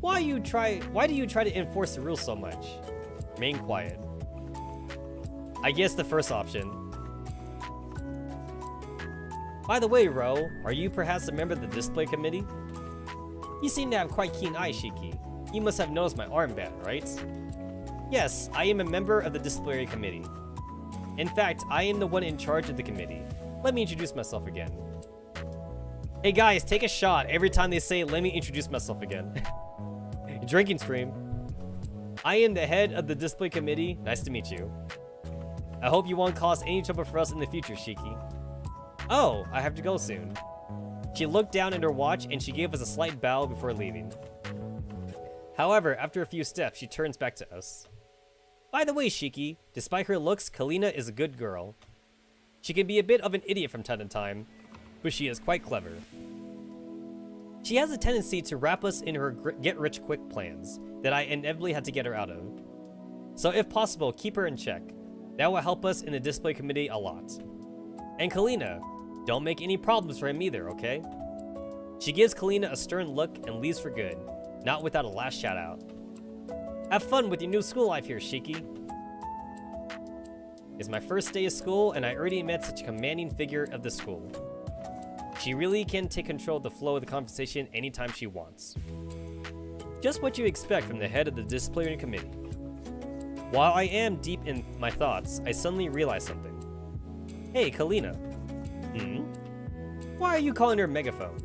Why do you try to enforce the rules so much? Remain quiet. I guess the first option. By the way, Ro, are you perhaps a member of the display committee? You seem to have quite keen eyes, Shiki. You must have noticed my armband, right? Yes, I am a member of the display committee. In fact, I am the one in charge of the committee. Let me introduce myself again. Hey guys, take a shot every time they say, let me introduce myself again. Drinking stream. I am the head of the display committee. Nice to meet you. I hope you won't cause any trouble for us in the future, Shiki. Oh, I have to go soon. She looked down at her watch and she gave us a slight bow before leaving. However, after a few steps, she turns back to us. By the way, Shiki, despite her looks, Kalina is a good girl. She can be a bit of an idiot from time to time, but she is quite clever. She has a tendency to wrap us in her get-rich-quick plans that I inevitably had to get her out of. So if possible, keep her in check. That will help us in the display committee a lot. And Kalina, don't make any problems for him either, okay? She gives Kalina a stern look and leaves for good, not without a last shout out. Have fun with your new school life here, Shiki. It's my first day of school and I already met such a commanding figure of the school. She really can take control of the flow of the conversation anytime she wants. Just what you expect from the head of the disciplinary committee. While I am deep in my thoughts, I suddenly realize something. Hey, Kalina. Why are you calling her megaphone? ...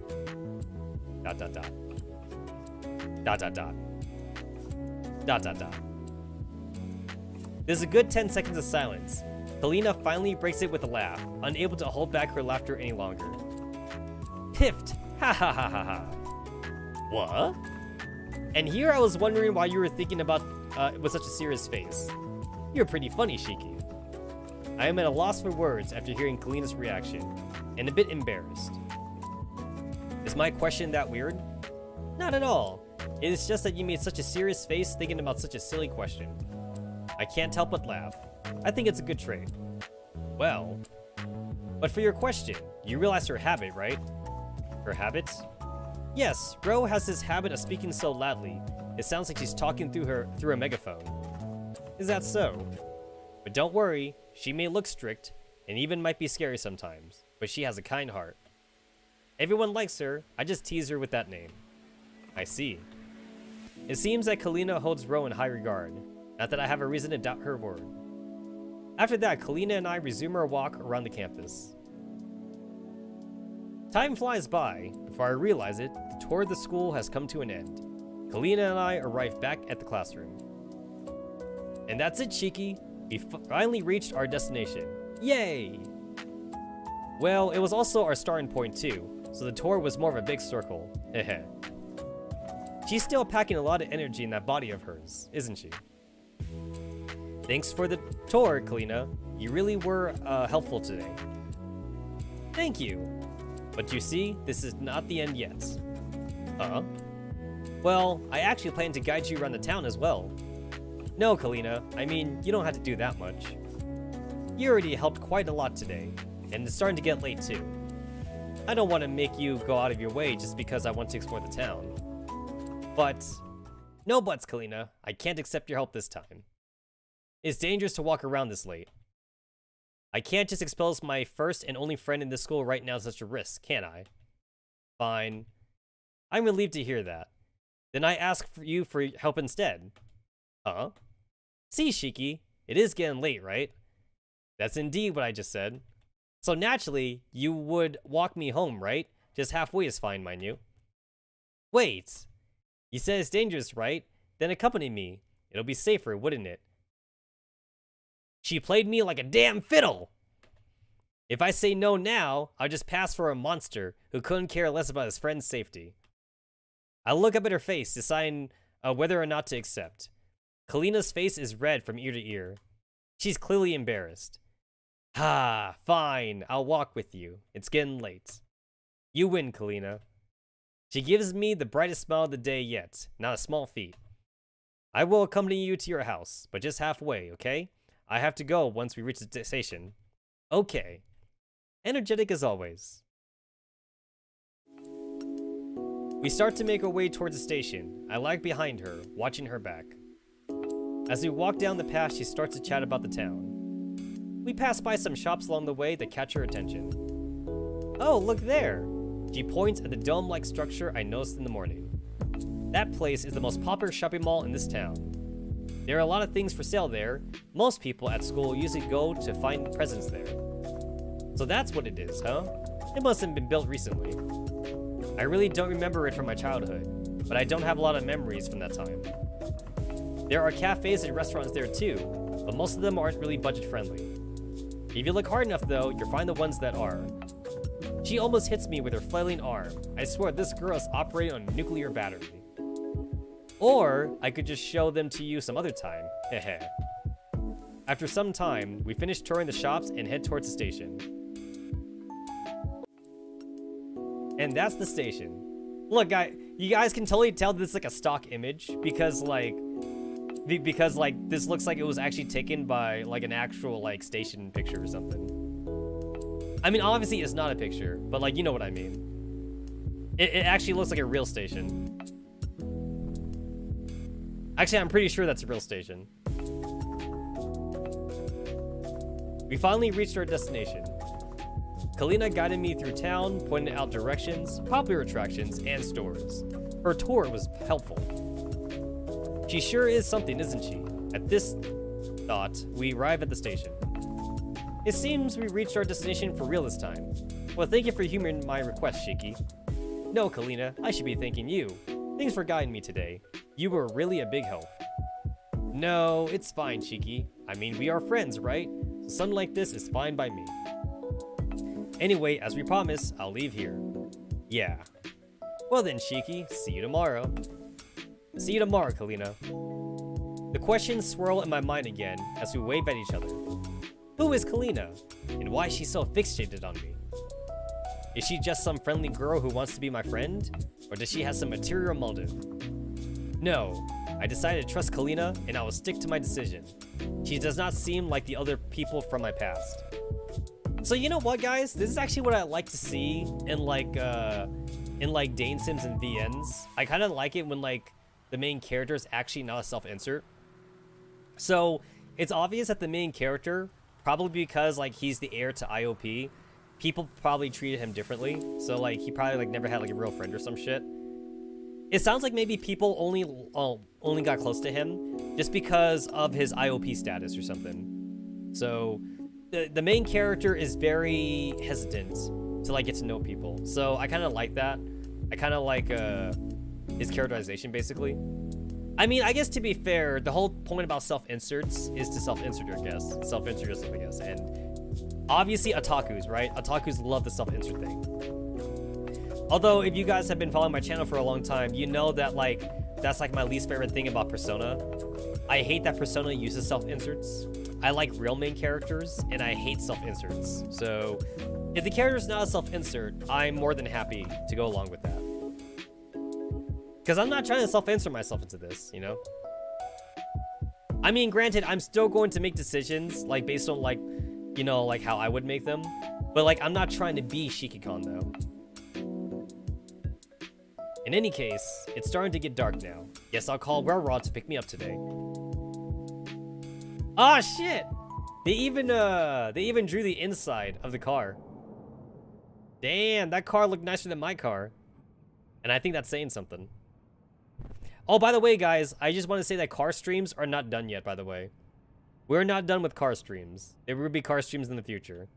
There's a good 10 seconds of silence. Kalina finally breaks it with a laugh, unable to hold back her laughter any longer. Piffed! Ha ha ha ha ha. What? And here I was wondering why you were thinking about with such a serious face. You're pretty funny, Shiki. I am at a loss for words after hearing Kalina's reaction, and a bit embarrassed. Is my question that weird? Not at all. It is just that you made such a serious face thinking about such a silly question. I can't help but laugh. I think it's a good trait. Well, but for your question, you realize her habit, right? Her habit? Yes, Ro has this habit of speaking so loudly, it sounds like she's talking through a megaphone. Is that so? But don't worry, she may look strict, and even might be scary sometimes, but she has a kind heart. Everyone likes her, I just tease her with that name. I see. It seems that Kalina holds Ro in high regard, not that I have a reason to doubt her word. After that, Kalina and I resume our walk around the campus. Time flies by. Before I realize it, the tour of the school has come to an end. Kalina and I arrive back at the classroom. And that's it, Shiki. We finally reached our destination. Yay! Well, it was also our starting point too, so the tour was more of a big circle. Heh. She's still packing a lot of energy in that body of hers, isn't she? Thanks for the tour, Kalina. You really were helpful today. Thank you. But you see, this is not the end yet. Well, I actually plan to guide you around the town as well. No, Kalina, I mean, you don't have to do that much. You already helped quite a lot today, and it's starting to get late too. I don't want to make you go out of your way just because I want to explore the town. But, no buts, Kalina. I can't accept your help this time. It's dangerous to walk around this late. I can't just expose my first and only friend in this school right now to such a risk, can I? Fine. I'm relieved to hear that. Then I ask you for help instead. Huh? See, Shiki, it is getting late, right? That's indeed what I just said. So naturally, you would walk me home, right? Just halfway is fine, mind you. Wait. You said it's dangerous, right? Then accompany me. It'll be safer, wouldn't it? She played me like a damn fiddle! If I say no now, I'll just pass for a monster who couldn't care less about his friend's safety. I look up at her face, deciding whether or not to accept. Kalina's face is red from ear to ear. She's clearly embarrassed. Ah, fine, I'll walk with you. It's getting late. You win, Kalina. She gives me the brightest smile of the day yet, not a small feat. I will accompany you to your house, but just halfway, okay? I have to go once we reach the station. Okay. Energetic as always. We start to make our way towards the station. I lag behind her, watching her back. As we walk down the path, she starts to chat about the town. We pass by some shops along the way that catch her attention. Oh, look there! She points at the dome-like structure I noticed in the morning. That place is the most popular shopping mall in this town. There are a lot of things for sale there. Most people at school usually go to find presents there. So that's what it is, huh? It must have been built recently. I really don't remember it from my childhood, but I don't have a lot of memories from that time. There are cafes and restaurants there too, but most of them aren't really budget friendly. If you look hard enough though, you'll find the ones that are. She almost hits me with her flailing arm. I swear this girl is operating on a nuclear battery. Or I could just show them to you some other time. Heh. After some time, we finish touring the shops and head towards the station. And that's the station. Look, you guys can totally tell this is like a stock image because like this looks like it was actually taken by like an actual like station picture or something. I mean, obviously it's not a picture, but like, you know what I mean. It actually looks like a real station. Actually, I'm pretty sure that's a real station. We finally reached our destination. Kalina guided me through town, pointing out directions, popular attractions, and stores. Her tour was helpful. She sure is something, isn't she? At this thought, we arrive at the station. It seems we reached our destination for real this time. Well, thank you for humoring my request, Shiki. No, Kalina, I should be thanking you. Thanks for guiding me today. You were really a big help. No, it's fine, Shiki. I mean, we are friends, right? So something like this is fine by me. Anyway, as we promised, I'll leave here. Yeah. Well then, Shiki, see you tomorrow. See you tomorrow, Kalina. The questions swirl in my mind again as we wave at each other. Who is Kalina? And why is she so fixated on me? Is she just some friendly girl who wants to be my friend? Or does she have some material motive? No, I decided to trust Kalina and I will stick to my decision. She does not seem like the other people from my past. So you know what, guys? This is actually what I like to see in like Dane Sims and VNs. I kind of like it when like the main character is actually not a self-insert. So it's obvious that the main character, probably because like he's the heir to IOP, people probably treated him differently. So like he probably like never had like a real friend or some shit. It sounds like maybe people only got close to him just because of his IOP status or something. So the main character is very hesitant to like get to know people. So I kind of like that. I kind of like his characterization basically. I mean, I guess to be fair, the whole point about self-inserts is to self-insert, I guess. Self-insert yourself, I guess. And obviously otakus, right? Otakus love the self-insert thing. Although, if you guys have been following my channel for a long time, you know that like that's like my least favorite thing about Persona. I hate that Persona uses self-inserts. I like real main characters, and I hate self-inserts. So, if the character's not a self-insert, I'm more than happy to go along with that. Because I'm not trying to self-insert myself into this, you know? I mean, granted, I'm still going to make decisions, like, based on, like, you know, like, how I would make them. But, like, I'm not trying to be Shiki-Kon, though. In any case, it's starting to get dark now. Guess I'll call Railroad to pick me up today. Ah, shit! They even drew the inside of the car. Damn, that car looked nicer than my car. And I think that's saying something. Oh, by the way, guys, I just want to say that car streams are not done yet, by the way. We're not done with car streams. There will be car streams in the future.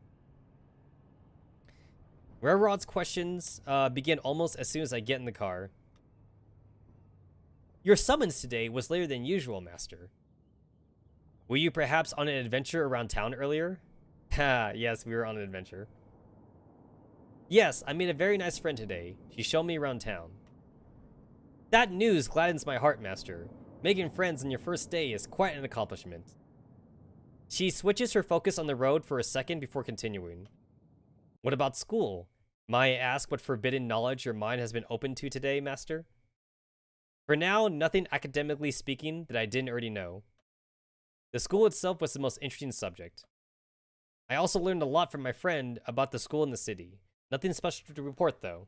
Railroad's questions begin almost as soon as I get in the car. Your summons today was later than usual, Master. Were you perhaps on an adventure around town earlier? Ha, yes, we were on an adventure. Yes, I made a very nice friend today. She showed me around town. That news gladdens my heart, Master. Making friends on your first day is quite an accomplishment. She switches her focus on the road for a second before continuing. What about school? May I ask what forbidden knowledge your mind has been open to today, Master? For now, nothing academically speaking that I didn't already know. The school itself was the most interesting subject. I also learned a lot from my friend about the school in the city. Nothing special to report, though.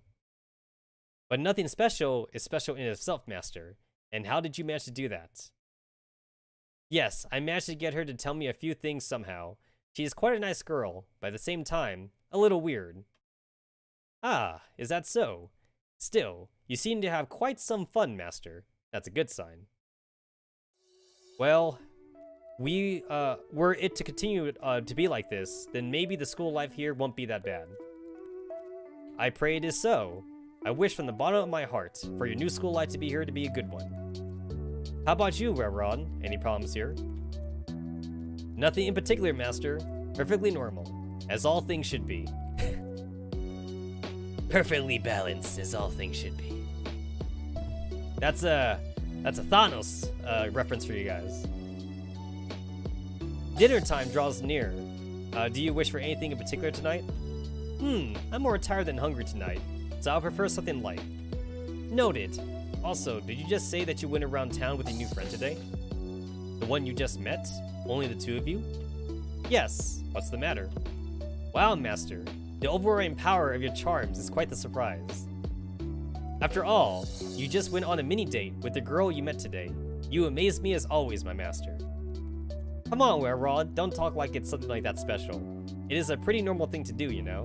But nothing special is special in itself, Master. And how did you manage to do that? Yes, I managed to get her to tell me a few things somehow. She is quite a nice girl, but at the same time, a little weird. Ah, is that so? Still, you seem to have quite some fun, Master. That's a good sign. Well, were it to continue to be like this, then maybe the school life here won't be that bad. I pray it is so. I wish from the bottom of my heart for your new school life to be here to be a good one. How about you, Railroad? Any problems here? Nothing in particular, Master. Perfectly normal, as all things should be. Perfectly balanced as all things should be. That's a Thanos reference for you guys. Dinner time draws near. Do you wish for anything in particular tonight? I'm more tired than hungry tonight, so I'll prefer something light. Noted. Also, did you just say that you went around town with your new friend today? The one you just met? Only the two of you? Yes. What's the matter? Wow, Master. The overwhelming power of your charms is quite the surprise. After all, you just went on a mini-date with the girl you met today. You amaze me as always, my master. Come on, Wererod, don't talk like it's something like that special. It is a pretty normal thing to do, you know?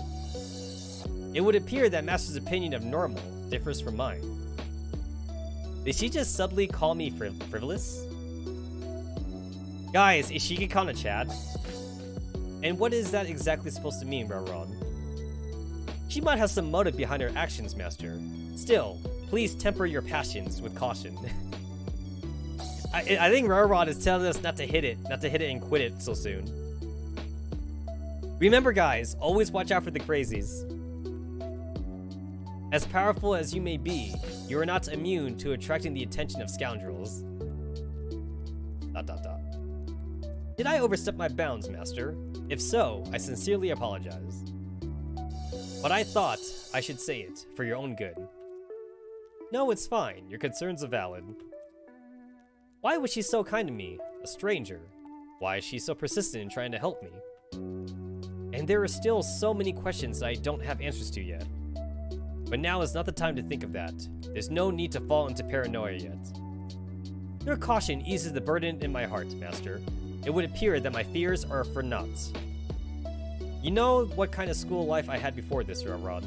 It would appear that Master's opinion of normal differs from mine. Did she just subtly call me frivolous? Guys, is Shiki-kan a Chad? And what is that exactly supposed to mean, Wererod? She might have some motive behind her actions, Master. Still, please temper your passions with caution. I think Wererod is telling us not to hit it and quit it so soon. Remember, guys, always watch out for the crazies. As powerful as you may be, you are not immune to attracting the attention of scoundrels. ... Did I overstep my bounds, Master? If so, I sincerely apologize. But I thought I should say it, for your own good. No, it's fine. Your concerns are valid. Why was she so kind to me, a stranger? Why is she so persistent in trying to help me? And there are still so many questions that I don't have answers to yet. But now is not the time to think of that. There's no need to fall into paranoia yet. Your caution eases the burden in my heart, Master. It would appear that my fears are for naught. You know what kind of school life I had before this, Wererod.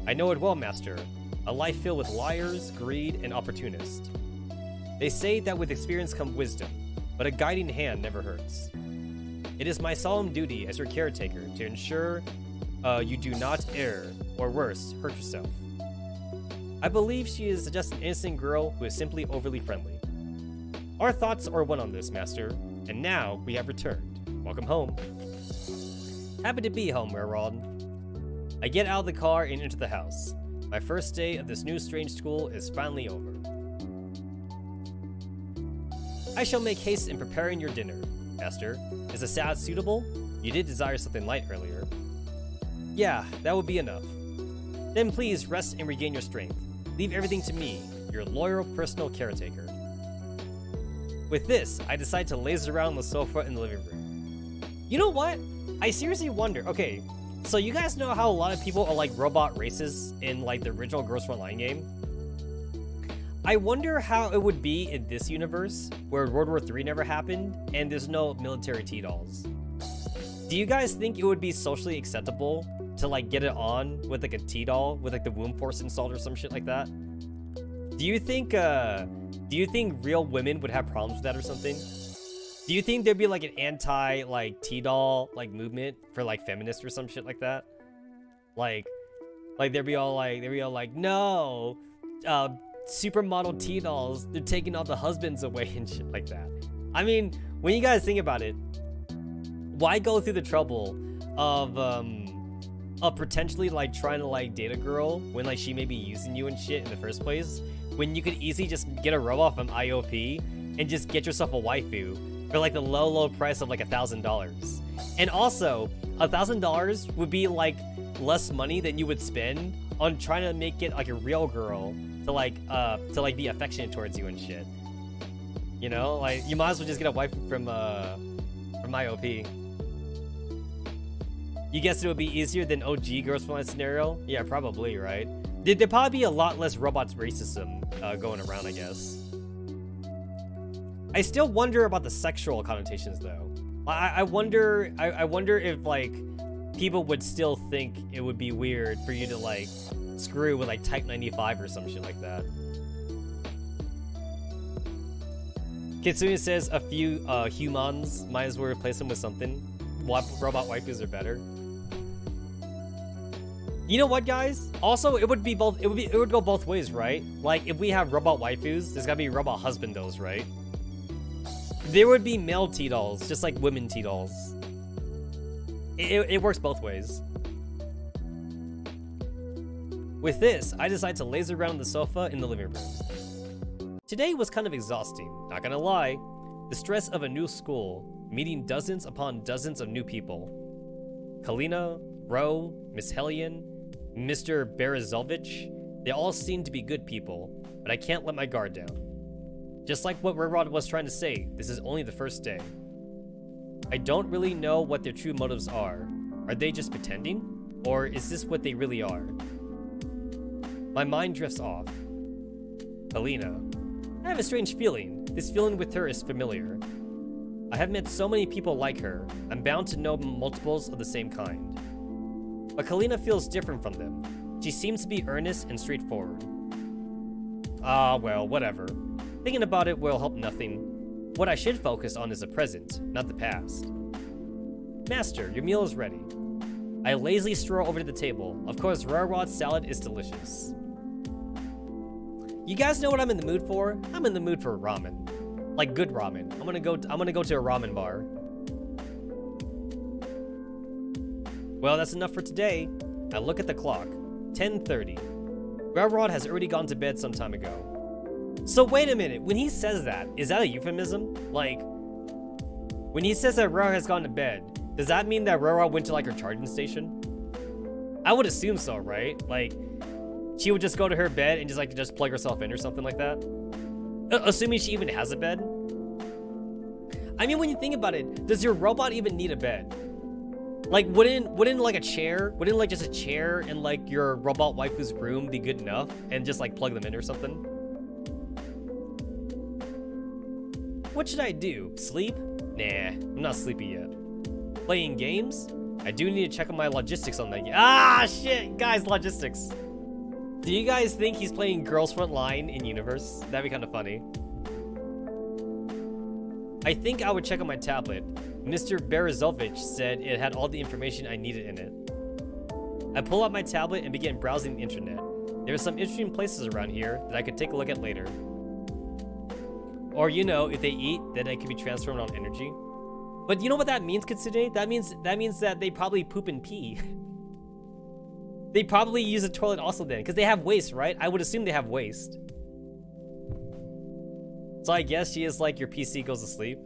I know it well, Master. A life filled with liars, greed, and opportunists. They say that with experience comes wisdom, but a guiding hand never hurts. It is my solemn duty as your caretaker to ensure you do not err, or worse, hurt yourself. I believe she is just an innocent girl who is simply overly friendly. Our thoughts are one on this, Master, and now we have returned. Welcome home. Happy to be home, Wererod. I get out of the car and enter the house. My first day of this new strange school is finally over. I shall make haste in preparing your dinner, Master. Is a salad suitable? You did desire something light earlier. Yeah, that would be enough. Then please rest and regain your strength. Leave everything to me, your loyal personal caretaker. With this, I decide to laze around on the sofa in the living room. You know what? I seriously wonder, okay, so you guys know how a lot of people are like robot racists in like the original Girls Frontline game? I wonder how it would be in this universe where World War III never happened and there's no military T-dolls. Do you guys think it would be socially acceptable to like get it on with like a T-doll with like the womb force installed or some shit like that? Do you think real women would have problems with that or something? Do you think there'd be like an anti like T-doll like movement for like feminists or some shit like that? Like they'd be all like no, supermodel T-dolls, they're taking all the husbands away and shit like that. I mean, when you guys think about it, why go through the trouble of potentially like trying to like date a girl when like she may be using you and shit in the first place, when you could easily just get a robot from IOP and just get yourself a waifu for like the low price of like $1,000. And also, $1,000 would be like less money than you would spend on trying to make it like a real girl to like be affectionate towards you and shit. You know, like you might as well just get a waifu from IOP. You guess it would be easier than OG Girls Frontline scenario? Yeah, probably, right? There'd probably be a lot less robots racism going around, I guess. I still wonder about the sexual connotations, though. I wonder if like people would still think it would be weird for you to like screw with like Type 95 or some shit like that. Kitsune says a few humans might as well replace them with something. Robot waifus are better. You know what, guys? Also, it would go both ways, right? Like if we have robot waifus, there's gotta be robot husbandos, right? There would be male T-dolls, just like women T-dolls. It works both ways. With this, I decided to laze around the sofa in the living room. Today was kind of exhausting, not gonna lie. The stress of a new school, meeting dozens upon dozens of new people. Kalina, Ro, Miss Hellion, Mr. Berezovich, they all seem to be good people, but I can't let my guard down. Just like what Rerod was trying to say, this is only the first day. I don't really know what their true motives are. Are they just pretending? Or is this what they really are? My mind drifts off. Kalina. I have a strange feeling. This feeling with her is familiar. I have met so many people like her. I'm bound to know multiples of the same kind. But Kalina feels different from them. She seems to be earnest and straightforward. Ah, well, whatever. Thinking about it will help nothing. What I should focus on is the present, not the past. Master, your meal is ready. I lazily stroll over to the table. Of course, Rarod's salad is delicious. You guys know what I'm in the mood for? I'm in the mood for ramen. Like good ramen. I'm gonna go to a ramen bar. Well, that's enough for today. I look at the clock. 10:30. Rarod has already gone to bed some time ago. So wait a minute, when he says that, is that a euphemism? Like, when he says that Rarod has gone to bed, does that mean that Rarod went to like her charging station? I would assume so, right? Like, she would just go to her bed and just plug herself in or something like that. Assuming she even has a bed. I mean, when you think about it, does your robot even need a bed? Like, wouldn't like a chair, wouldn't like just a chair in like your robot waifu's room be good enough and just like plug them in or something? What should I do? Sleep? Nah, I'm not sleepy yet. Playing games? I do need to check on my logistics on that. Ah, shit, guys, logistics. Do you guys think he's playing Girls Frontline in universe? That'd be kind of funny. I think I would check on my tablet. Mr. Berezovich said it had all the information I needed in it. I pull out my tablet and begin browsing the internet. There are some interesting places around here that I could take a look at later. Or, you know, if they eat, then they could be transformed on energy. But you know what that means, Kitsune? That means that they probably poop and pee. They probably use a toilet also then, because they have waste, right? I would assume they have waste. So I guess she is like your PC goes to sleep.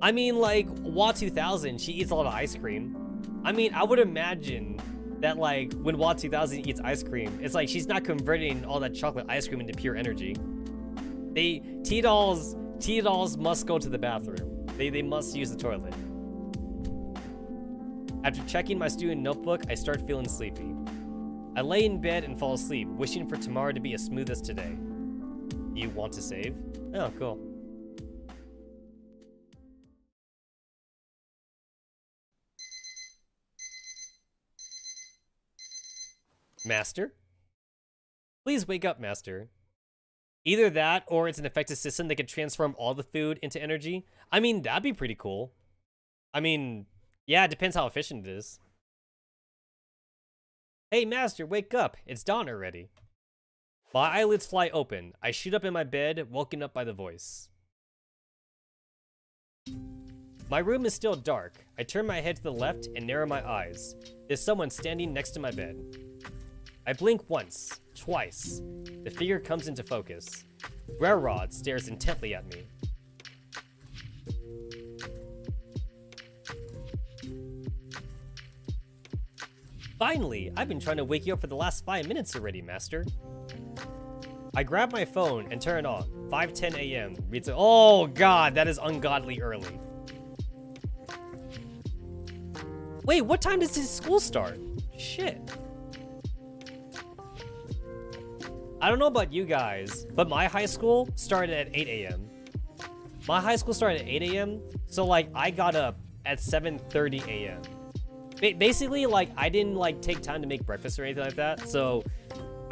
I mean, like, Wa 2000, she eats a lot of ice cream. I mean, I would imagine that, like, when Wa 2000 eats ice cream, it's like she's not converting all that chocolate ice cream into pure energy. T-dolls must go to the bathroom. They must use the toilet. After checking my student notebook, I start feeling sleepy. I lay in bed and fall asleep, wishing for tomorrow to be as smooth as today. You want to save? Oh, cool. Master? Please wake up, Master. Either that, or it's an effective system that can transform all the food into energy. I mean, that'd be pretty cool. I mean, yeah, it depends how efficient it is. Hey, Master, wake up. It's dawn already. My eyelids fly open. I shoot up in my bed, woken up by the voice. My room is still dark. I turn my head to the left and narrow my eyes. There's someone standing next to my bed. I blink once, twice. The figure comes into focus. Rarod stares intently at me. Finally, I've been trying to wake you up for the last 5 minutes already, Master. I grab my phone and turn it on. 5:10 a.m. Reads it. Oh god, that is ungodly early. Wait, what time does his school start? Shit. I don't know about you guys, but my high school started at 8 a.m. My high school started at 8 a.m. So like I got up at 7:30 a.m. Basically, like I didn't like take time to make breakfast or anything like that. So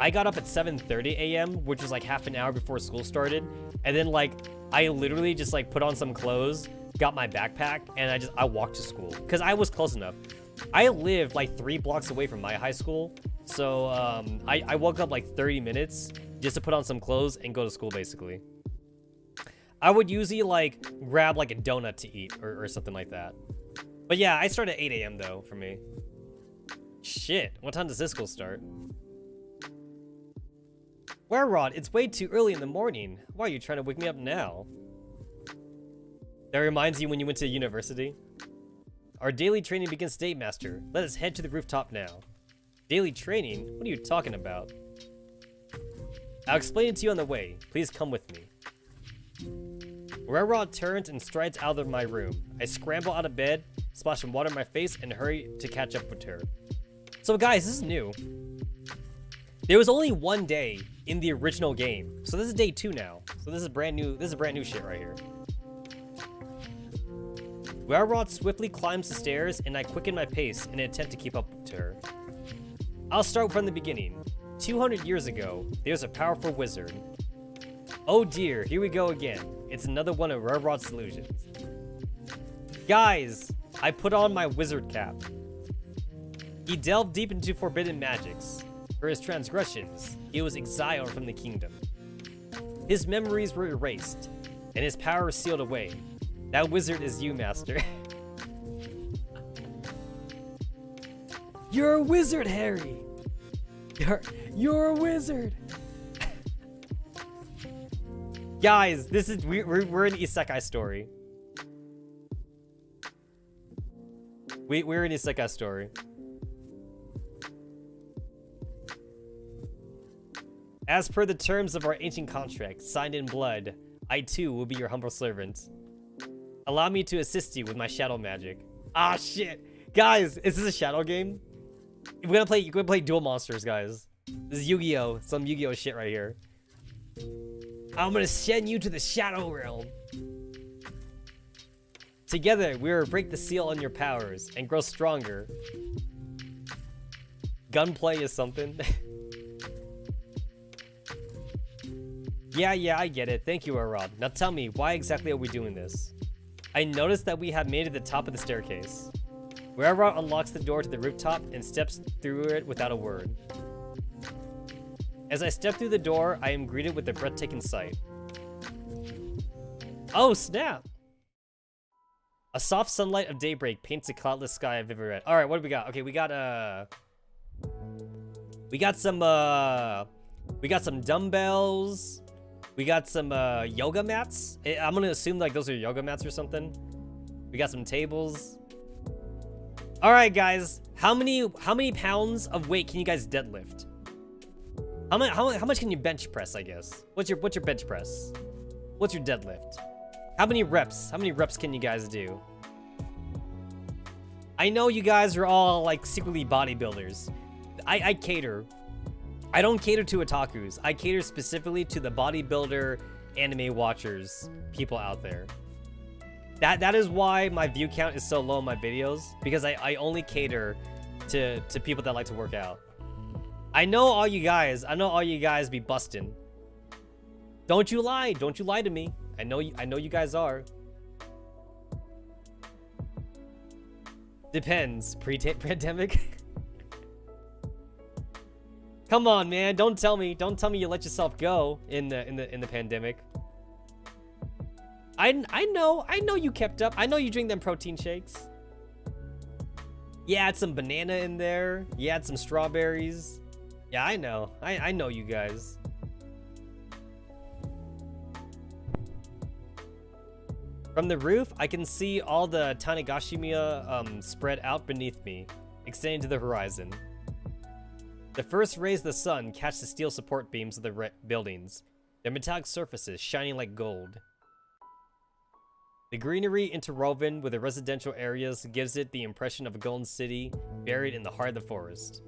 I got up at 7:30 a.m., which was like half an hour before school started. And then like I literally just like put on some clothes, got my backpack, and I walked to school because I was close enough. I lived like 3 blocks away from my high school. So I woke up like 30 minutes just to put on some clothes and go to school basically. I would usually like grab like a donut to eat or something like that. But yeah, I start at 8 a.m. though, for me. Shit, what time does this school start? Rod, it's way too early in the morning. Why are you trying to wake me up now? That reminds you when you went to university? Our daily training begins today, Master. Let us head to the rooftop now. Daily training? What are you talking about? I'll explain it to you on the way. Please come with me. Rod turns and strides out of my room. I scramble out of bed, splash some water in my face, and hurry to catch up with her. So guys, this is new. There was only one day in the original game. So this is day 2 now. So this is brand new shit right here. Rod swiftly climbs the stairs, and I quicken my pace in an attempt to keep up to her. I'll start from the beginning. 200 years ago, there's a powerful wizard. Oh dear, here we go again. It's another one of Rod's illusions. Guys, I put on my wizard cap. He delved deep into forbidden magics. For his transgressions, he was exiled from the kingdom. His memories were erased, and his power sealed away. That wizard is you, Master. You're a wizard, Harry. You're a wizard. Guys, this is we're an isekai story. We're an isekai story. As per the terms of our ancient contract, signed in blood, I too will be your humble servant. Allow me to assist you with my shadow magic. Ah, shit. Guys, is this a shadow game? We're gonna play Duel Monsters, guys. This is Yu-Gi-Oh! Some Yu-Gi-Oh! Shit right here. I'm gonna send you to the Shadow Realm. Together, we will break the seal on your powers and grow stronger. Gunplay is something. Yeah, I get it. Thank you, Rod. Now tell me, why exactly are we doing this? I noticed that we have made it to the top of the staircase. Rod unlocks the door to the rooftop and steps through it without a word. As I step through the door, I am greeted with a breathtaking sight. Oh, snap! A soft sunlight of daybreak paints a cloudless sky of vivid red. Alright, what do we got? Okay, we got some dumbbells. We got some yoga mats. I'm gonna assume like those are yoga mats or something. We got some tables. All right, guys. How many pounds of weight can you guys deadlift? How much can you bench press? I guess. What's your bench press? What's your deadlift? How many reps? How many reps can you guys do? I know you guys are all like secretly bodybuilders. I cater. I don't cater to otakus. I cater specifically to the bodybuilder anime watchers, people out there. That is why my view count is so low in my videos, because I only cater to people that like to work out. I know all you guys be busting. Don't you lie to me. I know you guys are. Depends. Pre-pandemic. Come on, man. Don't tell me you let yourself go in the pandemic. I know you kept up. I know you drink them protein shakes. You add some banana in there. You add some strawberries. Yeah, I know. I know you guys. From the roof, I can see all the Tanegashimiya spread out beneath me, extending to the horizon. The first rays of the sun catch the steel support beams of the buildings, their metallic surfaces shining like gold. The greenery interwoven with the residential areas gives it the impression of a golden city buried in the heart of the forest.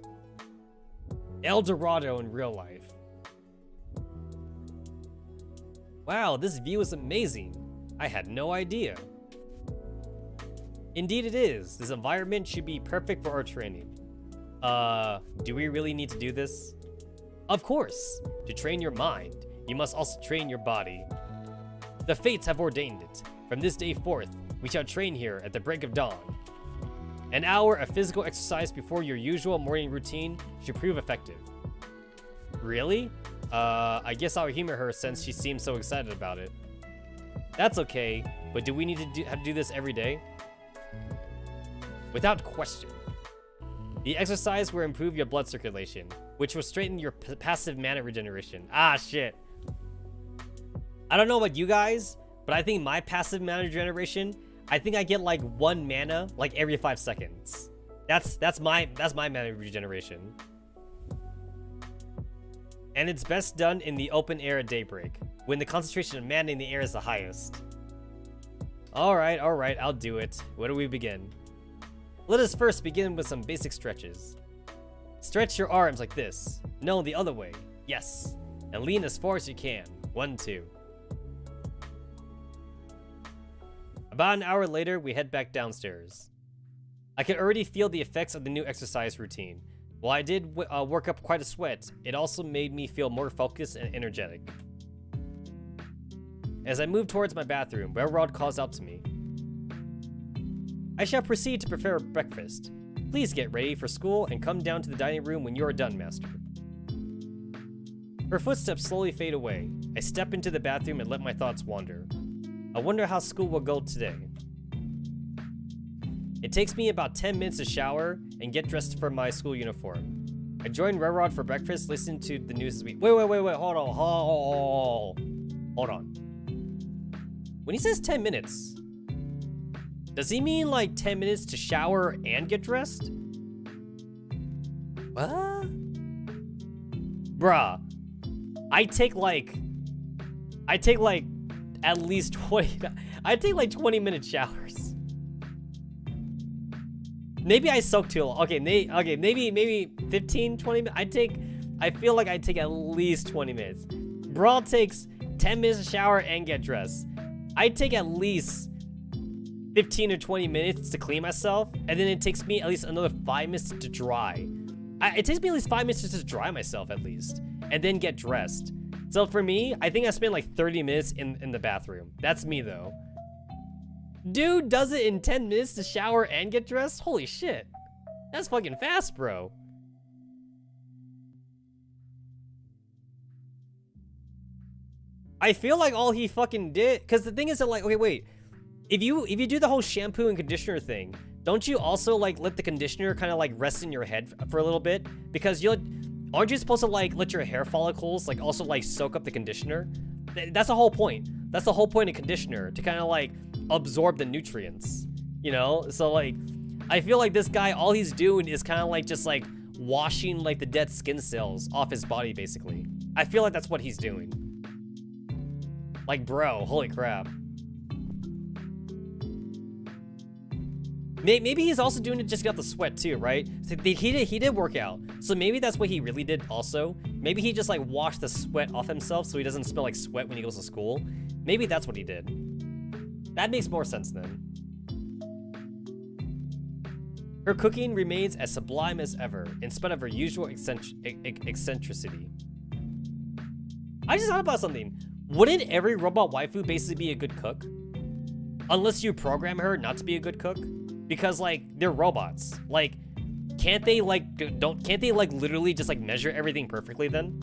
El Dorado in real life. Wow, this view is amazing. I had no idea. Indeed it is. This environment should be perfect for our training. Do we really need to do this? Of course. To train your mind, you must also train your body. The fates have ordained it. From this day forth, we shall train here at the break of dawn. An hour of physical exercise before your usual morning routine should prove effective. Really? I guess I'll humor her since she seems so excited about it. That's okay, but do we need to have to do this every day? without question. The exercise will improve your blood circulation, which will strengthen your passive mana regeneration. Ah, shit. I don't know about you guys, but I think my passive mana regeneration, I think I get like 1 mana like every 5 seconds. That's my mana regeneration. And it's best done in the open air at daybreak, when the concentration of mana in the air is the highest. Alright, I'll do it. Where do we begin? Let us first begin with some basic stretches. Stretch your arms like this. No, the other way. Yes. And lean as far as you can. 1, 2. About an hour later, we head back downstairs. I could already feel the effects of the new exercise routine. While I did work up quite a sweat, it also made me feel more focused and energetic. As I moved towards my bathroom, Railroad calls out to me. I shall proceed to prepare breakfast. Please get ready for school and come down to the dining room when you are done, Master. Her footsteps slowly fade away. I step into the bathroom and let my thoughts wander. I wonder how school will go today. It takes me about 10 minutes to shower and get dressed for my school uniform. I join Railroad for breakfast, listen to the news this week. Wait, hold on. When he says 10 minutes, does he mean like 10 minutes to shower and get dressed? What? Bruh, I take like at least 20, I take like 20-minute showers. Maybe I soak too long. Okay, maybe 15, 20 minutes. I feel like I take at least 20 minutes. Brawl takes 10 minutes to shower and get dressed. I take at least 15 or 20 minutes to clean myself, and then it takes me at least another 5 minutes to dry. It takes me at least 5 minutes to just dry myself at least, and then get dressed. So for me, I think I spent like 30 minutes in the bathroom. That's me though. Dude does it in 10 minutes to shower and get dressed? Holy shit. That's fucking fast, bro. I feel like all he fucking did, because the thing is that like, okay, wait. If you do the whole shampoo and conditioner thing, don't you also like let the conditioner kind of like rest in your head for a little bit? Because aren't you supposed to like let your hair follicles like also like soak up the conditioner? That's the whole point. That's the whole point of conditioner, to kind of like absorb the nutrients, you know? So like, I feel like this guy, all he's doing is kind of like just like washing like the dead skin cells off his body basically. I feel like that's what he's doing. Like, bro, holy crap. Maybe he's also doing it just to get out the sweat too, right? So he did work out. So maybe that's what he really did also. Maybe he just like washed the sweat off himself so he doesn't smell like sweat when he goes to school. Maybe that's what he did. That makes more sense then. Her cooking remains as sublime as ever, in spite of her usual eccentricity. I just thought about something. Wouldn't every robot waifu basically be a good cook? Unless you program her not to be a good cook? Because like, they're robots. Like, can't they like literally just like measure everything perfectly then?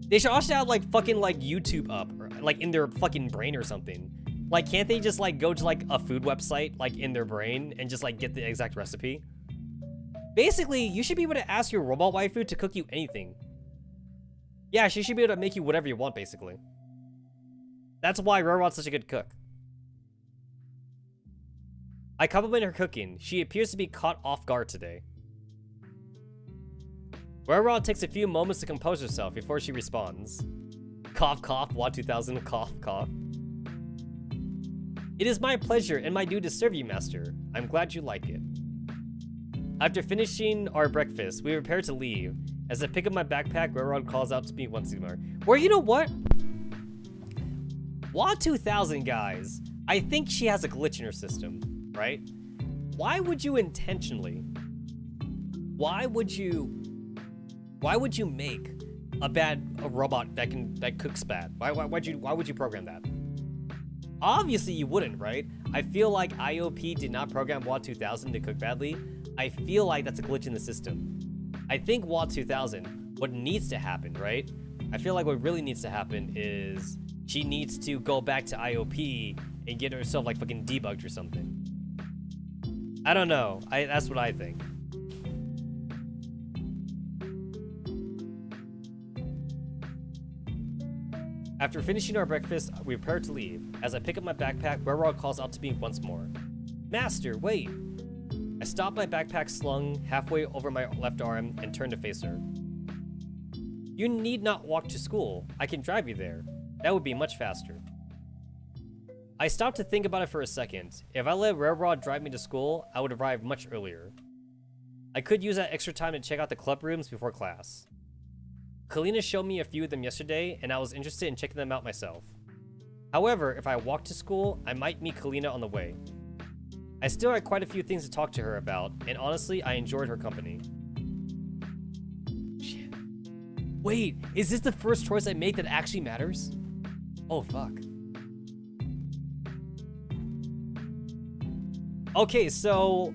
They should also have like fucking like YouTube up, or, like in their fucking brain or something. Like, can't they just like go to like a food website like in their brain and just like get the exact recipe? Basically, you should be able to ask your robot waifu to cook you anything. Yeah, she should be able to make you whatever you want basically. That's why Railrod's such a good cook. I compliment her cooking. She appears to be caught off guard today. Railrod takes a few moments to compose herself before she responds. Cough, cough, WA 2000, cough, cough. It is my pleasure and my duty to serve you, Master. I'm glad you like it. After finishing our breakfast, we prepare to leave. As I pick up my backpack, Railrod calls out to me once more. Well, you know what? WA 2000, guys. I think she has a glitch in her system. Right? Why would you intentionally? Why would you make a robot that cooks bad? Why would you program that? Obviously you wouldn't, right? I feel like IOP did not program WA 2000 to cook badly. I feel like that's a glitch in the system. I think WA 2000, what needs to happen, right? I feel like what really needs to happen is she needs to go back to IOP and get herself like fucking debugged or something. I don't know. That's what I think. After finishing our breakfast, we prepare to leave. As I pick up my backpack, Railroad calls out to me once more. Master, wait! I stop my backpack slung halfway over my left arm and turn to face her. You need not walk to school. I can drive you there. That would be much faster. I stopped to think about it for a second. If I let Railroad drive me to school, I would arrive much earlier. I could use that extra time to check out the club rooms before class. Kalina showed me a few of them yesterday, and I was interested in checking them out myself. However, if I walked to school, I might meet Kalina on the way. I still had quite a few things to talk to her about, and honestly, I enjoyed her company. Shit. Wait, is this the first choice I make that actually matters? Oh, fuck. Okay, so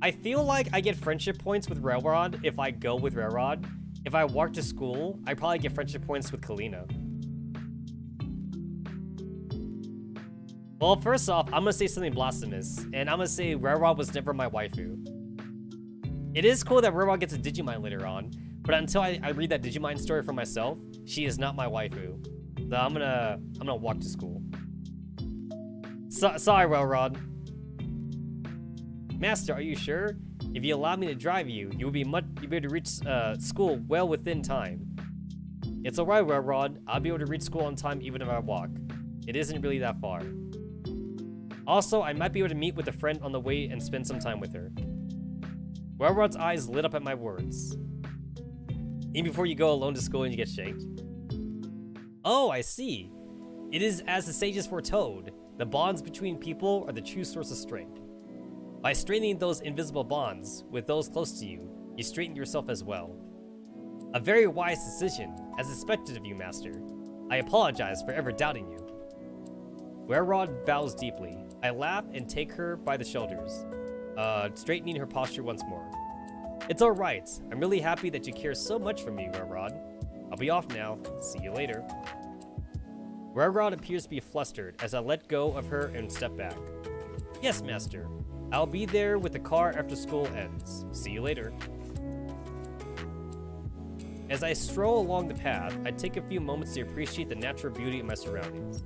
I feel like I get friendship points with Railrod if I go with Railrod. If I walk to school, I probably get friendship points with Kalina. Well, first off, I'm gonna say something blasphemous, and I'm gonna say Railrod was never my waifu. It is cool that Railrod gets a Digimon later on, but until I read that Digimon story for myself, she is not my waifu. So I'm gonna walk to school. Sorry, Railrod. Master, are you sure? If you allow me to drive you, you will be able to reach school well within time. It's alright, Railrod. I'll be able to reach school on time even if I walk. It isn't really that far. Also, I might be able to meet with a friend on the way and spend some time with her. Railrod's eyes lit up at my words. Even before you go alone to school and you get shanked. Oh, I see. It is as the sages foretold. The bonds between people are the true source of strength. By strengthening those invisible bonds with those close to you, you strengthen yourself as well. A very wise decision, as expected of you, Master. I apologize for ever doubting you. Railrod bows deeply. I laugh and take her by the shoulders, straightening her posture once more. It's alright. I'm really happy that you care so much for me, Railrod. I'll be off now. See you later. Railrod appears to be flustered as I let go of her and step back. Yes, Master. I'll be there with the car after school ends. See you later. As I stroll along the path, I take a few moments to appreciate the natural beauty of my surroundings.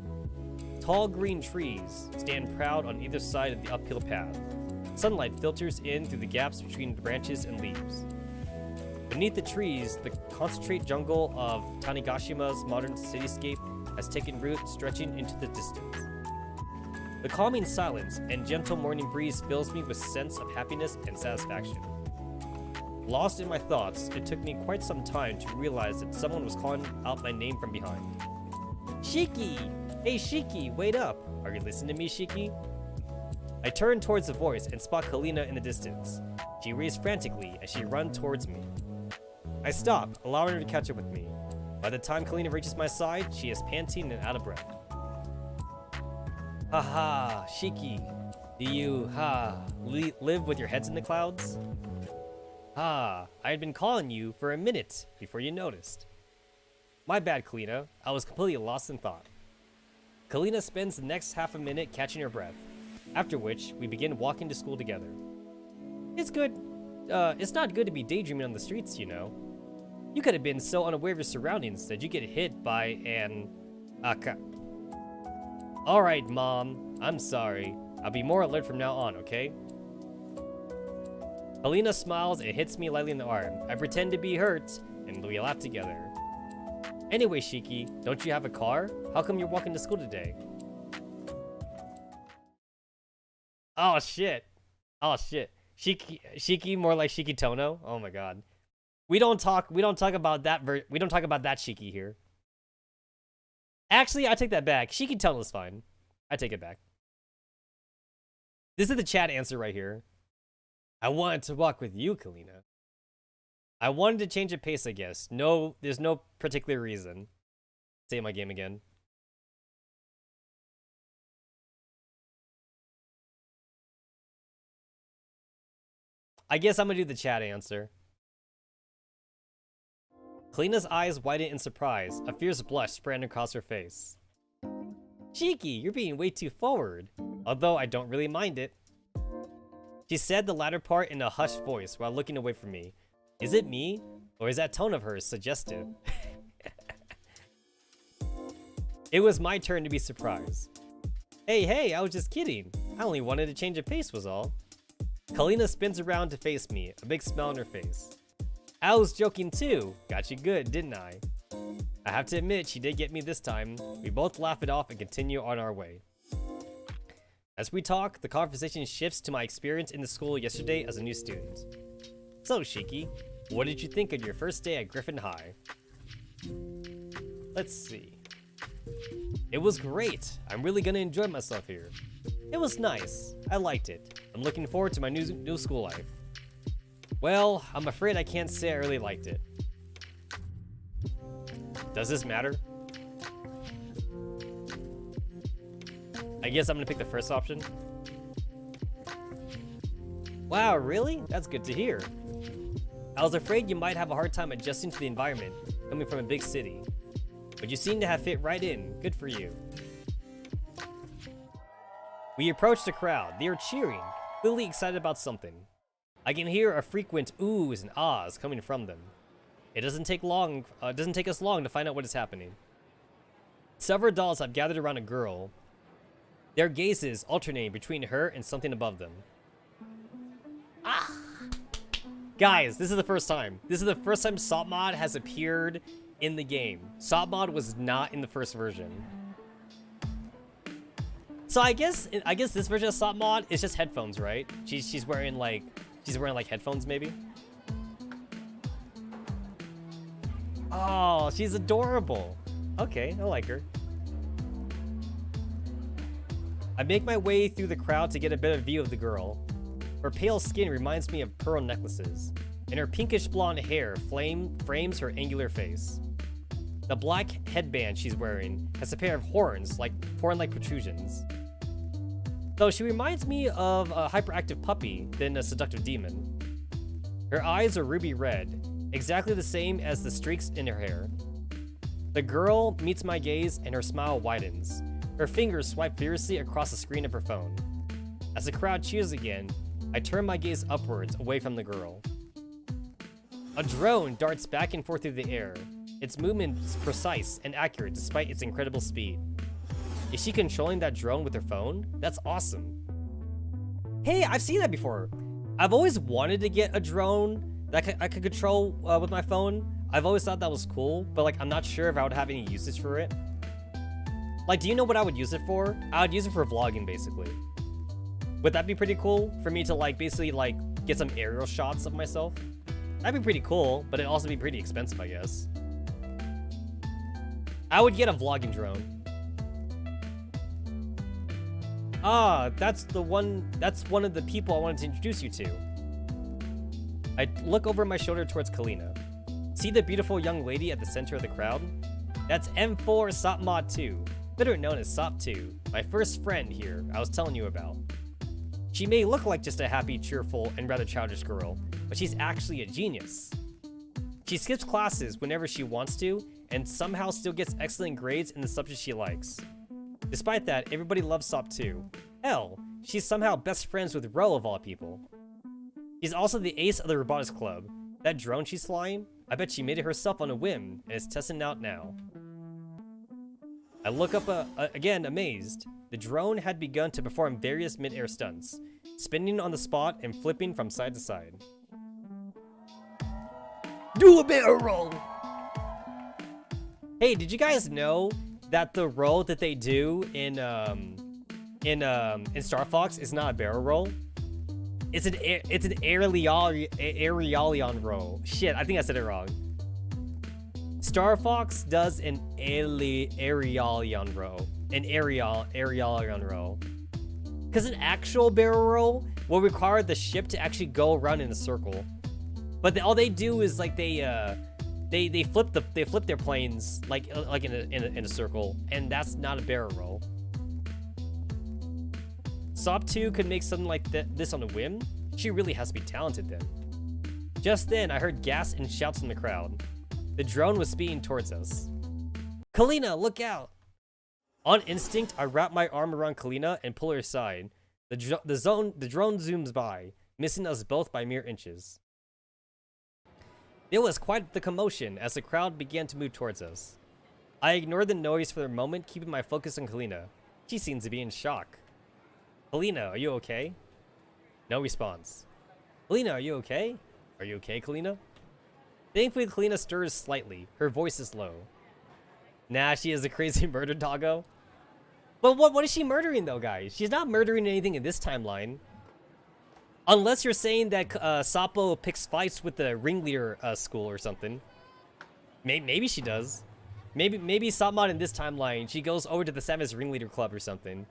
Tall green trees stand proud on either side of the uphill path. Sunlight filters in through the gaps between the branches and leaves. Beneath the trees, the concentrate jungle of Tanigashima's modern cityscape has taken root, stretching into the distance. The calming silence and gentle morning breeze fills me with a sense of happiness and satisfaction. Lost in my thoughts, it took me quite some time to realize that someone was calling out my name from behind. Shiki! Hey Shiki, wait up! Are you listening to me, Shiki? I turn towards the voice and spot Kalina in the distance. She races frantically as she runs towards me. I stop, allowing her to catch up with me. By the time Kalina reaches my side, she is panting and out of breath. Haha, Shiki, do you, live with your heads in the clouds? I had been calling you for a minute before you noticed. My bad, Kalina. I was completely lost in thought. Kalina spends the next half a minute catching her breath, after which we begin walking to school together. It's not good to be daydreaming on the streets, you know. You could have been so unaware of your surroundings that you get hit by an... Alright, Mom. I'm sorry. I'll be more alert from now on, okay? Kalina smiles and hits me lightly in the arm. I pretend to be hurt, and we laugh together. Anyway, Shiki, don't you have a car? How come you're walking to school today? Oh shit. Shiki more like Shiki Tono? Oh my god. We don't talk about that Shiki here. Actually, I take that back. Shiki Tono is fine. I take it back. This is the chat answer right here. I wanted to walk with you, Kalina. I wanted to change the pace, I guess. No, there's no particular reason. Say my game again. I guess I'm gonna do the chat answer. Kalina's eyes widen in surprise. A fierce blush spread across her face. Shiki, you're being way too forward. Although I don't really mind it. She said the latter part in a hushed voice while looking away from me. Is it me? Or is that tone of hers suggestive? It was my turn to be surprised. Hey, I was just kidding. I only wanted to change of pace was all. Kalina spins around to face me, a big smile on her face. I was joking too. Got you good, didn't I? I have to admit, she did get me this time. We both laugh it off and continue on our way. As we talk, the conversation shifts to my experience in the school yesterday as a new student. So, Shiki, what did you think of your first day at Griffin High? Let's see. It was great. I'm really gonna enjoy myself here. It was nice. I liked it. I'm looking forward to my new school life. Well, I'm afraid I can't say I really liked it. Does this matter? I guess I'm gonna pick the first option. Wow, really? That's good to hear. I was afraid you might have a hard time adjusting to the environment, coming from a big city. But you seem to have fit right in. Good for you. We approached the crowd. They are cheering, clearly excited about something. I can hear a frequent oohs and ahs coming from them. It doesn't take us long to find out what is happening. Several dolls have gathered around a girl, their gazes alternating between her and something above them. Ah! Guys, this is the first time. This is the first time Sopmod has appeared in the game. Sopmod was not in the first version. So I guess this version of Sopmod is just headphones, right? She's wearing like headphones maybe. Oh, she's adorable. Okay, I like her. I make my way through the crowd to get a better view of the girl. Her pale skin reminds me of pearl necklaces, and her pinkish blonde hair frames her angular face. The black headband she's wearing has a pair of horn-like protrusions. Though she reminds me of a hyperactive puppy than a seductive demon. Her eyes are ruby red, exactly the same as the streaks in her hair. The girl meets my gaze and her smile widens. Her fingers swipe fiercely across the screen of her phone. As the crowd cheers again, I turn my gaze upwards away from the girl. A drone darts back and forth through the air. Its movement is precise and accurate despite its incredible speed. Is she controlling that drone with her phone? That's awesome. Hey, I've seen that before. I've always wanted to get a drone that I could control with my phone. I've always thought that was cool, but like I'm not sure if I would have any usage for it. Like, do you know what I would use it for? I would use it for vlogging, basically. Would that be pretty cool for me to like basically like get some aerial shots of myself? That'd be pretty cool, but it'd also be pretty expensive, I guess. I would get a vlogging drone. Ah, that's one of the people I wanted to introduce you to. I look over my shoulder towards Kalina. See the beautiful young lady at the center of the crowd? That's M4 Sopmod 2, better known as Sop 2, my first friend here I was telling you about. She may look like just a happy, cheerful, and rather childish girl, but she's actually a genius. She skips classes whenever she wants to, and somehow still gets excellent grades in the subjects she likes. Despite that, everybody loves Sop 2. Hell, she's somehow best friends with Ro of all people. She's also the ace of the robotics club. That drone she's flying, I bet she made it herself on a whim, and is testing it out now. I look up again, amazed. The drone had begun to perform various mid-air stunts, spinning on the spot and flipping from side to side. Do a barrel roll! Hey, did you guys know that the roll that they do in Star Fox is not a barrel roll? It's an aerialion roll. Shit, I think I said it wrong. Star Fox does an aerialion roll. An aerialion roll. Because an actual barrel roll will require the ship to actually go around in a circle. But all they do is like they flip their planes like in a circle, and that's not a barrel roll. Sop 2 could make something like this on a whim. She really has to be talented then. Just then, I heard gasps and shouts from the crowd. The drone was speeding towards us. Kalina, look out! On instinct, I wrap my arm around Kalina and pull her aside. The drone zooms by, missing us both by mere inches. It was quite the commotion as the crowd began to move towards us. I ignored the noise for a moment, keeping my focus on Kalina. She seems to be in shock. Kalina, are you okay? No response. Kalina, are you okay? Are you okay, Kalina? Thankfully, Kalina stirs slightly. Her voice is low. Nah, she is a crazy murder doggo. But what is she murdering though, guys? She's not murdering anything in this timeline. Unless you're saying that Sapo picks fights with the ringleader school or something. Maybe she does. Maybe Sapmon in this timeline, she goes over to the Samus ringleader club or something.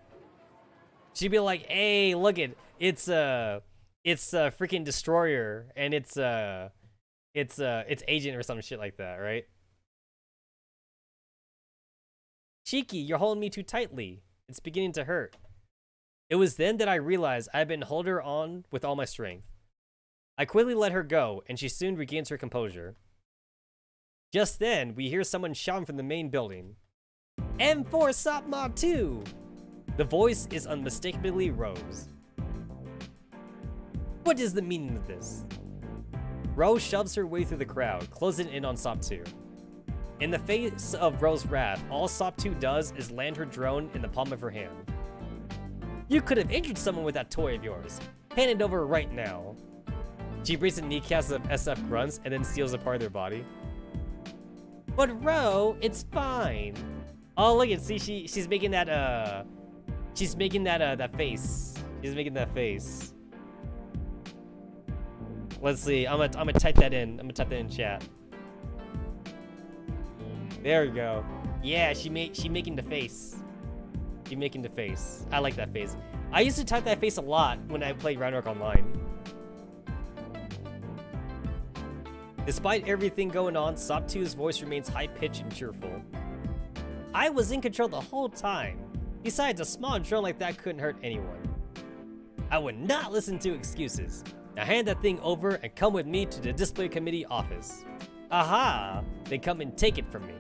She'd be like, "Hey, look it, it's a freaking destroyer, and it's agent or some shit like that, right?" Shiki, you're holding me too tightly. It's beginning to hurt. It was then that I realized I had been holding her on with all my strength. I quickly let her go, and she soon regains her composure. Just then, we hear someone shouting from the main building. M4 Sapma 2! The voice is unmistakably Rose. What is the meaning of this? Rose shoves her way through the crowd, closing in on Sop 2. In the face of Rose's wrath, all Sop 2 does is land her drone in the palm of her hand. You could have injured someone with that toy of yours. Hand it over right now. She breaks the kneecaps of SF grunts and then steals a part of their body. But Ro, it's fine. Oh, look at she's making that that face. She's making that face. Let's see. I'm gonna type that in. I'm gonna type that in chat. There we go. Yeah, she making the face. She making the face. I like that face. I used to type that face a lot when I played Ragnarok Online. Despite everything going on, Sop 2's voice remains high-pitched and cheerful. I was in control the whole time. Besides, a small drone like that couldn't hurt anyone. I would not listen to excuses. Now hand that thing over and come with me to the display committee office. Aha! Then come and take it from me.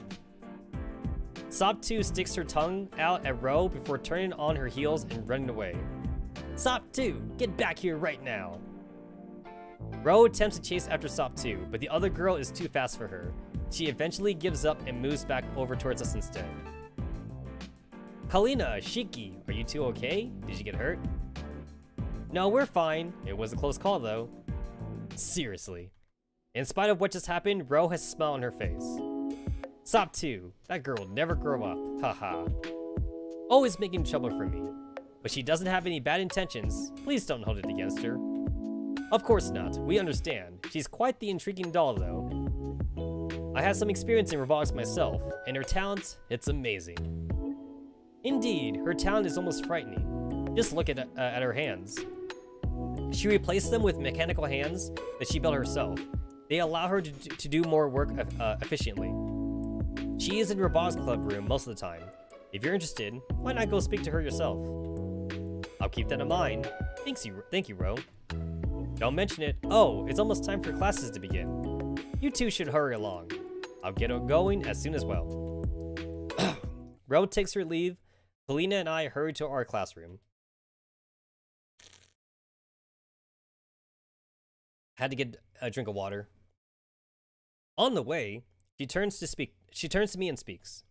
Sop 2 sticks her tongue out at Ro before turning on her heels and running away. Sop 2, get back here right now. Ro attempts to chase after Sop 2, but the other girl is too fast for her. She eventually gives up and moves back over towards us instead. Kalina, Shiki, are you two okay? Did you get hurt? No, we're fine. It was a close call though. Seriously. In spite of what just happened, Ro has a smile on her face. Sop 2, that girl will never grow up, haha. Always making trouble for me. But she doesn't have any bad intentions. Please don't hold it against her. Of course not, we understand. She's quite the intriguing doll though. I have some experience in robotics myself, and her talent, it's amazing. Indeed, her talent is almost frightening. Just look at her hands. She replaced them with mechanical hands that she built herself. They allow her to do more work efficiently. She is in robotics club room most of the time. If you're interested, why not go speak to her yourself? I'll keep that in mind. Thank you, Ro. Don't mention it. Oh, it's almost time for classes to begin. You two should hurry along. I'll get going as soon as well. Ro takes her leave. Kalina and I hurry to our classroom. Had to get a drink of water. On the way, she turns to me and speaks.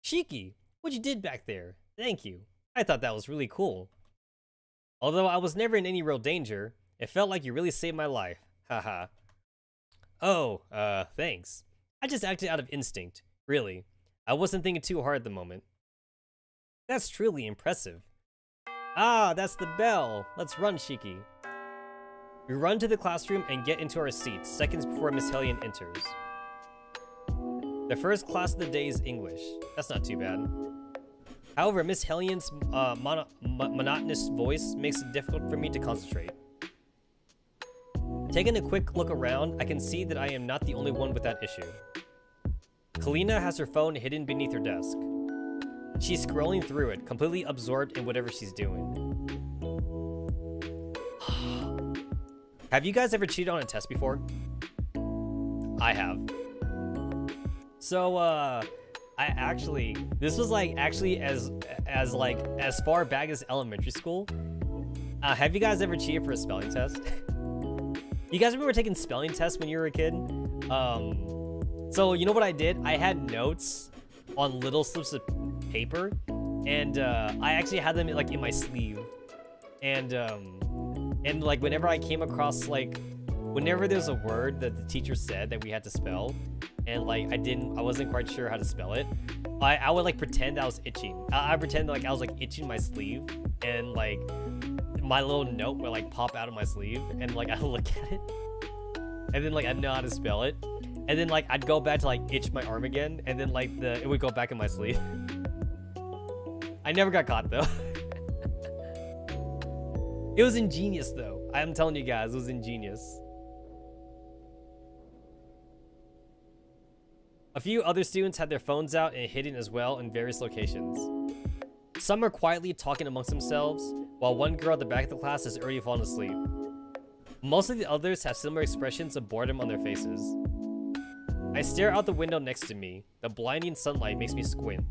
Shiki, what you did back there? Thank you. I thought that was really cool. Although I was never in any real danger, it felt like you really saved my life. Haha. Oh, thanks. I just acted out of instinct. Really. I wasn't thinking too hard at the moment. That's truly impressive. Ah, that's the bell. Let's run, Shiki. We run to the classroom and get into our seats seconds before Miss Hellion enters. The first class of the day is English. That's not too bad. However, Miss Hellion's monotonous voice makes it difficult for me to concentrate. Taking a quick look around, I can see that I am not the only one with that issue. Kalina has her phone hidden beneath her desk. She's scrolling through it, completely absorbed in whatever she's doing. Have you guys ever cheated on a test before? I have. So, This was like actually as far back as elementary school. Have you guys ever cheated for a spelling test? You guys remember taking spelling tests when you were a kid? So you know what I did? I had notes on little slips of paper, and I actually had them like in my sleeve. And like whenever I came across whenever there's a word that the teacher said that we had to spell, and like I wasn't quite sure how to spell it, I would like pretend I was itching. I pretend like I was like itching my sleeve, and like my little note would like pop out of my sleeve, and like I look at it, and then like I know how to spell it, and then like I'd go back to like itch my arm again, and then like it would go back in my sleeve. I never got caught though. It was ingenious though. I'm telling you guys, it was ingenious. A few other students had their phones out and hidden as well in various locations. Some are quietly talking amongst themselves, while one girl at the back of the class has already fallen asleep. Most of the others have similar expressions of boredom on their faces. I stare out the window next to me. The blinding sunlight makes me squint.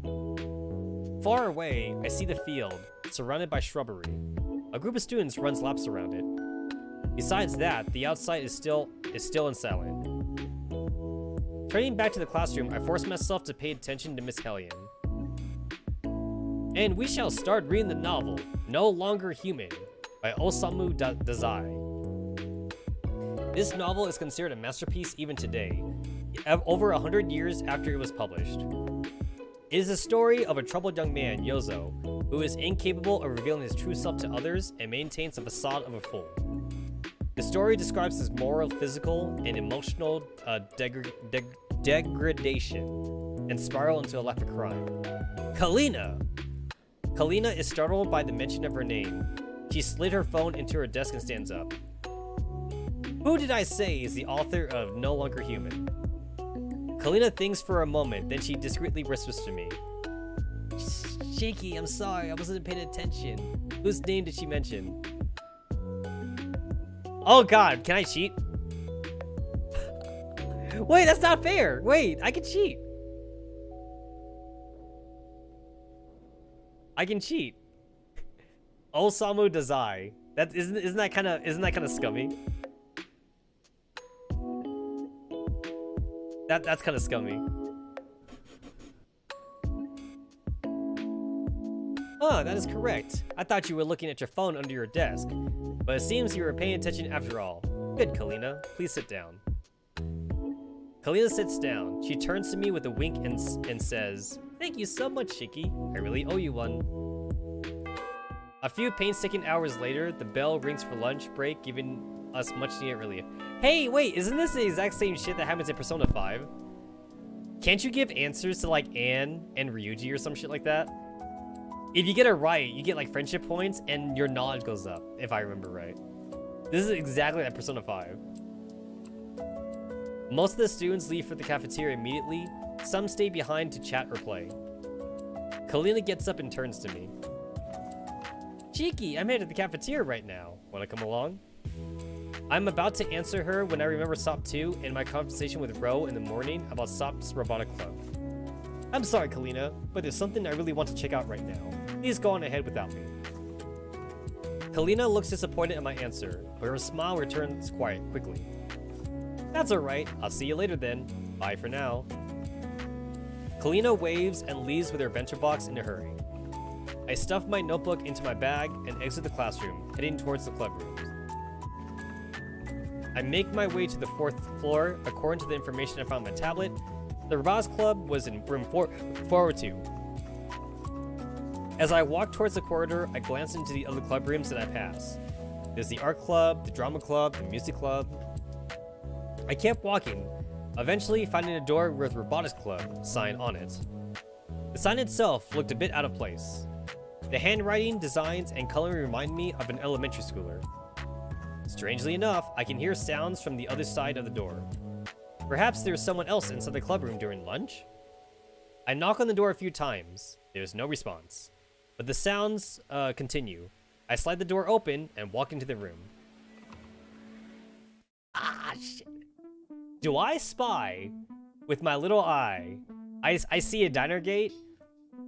Far away, I see the field, surrounded by shrubbery. A group of students runs laps around it. Besides that, the outside is still and silent. Turning back to the classroom, I force myself to pay attention to Miss Hellion. And we shall start reading the novel, No Longer Human, by Osamu Dazai. This novel is considered a masterpiece even today, over 100 years after it was published. It is the story of a troubled young man, Yozo, who is incapable of revealing his true self to others and maintains a facade of a fool. The story describes his moral, physical, and emotional degradation and spiral into a life of crime. Kalina! Kalina is startled by the mention of her name. She slid her phone into her desk and stands up. Who did I say is the author of No Longer Human? Kalina thinks for a moment, then she discreetly whispers to me. Shaky, I'm sorry, I wasn't paying attention. Whose name did she mention? Oh god, can I cheat? Wait, that's not fair. Wait, I can cheat. I can cheat. Osamu Dazai. That isn't that kind of scummy? That's kind of scummy. Oh, that is correct. I thought you were looking at your phone under your desk, but it seems you were paying attention after all. Good, Kalina. Please sit down. Kalina sits down. She turns to me with a wink and says, "Thank you so much, Shiki. I really owe you one." A few painstaking hours later, the bell rings for lunch break, giving us much needed relief. Hey, wait, isn't this the exact same shit that happens in Persona 5? Can't you give answers to like Anne and Ryuji or some shit like that? If you get it right, you get like friendship points and your knowledge goes up, if I remember right. This is exactly like Persona 5. Most of the students leave for the cafeteria immediately. Some stay behind to chat or play. Kalina gets up and turns to me. Cheeky, I'm headed to the cafeteria right now. Wanna come along? I'm about to answer her when I remember SOP 2 and my conversation with Ro in the morning about SOP's robotic club. I'm sorry, Kalina, but there's something I really want to check out right now. Please go on ahead without me. Kalina looks disappointed at my answer, but her smile returns quickly. That's alright, I'll see you later then. Bye for now. Kalina waves and leaves with her bento box in a hurry. I stuff my notebook into my bag and exit the classroom, heading towards the club rooms. I make my way to the 4th floor. According to the information I found on my tablet, the Robotics Club was in room 402. As I walk towards the corridor, I glance into the other club rooms that I pass. There's the art club, the drama club, the music club. I kept walking, eventually finding a door with Robotics Club sign on it. The sign itself looked a bit out of place. The handwriting, designs, and coloring remind me of an elementary schooler. Strangely enough, I can hear sounds from the other side of the door. Perhaps there's someone else inside the clubroom during lunch? I knock on the door a few times. There's no response. But the sounds continue. I slide the door open and walk into the room. Ah, shit. Do I spy, with my little eye, I see a diner gate.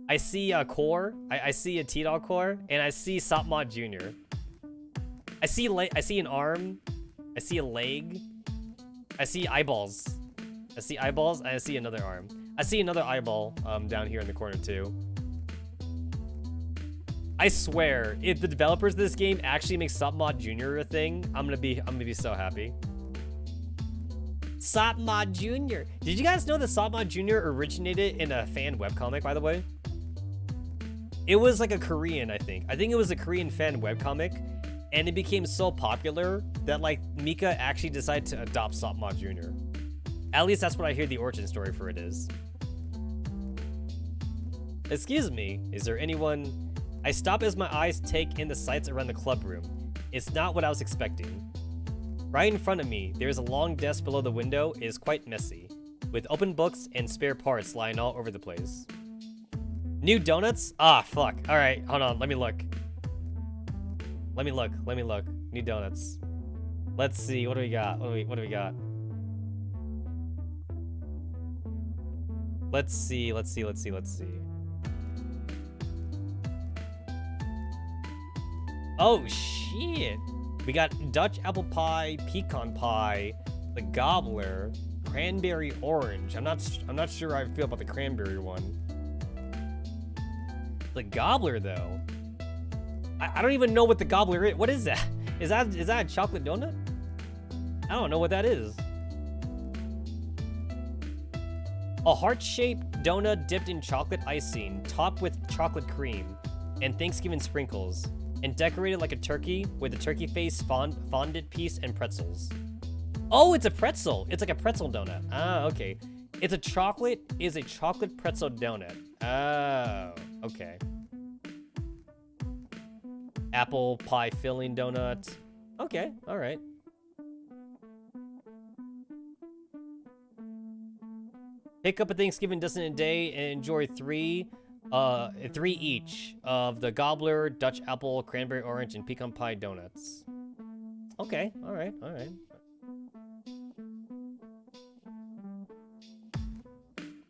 I see a core. I see a T-Dog core, and I see Sopmod Jr. I see an arm. I see a leg. I see eyeballs. I see eyeballs. I see another arm. I see another eyeball down here in the corner too. I swear, if the developers of this game actually make Sopmod Jr. a thing, I'm gonna be so happy. Sopmod Jr. Did you guys know that Sopmod Jr. originated in a fan webcomic, by the way? It was like a Korean, I think. I think it was a Korean fan webcomic, and it became so popular that like Mika actually decided to adopt Sopmod Jr. At least that's what I hear the origin story for it is. Excuse me, is there anyone? I stop as my eyes take in the sights around the club room. It's not what I was expecting. Right in front of me, there's a long desk below the window. It is quite messy, with open books and spare parts lying all over the place. New donuts? Ah, fuck. All right, hold on. Let me look. Let me look. New donuts. Let's see. What do we got? What do we got? Let's see. Oh, shit. We got Dutch apple pie, pecan pie, the gobbler, cranberry orange. I'm not sure how I feel about the cranberry one. The gobbler though. I don't even know what the gobbler is. What is that? Is that a chocolate donut? I don't know what that is. A heart-shaped donut dipped in chocolate icing, topped with chocolate cream and Thanksgiving sprinkles, and decorated like a turkey with a turkey face, fondant piece, and pretzels. Oh, it's a pretzel. It's like a pretzel donut. Ah, okay. It's a chocolate pretzel donut. Oh, okay. Apple pie filling donut. Okay, all right. Pick up a Thanksgiving dozen a day and enjoy three each of the gobbler, Dutch apple, cranberry orange, and pecan pie donuts. Okay, all right.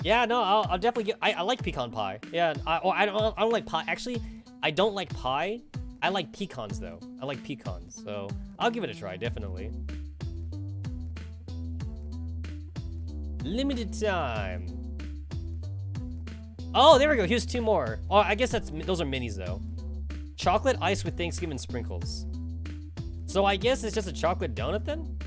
Yeah, no, I'll definitely get. I like pecan pie. Yeah, I don't like pie. Actually, I don't like pie. I like pecans though. I like pecans, so I'll give it a try, definitely. Limited time. Oh, there we go. Here's two more. Oh, I guess those are minis though. Chocolate ice with Thanksgiving sprinkles. So I guess it's just a chocolate donut then?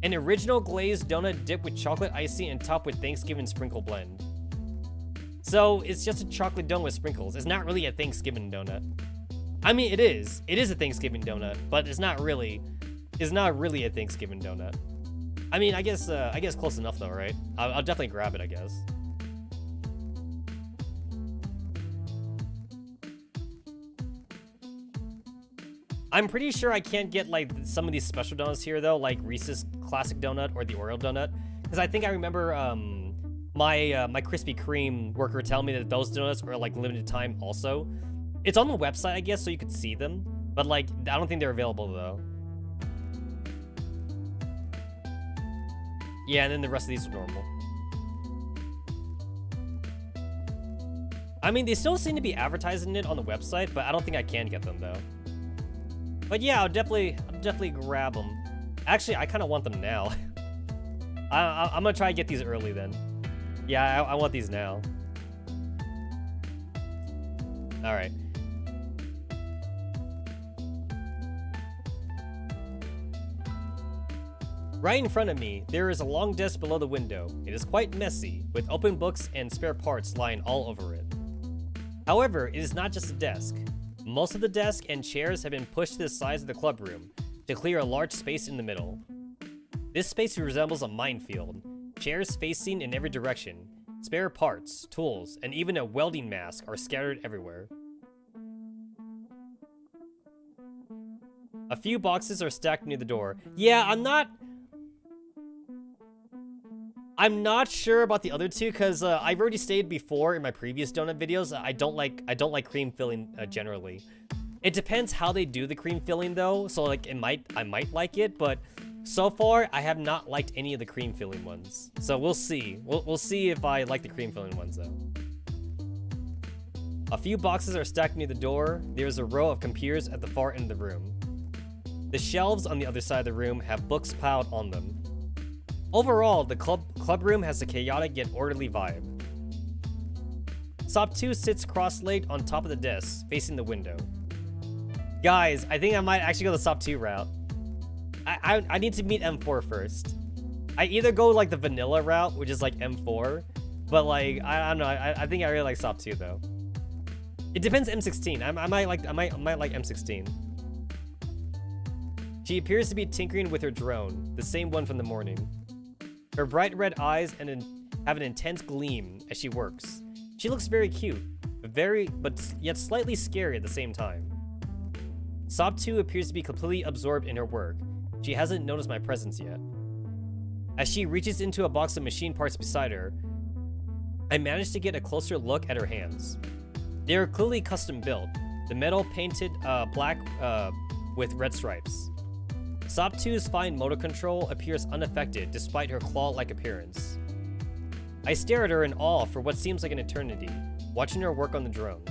An original glazed donut dipped with chocolate icing and topped with Thanksgiving sprinkle blend. So it's just a chocolate donut with sprinkles. It's not really a Thanksgiving donut. I mean, it is. It is a Thanksgiving donut, but it's not really a Thanksgiving donut. I mean, I guess close enough though, right? I'll definitely grab it, I guess. I'm pretty sure I can't get like some of these special donuts here though, like Reese's Classic Donut or the Oreo Donut, because I think I remember my Krispy Kreme worker telling me that those donuts are like limited time also. It's on the website, I guess, so you could see them, but like I don't think they're available though. Yeah, and then the rest of these are normal. I mean, they still seem to be advertising it on the website, but I don't think I can get them though. But yeah, I'll definitely grab them. Actually, I kind of want them now. I'm gonna try to get these early then. Yeah, I want these now. All right. Right in front of me, there is a long desk below the window. It is quite messy, with open books and spare parts lying all over it. However, it is not just a desk. Most of the desk and chairs have been pushed to the sides of the club room to clear a large space in the middle. This space resembles a minefield. Chairs facing in every direction. Spare parts, tools, and even a welding mask are scattered everywhere. A few boxes are stacked near the door. Yeah, I'm not sure about the other two because I've already stated before in my previous donut videos I don't like cream filling generally. It depends how they do the cream filling though. So like I might like it, but So far, I have not liked any of the cream filling ones. So we'll see. We'll see if I like the cream filling ones though. A few boxes are stacked near the door. There's a row of computers at the far end of the room. The shelves on the other side of the room have books piled on them. Overall, the club room has a chaotic yet orderly vibe. Sop 2 sits cross-legged on top of the desk, facing the window. Guys, I think I might actually go the Sop 2 route. I need to meet M4 first. I either go like the vanilla route, which is like M4, but like I don't know. I think I really like Sop 2 though. It depends M16. I might like M16. She appears to be tinkering with her drone, the same one from the morning. Her bright red eyes have an intense gleam as she works. She looks very cute, but yet slightly scary at the same time. Sop 2 appears to be completely absorbed in her work. She hasn't noticed my presence yet. As she reaches into a box of machine parts beside her, I manage to get a closer look at her hands. They are clearly custom built, the metal painted black with red stripes. Sop 2's fine motor control appears unaffected despite her claw-like appearance. I stare at her in awe for what seems like an eternity, watching her work on the drone.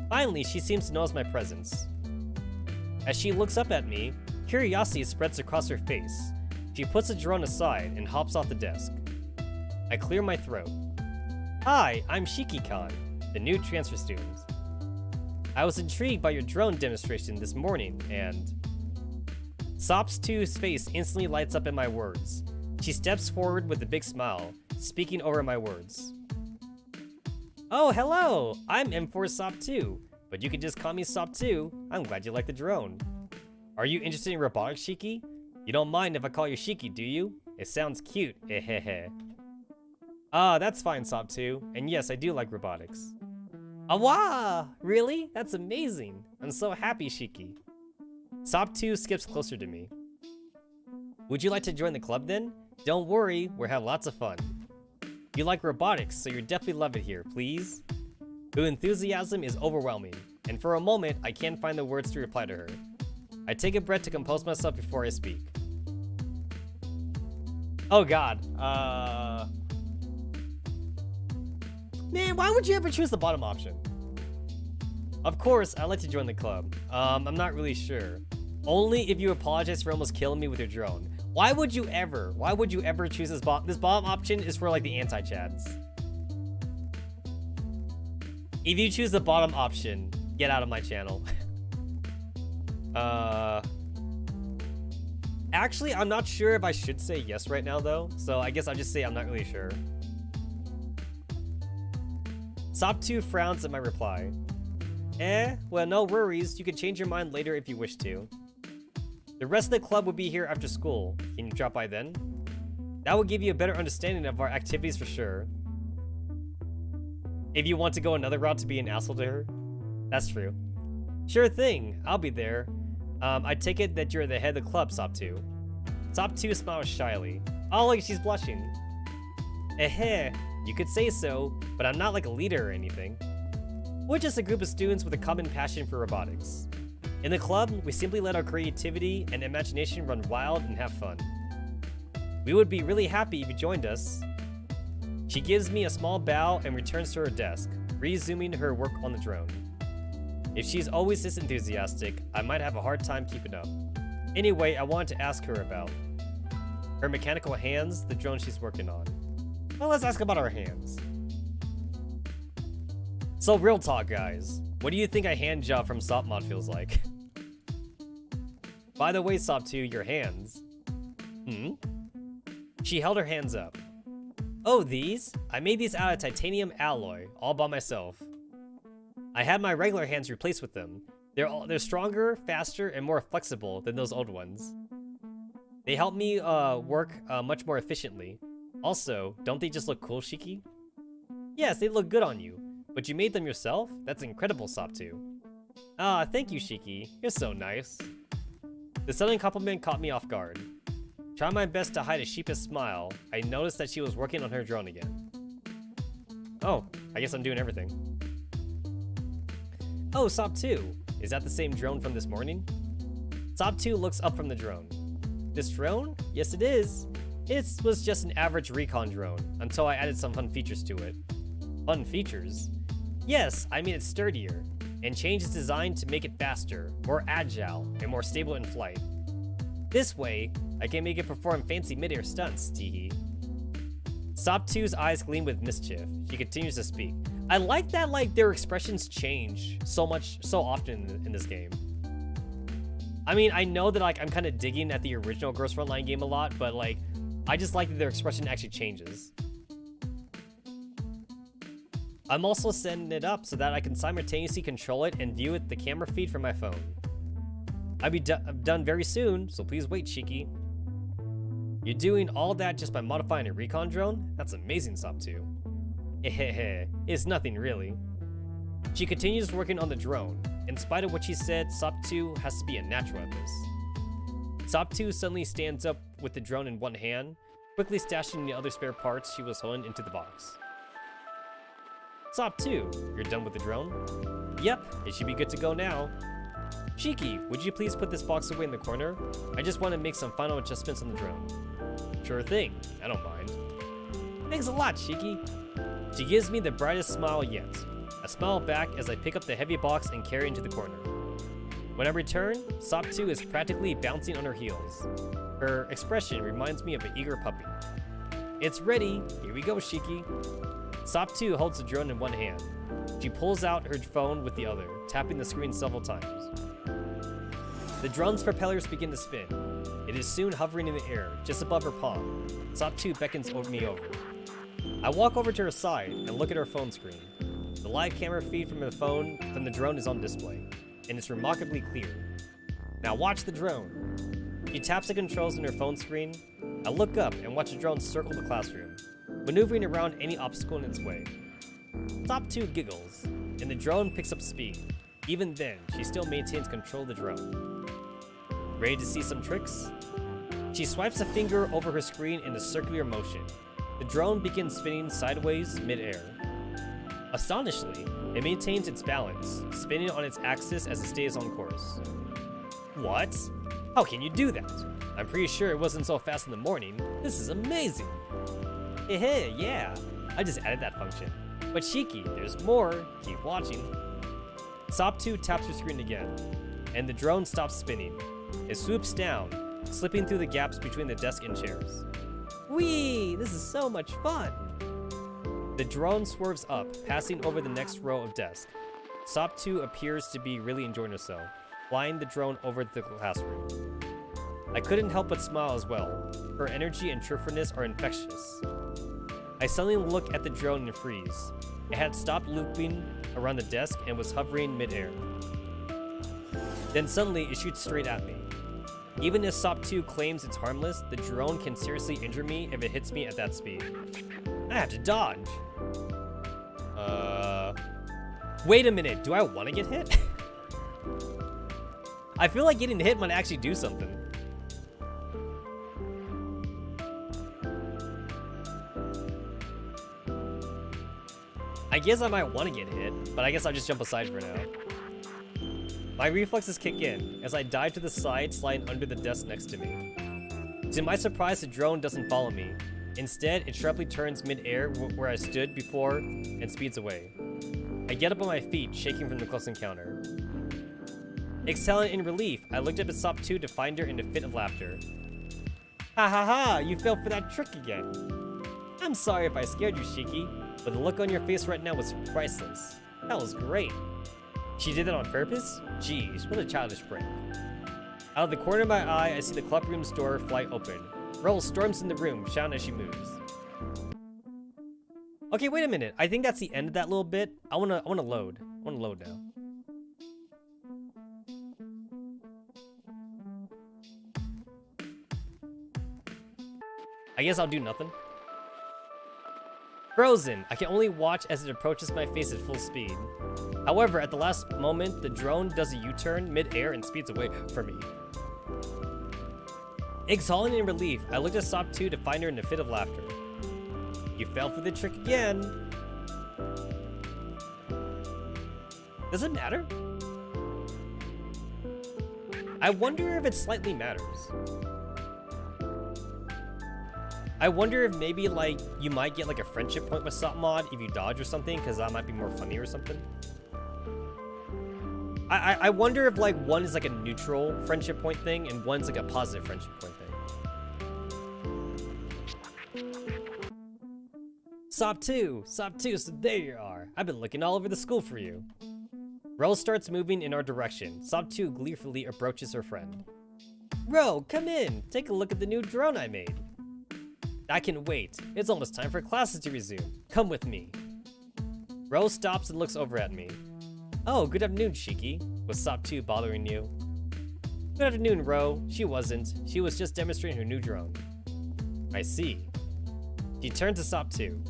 Finally, she seems to notice my presence. As she looks up at me, curiosity spreads across her face. She puts the drone aside and hops off the desk. I clear my throat. Hi, I'm Shiki-kan, the new transfer student. I was intrigued by your drone demonstration this morning, and... Sop 2's face instantly lights up at my words. She steps forward with a big smile, speaking over my words. Oh, hello! I'm M4 Sop 2, but you can just call me Sop 2. I'm glad you like the drone. Are you interested in robotics, Shiki? You don't mind if I call you Shiki, do you? It sounds cute, hehehe. Ah, that's fine, Sop 2. And yes, I do like robotics. Awa! Really? That's amazing. I'm so happy, Shiki. Sop 2 skips closer to me. Would you like to join the club then? Don't worry, we'll have lots of fun. You like robotics, so you'll definitely love it here, please. Her enthusiasm is overwhelming, and for a moment, I can't find the words to reply to her. I take a breath to compose myself before I speak. Oh god, Man, why would you ever choose the bottom option? Of course, I'd like to join the club. I'm not really sure. Only if you apologize for almost killing me with your drone. Why would you ever choose this bottom? This bottom option is for like the anti-chads. If you choose the bottom option, get out of my channel. Actually, I'm not sure if I should say yes right now though. So I guess I'll just say I'm not really sure. Sop 2 frowns at my reply. Well, no worries. You can change your mind later if you wish to. The rest of the club will be here after school. Can you drop by then? That will give you a better understanding of our activities for sure. If you want to go another route to be an asshole to her. That's true. Sure thing. I'll be there. I take it that you're the head of the club, Sop 2. Sop 2 smiles shyly. Oh, look, she's blushing. You could say so, but I'm not like a leader or anything. We're just a group of students with a common passion for robotics. In the club, we simply let our creativity and imagination run wild and have fun. We would be really happy if you joined us. She gives me a small bow and returns to her desk, resuming her work on the drone. If she's always this enthusiastic, I might have a hard time keeping up. Anyway, I wanted to ask her about her mechanical hands, the drone she's working on. Well, let's ask about our hands. So real talk, guys. What do you think a hand job from Sop Mod feels like? By the way, Sop 2, your hands. She held her hands up. Oh, these? I made these out of titanium alloy, all by myself. I had my regular hands replaced with them. They're stronger, faster, and more flexible than those old ones. They help me work much more efficiently. Also, don't they just look cool, Shiki? Yes, they look good on you. But you made them yourself? That's incredible, Sop 2. Ah, thank you, Shiki. You're so nice. The sudden compliment caught me off guard. Trying my best to hide a sheepish smile, I noticed that she was working on her drone again. Oh, I guess I'm doing everything. Oh, Sop 2. Is that the same drone from this morning? Sop 2 looks up from the drone. This drone? Yes, it is. It was just an average recon drone, until I added some fun features to it. Fun features? Yes, I made it sturdier, and changed its design to make it faster, more agile, and more stable in flight. This way, I can make it perform fancy mid-air stunts, teehee. Sop 2's eyes gleam with mischief. She continues to speak. I like that, like, their expressions change so often in this game. I mean, I know that, like, I'm kind of digging at the original Girls Frontline game a lot, but, like, I just like that their expression actually changes. I'm also setting it up so that I can simultaneously control it and view the camera feed from my phone. I'll be done very soon, so please wait, Shiki. You're doing all that just by modifying a recon drone? That's amazing, Sop 2. It's nothing really. She continues working on the drone. In spite of what she said, Sop 2 has to be a natural at this. Sop 2 suddenly stands up with the drone in one hand, quickly stashing the other spare parts she was holding into the box. Sop 2, you're done with the drone? Yep, it should be good to go now. Shiki, would you please put this box away in the corner? I just want to make some final adjustments on the drone. Sure thing, I don't mind. Thanks a lot, Shiki. She gives me the brightest smile yet. I smile back as I pick up the heavy box and carry it into the corner. When I return, Sop 2 is practically bouncing on her heels. Her expression reminds me of an eager puppy. It's ready, here we go, Shiki. Sop 2 holds the drone in one hand. She pulls out her phone with the other, tapping the screen several times. The drone's propellers begin to spin. It is soon hovering in the air, just above her palm. Sop 2 beckons me over. I walk over to her side and look at her phone screen. The live camera feed from the drone is on display, and it's remarkably clear. Now watch the drone. She taps the controls on her phone screen. I look up and watch the drone circle the classroom, maneuvering around any obstacle in its way. Sop 2 giggles, and the drone picks up speed. Even then, she still maintains control of the drone. Ready to see some tricks? She swipes a finger over her screen in a circular motion. The drone begins spinning sideways mid-air. Astonishingly, it maintains its balance, spinning on its axis as it stays on course. What? How can you do that? I'm pretty sure it wasn't so fast in the morning. This is amazing. Hey, yeah, I just added that function. But Shiki, there's more. Keep watching. Sop 2 taps her screen again, and the drone stops spinning. It swoops down, slipping through the gaps between the desk and chairs. Whee! This is so much fun! The drone swerves up, passing over the next row of desks. Sop 2 appears to be really enjoying herself, flying the drone over the classroom. I couldn't help but smile as well. Her energy and cheerfulness are infectious. I suddenly look at the drone and freeze. It had stopped looping around the desk and was hovering mid-air. Then suddenly it shoots straight at me. Even as Sop 2 claims it's harmless, the drone can seriously injure me if it hits me at that speed. I have to dodge. Wait a minute, do I want to get hit? I feel like getting hit might actually do something. I guess I might want to get hit, but I guess I'll just jump aside for now. My reflexes kick in as I dive to the side, sliding under the desk next to me. To my surprise, the drone doesn't follow me. Instead, it sharply turns mid-air where I stood before and speeds away. I get up on my feet, shaking from the close encounter. Exhaling in relief, I looked up at Sop 2 to find her in a fit of laughter. Ha ha ha, you fell for that trick again. I'm sorry if I scared you, Shiki, but the look on your face right now was priceless. That was great. She did that on purpose? Jeez, what a childish prank. Out of the corner of my eye, I see the clubroom's door fly open. Rose storms in the room, shouting as she moves. Okay, wait a minute. I think that's the end of that little bit. I wanna load. I wanna load now. I guess I'll do nothing. Frozen. I can only watch as it approaches my face at full speed. However, at the last moment, the drone does a U-turn mid-air and speeds away from me. Exhaling in relief, I looked at Sop 2 to find her in a fit of laughter. You fell for the trick again. Does it matter? I wonder if it slightly matters. I wonder if maybe, like, you might get, like, a friendship point with Sop Mod if you dodge or something, because that might be more funny or something. I wonder if, like, one is, like, a neutral friendship point thing, and one's, like, a positive friendship point thing. Sop 2, so there you are. I've been looking all over the school for you. Ro starts moving in our direction. Sop 2 gleefully approaches her friend. Ro, come in. Take a look at the new drone I made. I can wait. It's almost time for classes to resume. Come with me. Ro stops and looks over at me. Oh, good afternoon, Shiki. Was Sop 2 bothering you? Good afternoon, Ro. She wasn't. She was just demonstrating her new drone. I see. She turned to Sop 2.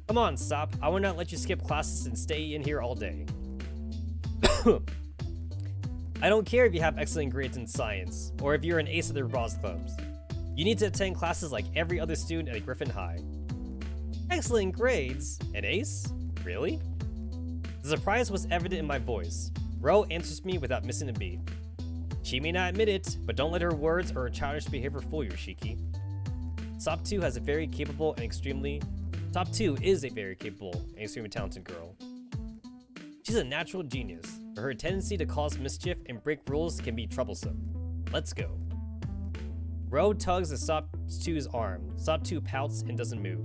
Come on, Sop. I will not let you skip classes and stay in here all day. I don't care if you have excellent grades in science, or if you're an ace of the Ross clubs. You need to attend classes like every other student at Griffin High. Excellent grades? An ace? Really? The surprise was evident in my voice. Ro answers me without missing a beat. She may not admit it, but don't let her words or her childish behavior fool you, Shiki. Sop 2 is a very capable and extremely talented girl. She's a natural genius, but her tendency to cause mischief and break rules can be troublesome. Let's go. Ro tugs at Sop 2's arm. Sop 2 pouts and doesn't move.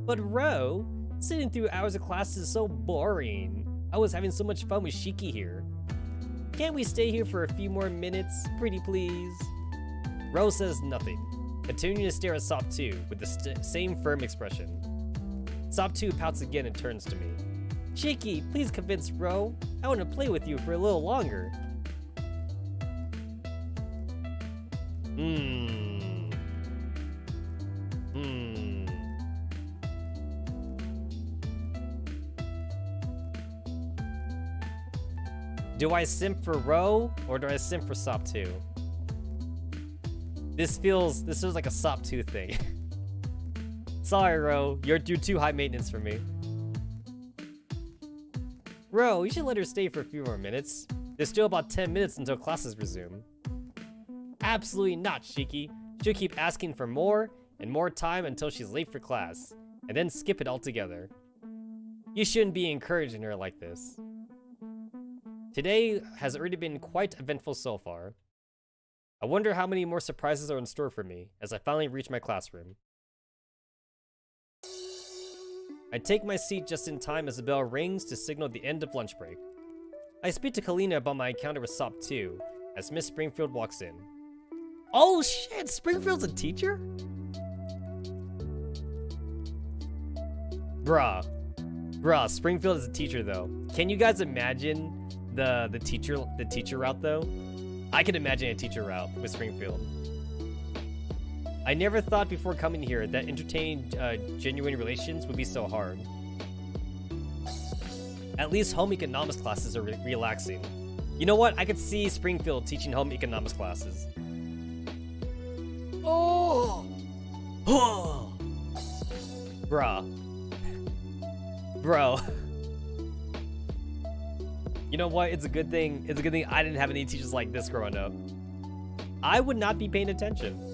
But Ro, sitting through hours of class is so boring. I was having so much fun with Shiki here. Can't we stay here for a few more minutes, pretty please? Ro says nothing, continuing to stare at Sop 2 with the same firm expression. Sop 2 pouts again and turns to me. Shiki, please convince Ro. I want to play with you for a little longer. Do I simp for Ro, or do I simp for Sop 2? This feels like a Sop 2 thing. Sorry, Ro, you're too high maintenance for me. Ro, you should let her stay for a few more minutes. There's still about 10 minutes until classes resume. Absolutely not, Shiki. She'll keep asking for more and more time until she's late for class, and then skip it altogether. You shouldn't be encouraging her like this. Today has already been quite eventful so far. I wonder how many more surprises are in store for me as I finally reach my classroom. I take my seat just in time as the bell rings to signal the end of lunch break. I speak to Kalina about my encounter with Sop 2 as Miss Springfield walks in. Oh shit, Springfield's a teacher? Bruh, Springfield is a teacher though. Can you guys imagine the teacher route though? I can imagine a teacher route with Springfield. I never thought before coming here that entertaining genuine relations would be so hard. At least home economics classes are relaxing. You know what? I could see Springfield teaching home economics classes. Oh! Bruh. Bro. You know what? It's a good thing I didn't have any teachers like this growing up. I would not be paying attention.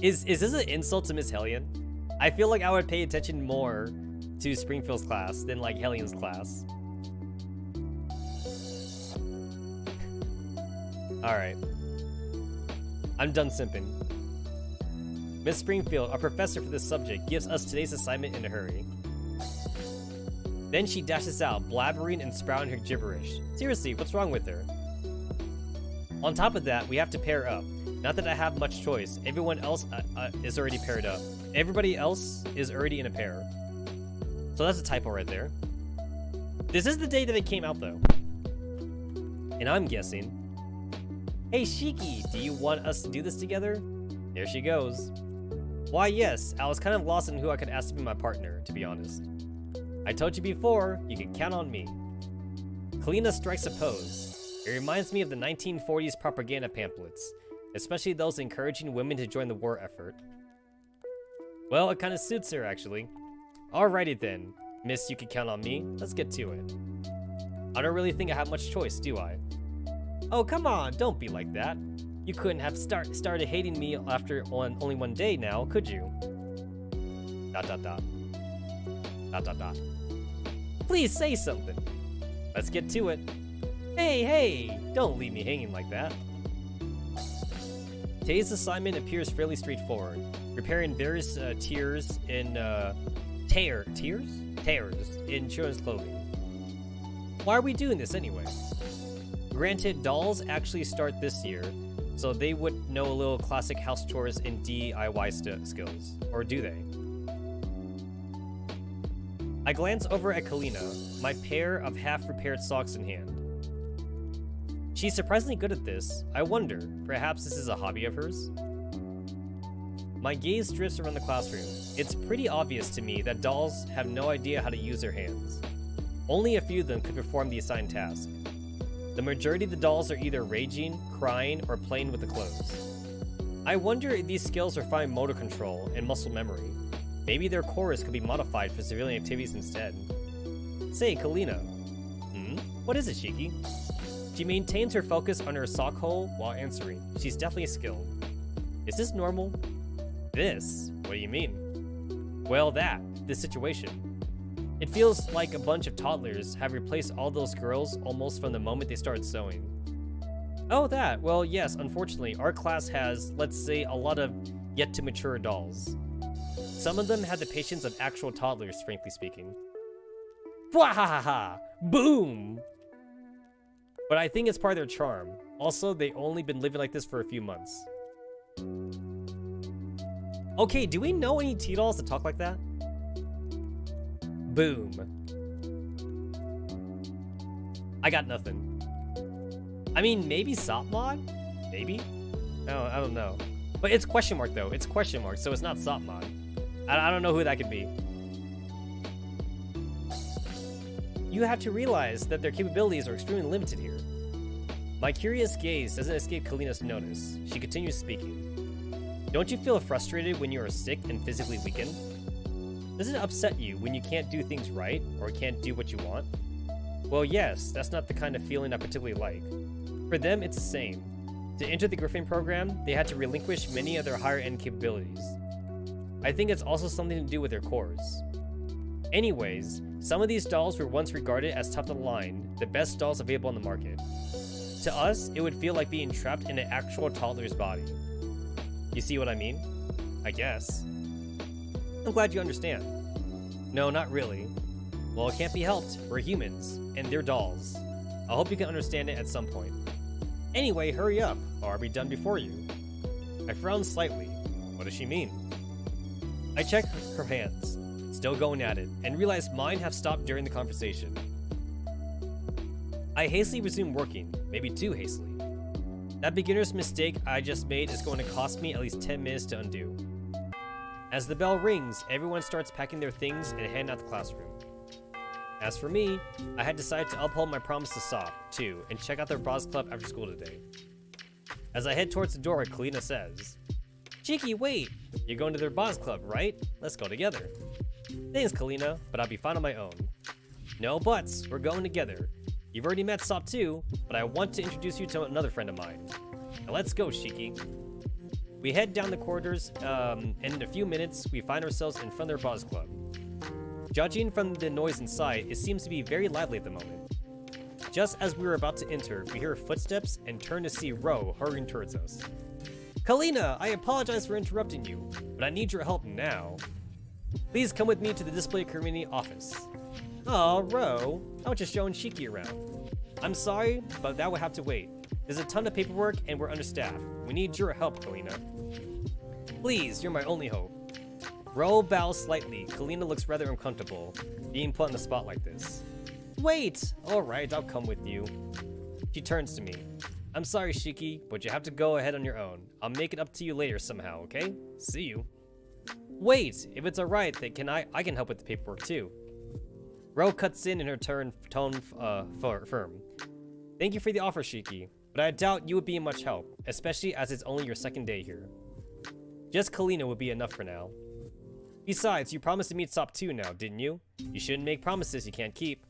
Is this an insult to Miss Hellion? I feel like I would pay attention more to Springfield's class than like Hellion's class. Alright. I'm done simping. Miss Springfield, our professor for this subject, gives us today's assignment in a hurry. Then she dashes out, blabbering and sprouting her gibberish. Seriously, what's wrong with her? On top of that, we have to pair up. Not that I have much choice. Everyone else is already paired up. Everybody else is already in a pair. So that's a typo right there. This is the day that it came out though. And I'm guessing. Hey Shiki, do you want us to do this together? There she goes. Why yes, I was kind of lost on who I could ask to be my partner, to be honest. I told you before, you can count on me. Kalina strikes a pose. It reminds me of the 1940s propaganda pamphlets, especially those encouraging women to join the war effort. Well, it kind of suits her, actually. Alrighty then, Miss You Can Count on Me, let's get to it. I don't really think I have much choice, do I? Oh, come on, don't be like that. You couldn't have started hating me after only one day now, could you? ... Please say something. Let's get to it. Hey, don't leave me hanging like that. Today's assignment appears fairly straightforward. Repairing various tears in children's clothing. Why are we doing this anyway? Granted, dolls actually start this year, so they would know a little classic house chores and DIY skills. Or do they? I glance over at Kalina, my pair of half-repaired socks in hand. She's surprisingly good at this. I wonder, perhaps this is a hobby of hers? My gaze drifts around the classroom. It's pretty obvious to me that dolls have no idea how to use their hands. Only a few of them could perform the assigned task. The majority of the dolls are either raging, crying, or playing with the clothes. I wonder if these skills are fine motor control and muscle memory. Maybe their cores could be modified for civilian activities instead. Say, Kalina. What is it, Shiki? She maintains her focus on her sock hole while answering. She's definitely skilled. Is this normal? This? What do you mean? Well, this situation. It feels like a bunch of toddlers have replaced all those girls almost from the moment they started sewing. Oh, that. Well, yes, unfortunately, our class has, let's say, a lot of yet-to-mature dolls. Some of them had the patience of actual toddlers, frankly speaking. Bwahaha! Boom! But I think it's part of their charm. Also, they've only been living like this for a few months. Okay, do we know any T-dolls that talk like that? Boom. I got nothing. I mean, maybe Sopmod? Maybe? No, I don't know. But it's question mark though. It's question mark, so it's not Sopmod. I don't know who that could be. You have to realize that their capabilities are extremely limited here. My curious gaze doesn't escape Kalina's notice. She continues speaking. Don't you feel frustrated when you are sick and physically weakened? Does it upset you when you can't do things right or can't do what you want? Well, yes, that's not the kind of feeling I particularly like. For them, it's the same. To enter the Griffin program, they had to relinquish many of their higher-end capabilities. I think it's also something to do with their cores. Anyways, some of these dolls were once regarded as top of the line, the best dolls available on the market. To us, it would feel like being trapped in an actual toddler's body. You see what I mean? I guess. I'm glad you understand. No, not really. Well, it can't be helped. We're humans, and they're dolls. I hope you can understand it at some point. Anyway, hurry up, or I'll be done before you. I frown slightly. What does she mean? I check her hands, still going at it, and realize mine have stopped during the conversation. I hastily resume working, maybe too hastily. That beginner's mistake I just made is going to cost me at least 10 minutes to undo. As the bell rings, everyone starts packing their things and heading out the classroom. As for me, I had decided to uphold my promise to Sop, too, and check out their Bros Club after school today. As I head towards the door, Kalina says, Cheeky, wait! You're going to their Bros Club, right? Let's go together. Thanks, Kalina, but I'll be fine on my own. No buts, we're going together. You've already met Sop too, but I want to introduce you to another friend of mine. Now let's go, Shiki. We head down the corridors, and in a few minutes, we find ourselves in front of their Bros Club. Judging from the noise inside, it seems to be very lively at the moment. Just as we were about to enter, we hear footsteps and turn to see Ro hurrying towards us. Kalina, I apologize for interrupting you, but I need your help now. Please come with me to the display community office. Aw, Ro, I was just showing Shiki around. I'm sorry, but that will have to wait. There's a ton of paperwork and we're understaffed. We need your help, Kalina. Please, you're my only hope. Ro bows slightly. Kalina looks rather uncomfortable, being put on the spot like this. Wait! Alright, I'll come with you. She turns to me. I'm sorry, Shiki, but you have to go ahead on your own. I'll make it up to you later somehow, okay? See you. Wait! If it's alright, then I can help with the paperwork too. Ro cuts in her tone firm. Thank you for the offer, Shiki, but I doubt you would be much help, especially as it's only your second day here. Just Kalina would be enough for now. Besides, you promised to meet Sop 2 now, didn't you? You shouldn't make promises you can't keep.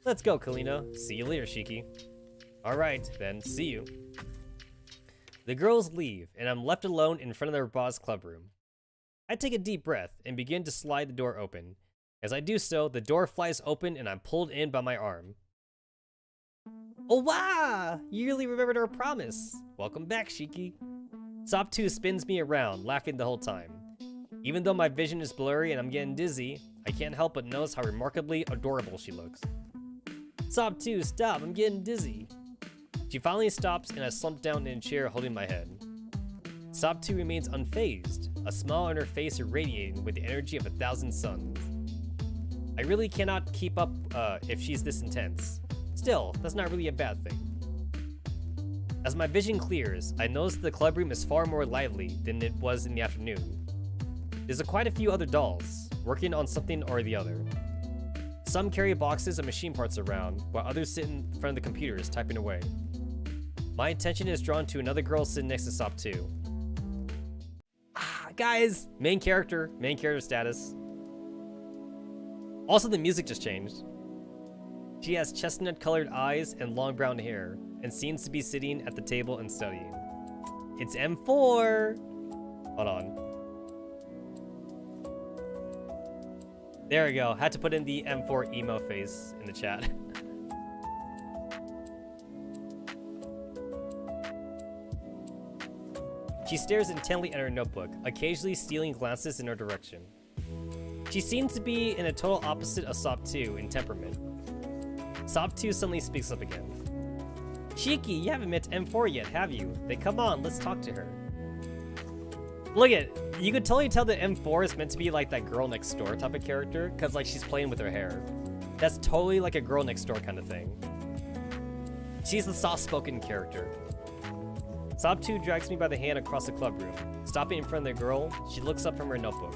Let's go, Kalina. See you later, Shiki. Alright, then, see you. The girls leave, and I'm left alone in front of the boss club room. I take a deep breath and begin to slide the door open. As I do so, the door flies open and I'm pulled in by my arm. Oh wow! You really remembered our promise. Welcome back, Shiki. Sop2 spins me around, laughing the whole time. Even though my vision is blurry and I'm getting dizzy, I can't help but notice how remarkably adorable she looks. Sop2, stop, I'm getting dizzy. She finally stops and I slump down in a chair holding my head. Sop2 remains unfazed, a smile on her face irradiating with the energy of 1,000 suns. I really cannot keep up if she's this intense. Still, that's not really a bad thing. As my vision clears, I notice the club room is far more lively than it was in the afternoon. There's quite a few other dolls, working on something or the other. Some carry boxes of machine parts around, while others sit in front of the computers typing away. My attention is drawn to another girl sitting next to Sop2. Guys! Main character status. Also, the music just changed. She has chestnut-colored eyes and long brown hair, and seems to be sitting at the table and studying. It's M4! Hold on. There we go. Had to put in the M4 emo face in the chat. She stares intently at her notebook, occasionally stealing glances in her direction. She seems to be in a total opposite of Sop2 in temperament. Sop2 suddenly speaks up again. Shiki, you haven't met M4 yet, have you? Then come on, let's talk to her. Look at, you could totally tell that M4 is meant to be like that girl next door type of character, cause like she's playing with her hair. That's totally like a girl next door kind of thing. She's the soft-spoken character. Sop2 drags me by the hand across the club room. Stopping in front of the girl, she looks up from her notebook.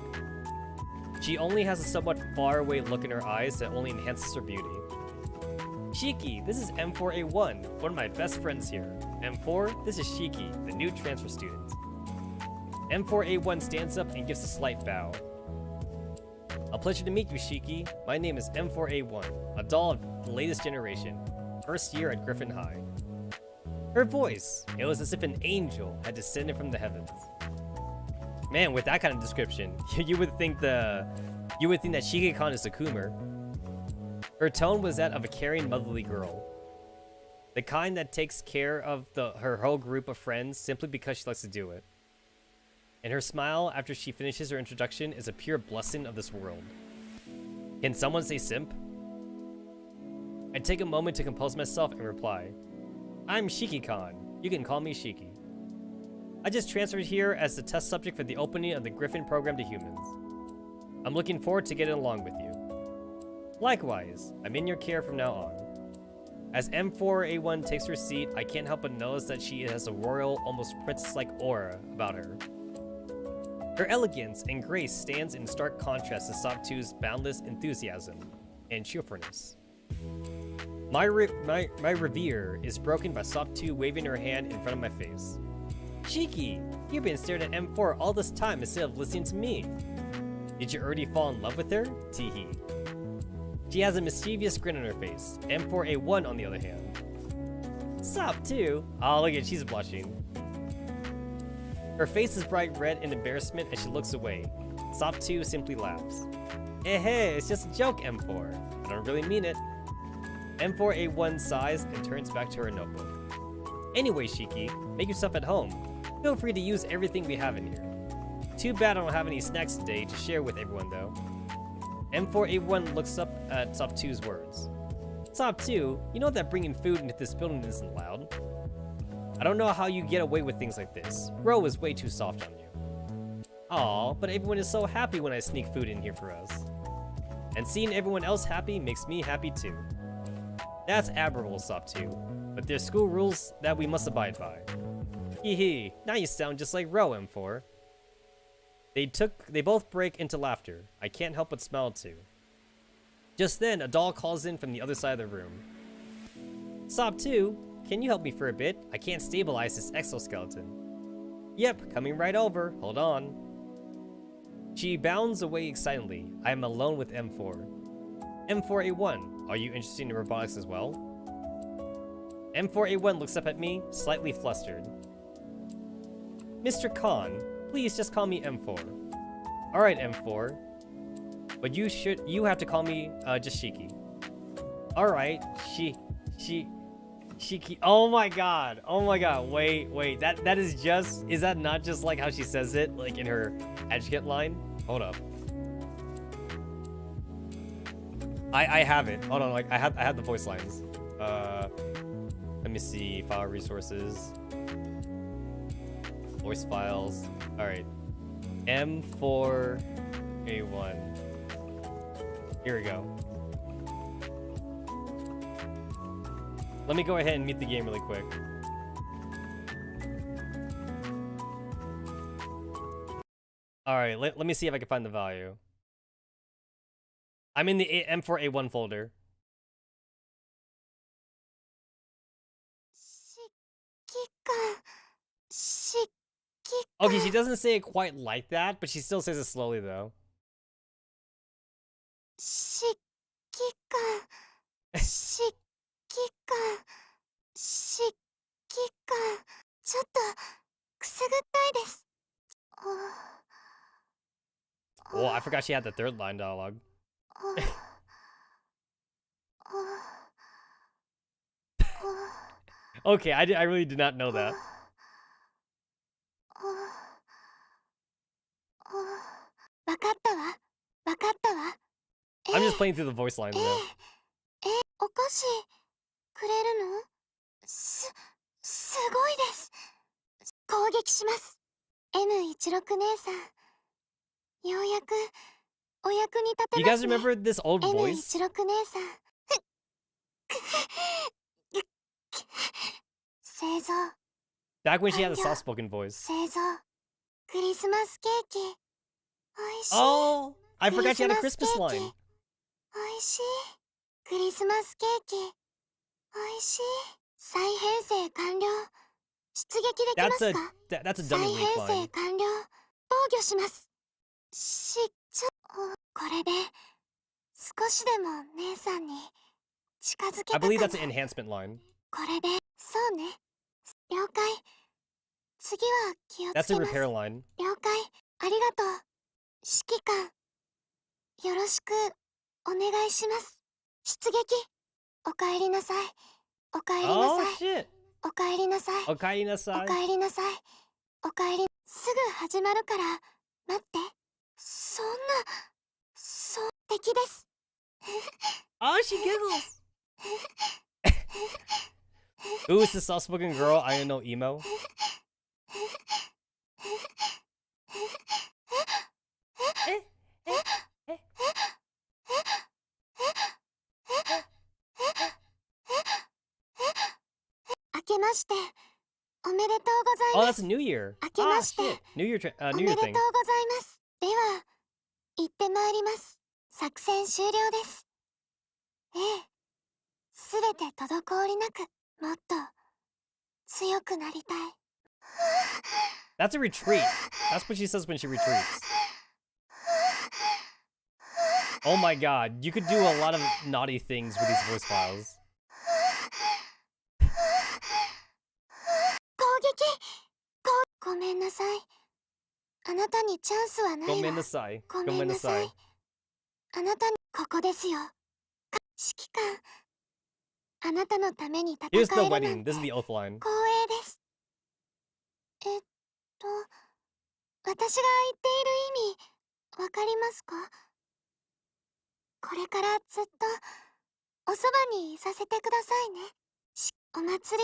She only has a somewhat faraway look in her eyes that only enhances her beauty. Shiki, this is M4A1, one of my best friends here. M4, this is Shiki, the new transfer student. M4A1 stands up and gives a slight bow. A pleasure to meet you, Shiki. My name is M4A1, a doll of the latest generation, first year at Griffin High. Her voice, it was as if an angel had descended from the heavens. Man, with that kind of description, you would think that Shiki-kan is a Coomer. Her tone was that of a caring, motherly girl. The kind that takes care of her whole group of friends simply because she likes to do it. And her smile after she finishes her introduction is a pure blessing of this world. Can someone say simp? I take a moment to compose myself and reply, I'm Shiki-kan. You can call me Shiki. I just transferred here as the test subject for the opening of the Griffin program to humans. I'm looking forward to getting along with you. Likewise, I'm in your care from now on. As M4A1 takes her seat, I can't help but notice that she has a royal, almost princess-like aura about her. Her elegance and grace stands in stark contrast to Sop2's boundless enthusiasm and cheerfulness. My revere is broken by Sop2 waving her hand in front of my face. Shiki, you've been staring at M4 all this time instead of listening to me. Did you already fall in love with her? Teehee. She has a mischievous grin on her face. M4A1 on the other hand. Sop2? Oh, look at, she's blushing. Her face is bright red in embarrassment as she looks away. Sop2 simply laughs. Hey, it's just a joke, M4. I don't really mean it. M4A1 sighs and turns back to her notebook. Anyway, Shiki, make yourself at home. Feel free to use everything we have in here. Too bad I don't have any snacks today to share with everyone though. M4A1 looks up at Sop2's words. Sop2, you know that bringing food into this building isn't allowed. I don't know how you get away with things like this. Ro is way too soft on you. Aw, but everyone is so happy when I sneak food in here for us. And seeing everyone else happy makes me happy too. That's admirable, Sop2, but there's school rules that we must abide by. Hee hee, now you sound just like Ro, M4. They both break into laughter. I can't help but smile too. Just then, a doll calls in from the other side of the room. Sop2, can you help me for a bit? I can't stabilize this exoskeleton. Yep, coming right over. Hold on. She bounds away excitedly. I am alone with M4. M4A1, are you interested in robotics as well? M4A1 looks up at me, slightly flustered. Mr. Khan, please just call me M4. Alright, M4. But you have to call me, just Shiki. Alright, Shiki. Oh my god, wait, that is that not just like how she says it, like in her etiquette line? Hold up. I have it, hold on, like I have the voice lines. Let me see, file resources. Voice files, alright. M4A1. Here we go. Let me go ahead and mute the game really quick. Alright, let me see if I can find the value. I'm in the M4A1 folder. Okay, she doesn't say it quite like that, but she still says it slowly though. Oh, I forgot she had the third line dialogue. Okay, I really did not know that. I'm just playing through the voice lines now. ごいです。攻撃します。M16 姉さん。ようやくお役に立て You ま guys すね。remember this old voice? M16 姉さん。製造。 Back when she had a soft-spoken voice. 製造。クリスマスケーキ。おいしい。 Oh, I forgot she had a Christmas line. おいしい。クリスマスケーキ。おいしい。再編成完了。出撃できますか？ That's a 再 dummy 編 leak 成 line. 完了。防御します。これで少しでも姉さんに近づけ I たか believe な。 that's an enhancement line. これで、そうね。了解。次は気をつ That's け a ます。 repair line. 了解。ありがとう。指揮官、よろしくお願いします。出撃。おかえりなさい。おかえりな Oh さい。 shit. おかえりなさい。 Okay, お Nasai. かえりなさい。おかえり。すぐ始まるから待って。そんな、そう敵です。 Oh, she giggles. Ooh, it's the soft-spoken girl. I don't know emo. 明けましておめでとうご Oh, ざいま that's す。 New Year. Okay, Ah, master. shit. New Year, お New め Year でとう thing. ございます。では、行ってまいります。作戦終了です。ええ。すべて滞りなく、もっと強くなりたい。 That's a retreat. That's what she says when she retreats. Oh my god, you could do a lot of naughty things with these voice files. 攻撃。ごめんなさい。あなたにチャンスはないわ。 Gomennasai. ごめんなさい。 Gomennasai. あなたにここですよ。指揮官。あなたのために戦え Here's the るなん wedding. て This is the oath line. 光栄です。私が言っている意味、わかりますか？これからずっとおそばにいさせてくださいね。お祭り、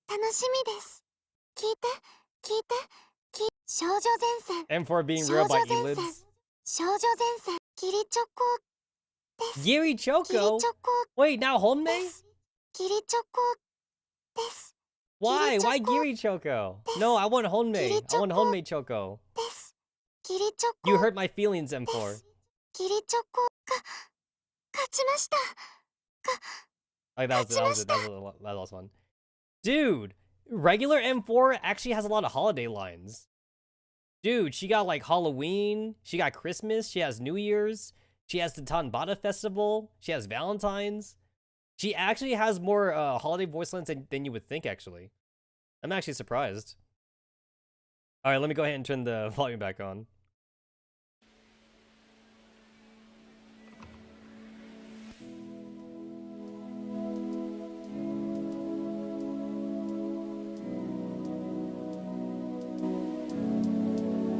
楽しみです。聞いて、少女前線。 And for being real by elids. 少女前線。ギリチョコです。 Giri ギリ Choco? チョコ Wait, now で Honmei? す。ギリチョコです。 Why? Why Giri Giri Choco? No, I want Honmei. Giri I want Choco. Honmei Choco. です。ギリチョコ You hurt my feelings, で M4. す。ギリチョコが勝ちました。 Like that was fun. Dude, regular M4 actually has a lot of holiday lines. Dude, she got like Halloween, she got Christmas, she has New Year's, she has the Tanbata Festival, she has Valentine's. She actually has more holiday voice lines than you would think, actually. I'm actually surprised. Alright, let me go ahead and turn the volume back on.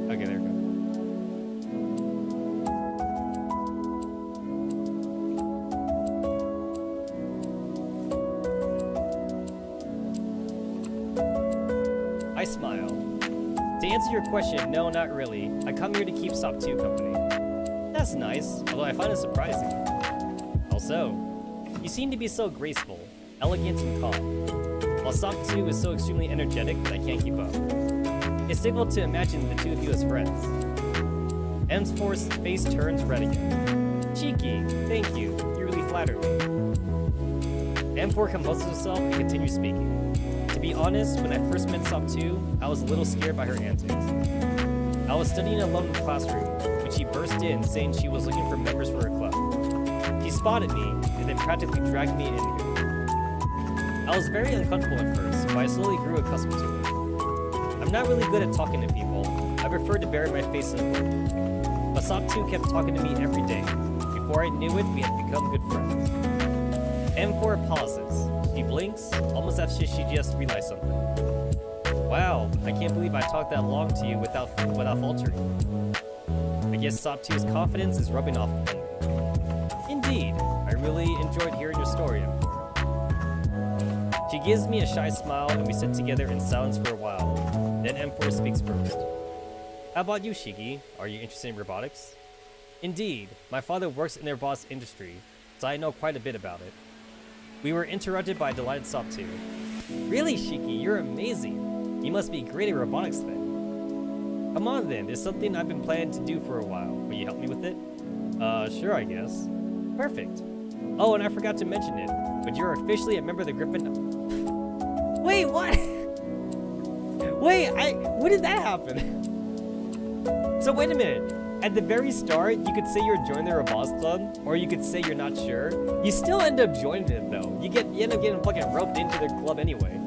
Okay, there we go. I smile. To answer your question, no, not really. I come here to keep SOP 2 company. That's nice, although I find it surprising. Also, you seem to be so graceful, elegant, and calm, while SOP 2 is so extremely energetic that I can't keep up. It's difficult to imagine the two of you as friends. M4's face turns red again. Cheeky, thank you. You really flatter me. M4 composes herself and continues speaking. To be honest, when I first met SOP 2, I was a little scared by her antics. I was studying alone in the classroom when she burst in saying she was looking for members for her club. She spotted me and then practically dragged me in here. I was very uncomfortable at first, but I slowly grew accustomed to it. I'm not really good at talking to people. I prefer to bury my face in a book. But SOP 2 kept talking to me every day. Before I knew it, we had become good friends. M4 pauses. She blinks, almost as if she just realized something. Wow, I can't believe I talked that long to you without faltering. I guess SOP 2's confidence is rubbing off on me. Indeed, I really enjoyed hearing your story, M4. She gives me a shy smile and we sit together in silence for a while. Then M4 speaks first. How about you, Shiki? Are you interested in robotics? Indeed, my father works in the robotics industry, so I know quite a bit about it. We were interrupted by a delighted SOP 2. Really, Shiki, you're amazing. You must be great at robotics then. Come on then, there's something I've been planning to do for a while. Will you help me with it? Sure, I guess. Perfect. Oh, and I forgot to mention it, but you're officially a member of the Griffin. Wait, what? Wait, when did that happen? So wait a minute. At the very start, you could say you're joining the Robotics Club, or you could say you're not sure. You still end up joining it though. You end up getting fucking roped into the club anyway.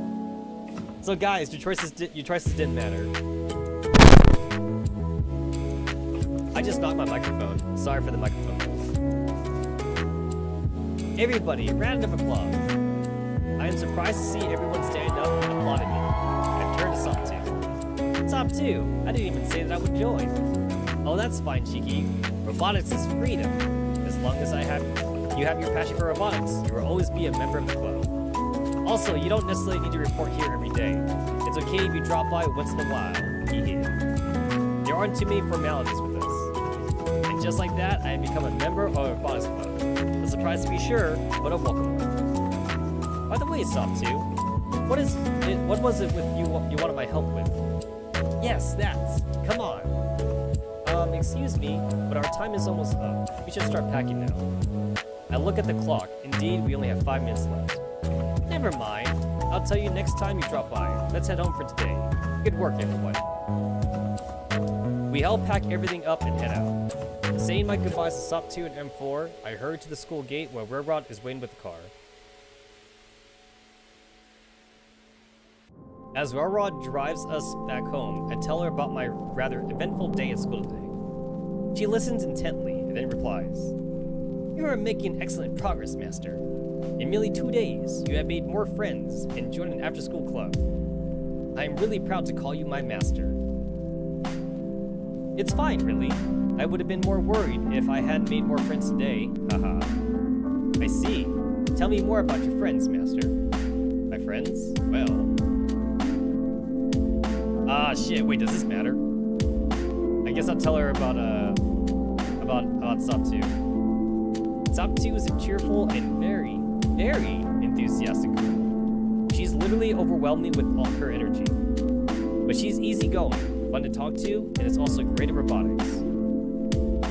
So guys, your choices didn't matter. I just knocked my microphone. Sorry for the microphone noise. Everybody, round of applause. I am surprised to see everyone standing up and applauding me. I turned to SOP 2. SOP 2, I didn't even say that I would join. Oh, that's fine, Shiki. Robotics is freedom. As long as you have your passion for robotics, you will always be a member of the club. Also, you don't necessarily need to report here every day. It's okay if you drop by once in a while. There aren't too many formalities with us. And just like that, I have become a member of a robotics club. A surprise to be sure, but a welcome one. By the way, SOP 2, what was it with you wanted my help with? Yes, that's. Come on. Excuse me, but our time is almost up. We should start packing now. I look at the clock. Indeed, we only have 5 minutes left. Never mind. I'll tell you next time you drop by. Let's head home for today. Good work, everyone. We help pack everything up and head out. Saying my goodbyes to SOP 2 and M4, I hurry to the school gate where Rerod is waiting with the car. As Rerod drives us back home, I tell her about my rather eventful day at school today. She listens intently and then replies, You are making excellent progress, Master. In merely 2 days, you have made more friends and joined an after-school club. I am really proud to call you my master. It's fine, really. I would have been more worried if I hadn't made more friends today. Haha. I see. Tell me more about your friends, Master. My friends? Well... Ah, shit. Wait, does this matter? I guess I'll tell her about SOP 2. SOP 2 is a cheerful and very, very enthusiastic girl. She's literally overwhelmed me with all her energy. But she's easygoing, fun to talk to, and is also great at robotics.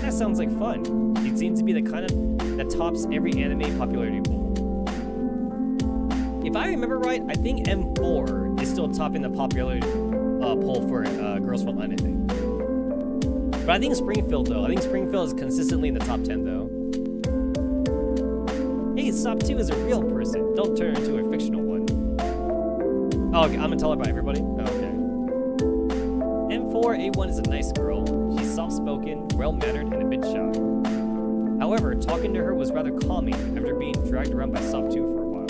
That sounds like fun. She seems to be the kind of that tops every anime popularity poll. If I remember right, I think M4 is still topping the popularity poll for Girls Frontline, I think. But I think Springfield is consistently in the top 10 though. Hey, SOP 2 is a real person. Don't turn her into a fictional one. Oh, okay, I'm gonna tell her about everybody? Oh, okay. sure A1 is a nice girl. She's soft-spoken, well-mannered, and a bit shy. However, talking to her was rather calming after being dragged around by SOP 2 for a while.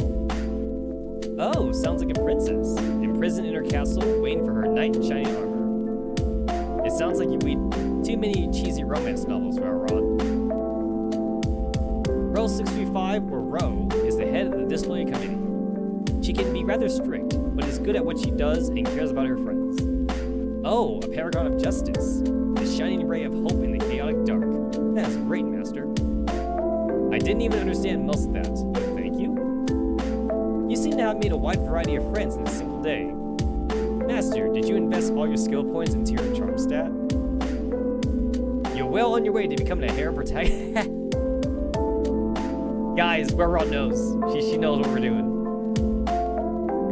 Oh, sounds like a princess, imprisoned in her castle, waiting for her knight in shining armor. It sounds like you read too many cheesy romance novels, Rod. Row 635, where Ro is the head of the disciplinary committee. She can be rather strict, but is good at what she does and cares about her friends. Oh, a paragon of justice. The shining ray of hope in the chaotic dark. That is great, Master. I didn't even understand most of that, but thank you. You seem to have made a wide variety of friends in a single day. Master, did you invest all your skill points into your charm stat? You're well on your way to becoming a harem protagonist. Guys, Rod knows. She knows what we're doing.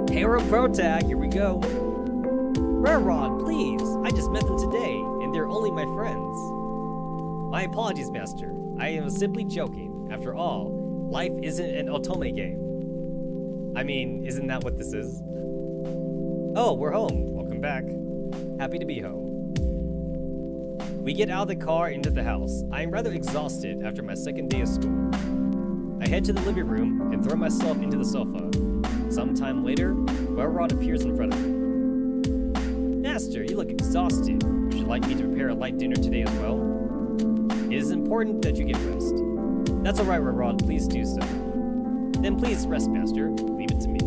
Harem protag, here we go. Rod, please. I just met them today, and they're only my friends. My apologies, Master. I am simply joking. After all, life isn't an otome game. I mean, isn't that what this is? Oh, we're home. Welcome back. Happy to be home. We get out of the car into the house. I am rather exhausted after my second day of school. I head to the living room and throw myself into the sofa. Sometime later, Rod appears in front of me. Master, you look exhausted. Would you like me to prepare a light dinner today as well? It is important that you get rest. That's alright, Rod. Please do so. Then please rest, Master. Leave it to me.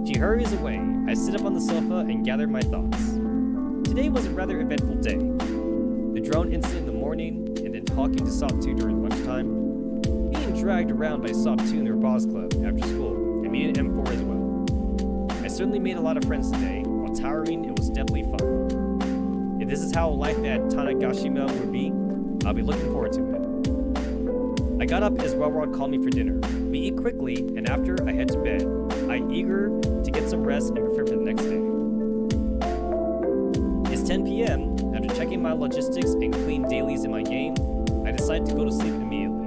She hurries away. I sit up on the sofa and gather my thoughts. Today was a rather eventful day. The drone incident in the morning, and then talking to SOP 2 during lunchtime. Being dragged around by SOP 2 in their boss club after school, and meeting M4 as well. I certainly made a lot of friends today. While tiring, it was definitely fun. If this is how life at Tanegashima would be, I'll be looking forward to it. I got up as Rod called me for dinner. We eat quickly, and after, I head to bed. I'm eager to get some rest and prepare for the next day. It's 10 p.m. After checking my logistics and clean dailies in my game, I decide to go to sleep immediately.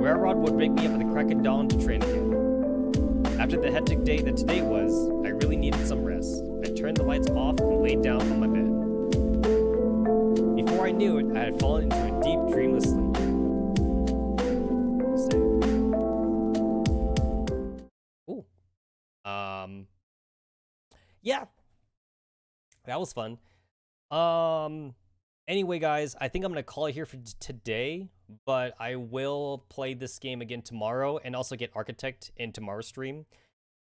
Rod would wake me up at the crack of dawn to train again. After the hectic day that today was, I really needed some rest. I turned the lights off and laid down on my bed. Before I knew it, I had fallen into a deep, dreamless sleep. Ooh. Yeah. That was fun. Anyway, guys, I think I'm going to call it here for today, but I will play this game again tomorrow and also get Architect in tomorrow's stream.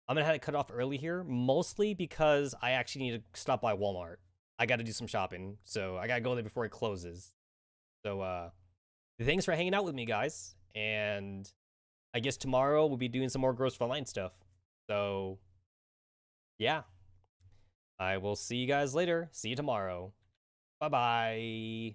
I'm going to have to cut off early here, mostly because I actually need to stop by Walmart. I got to do some shopping, so I got to go there before it closes. So, thanks for hanging out with me, guys, and I guess tomorrow we'll be doing some more Girls Frontline stuff. So, yeah. I will see you guys later. See you tomorrow. Bye-bye.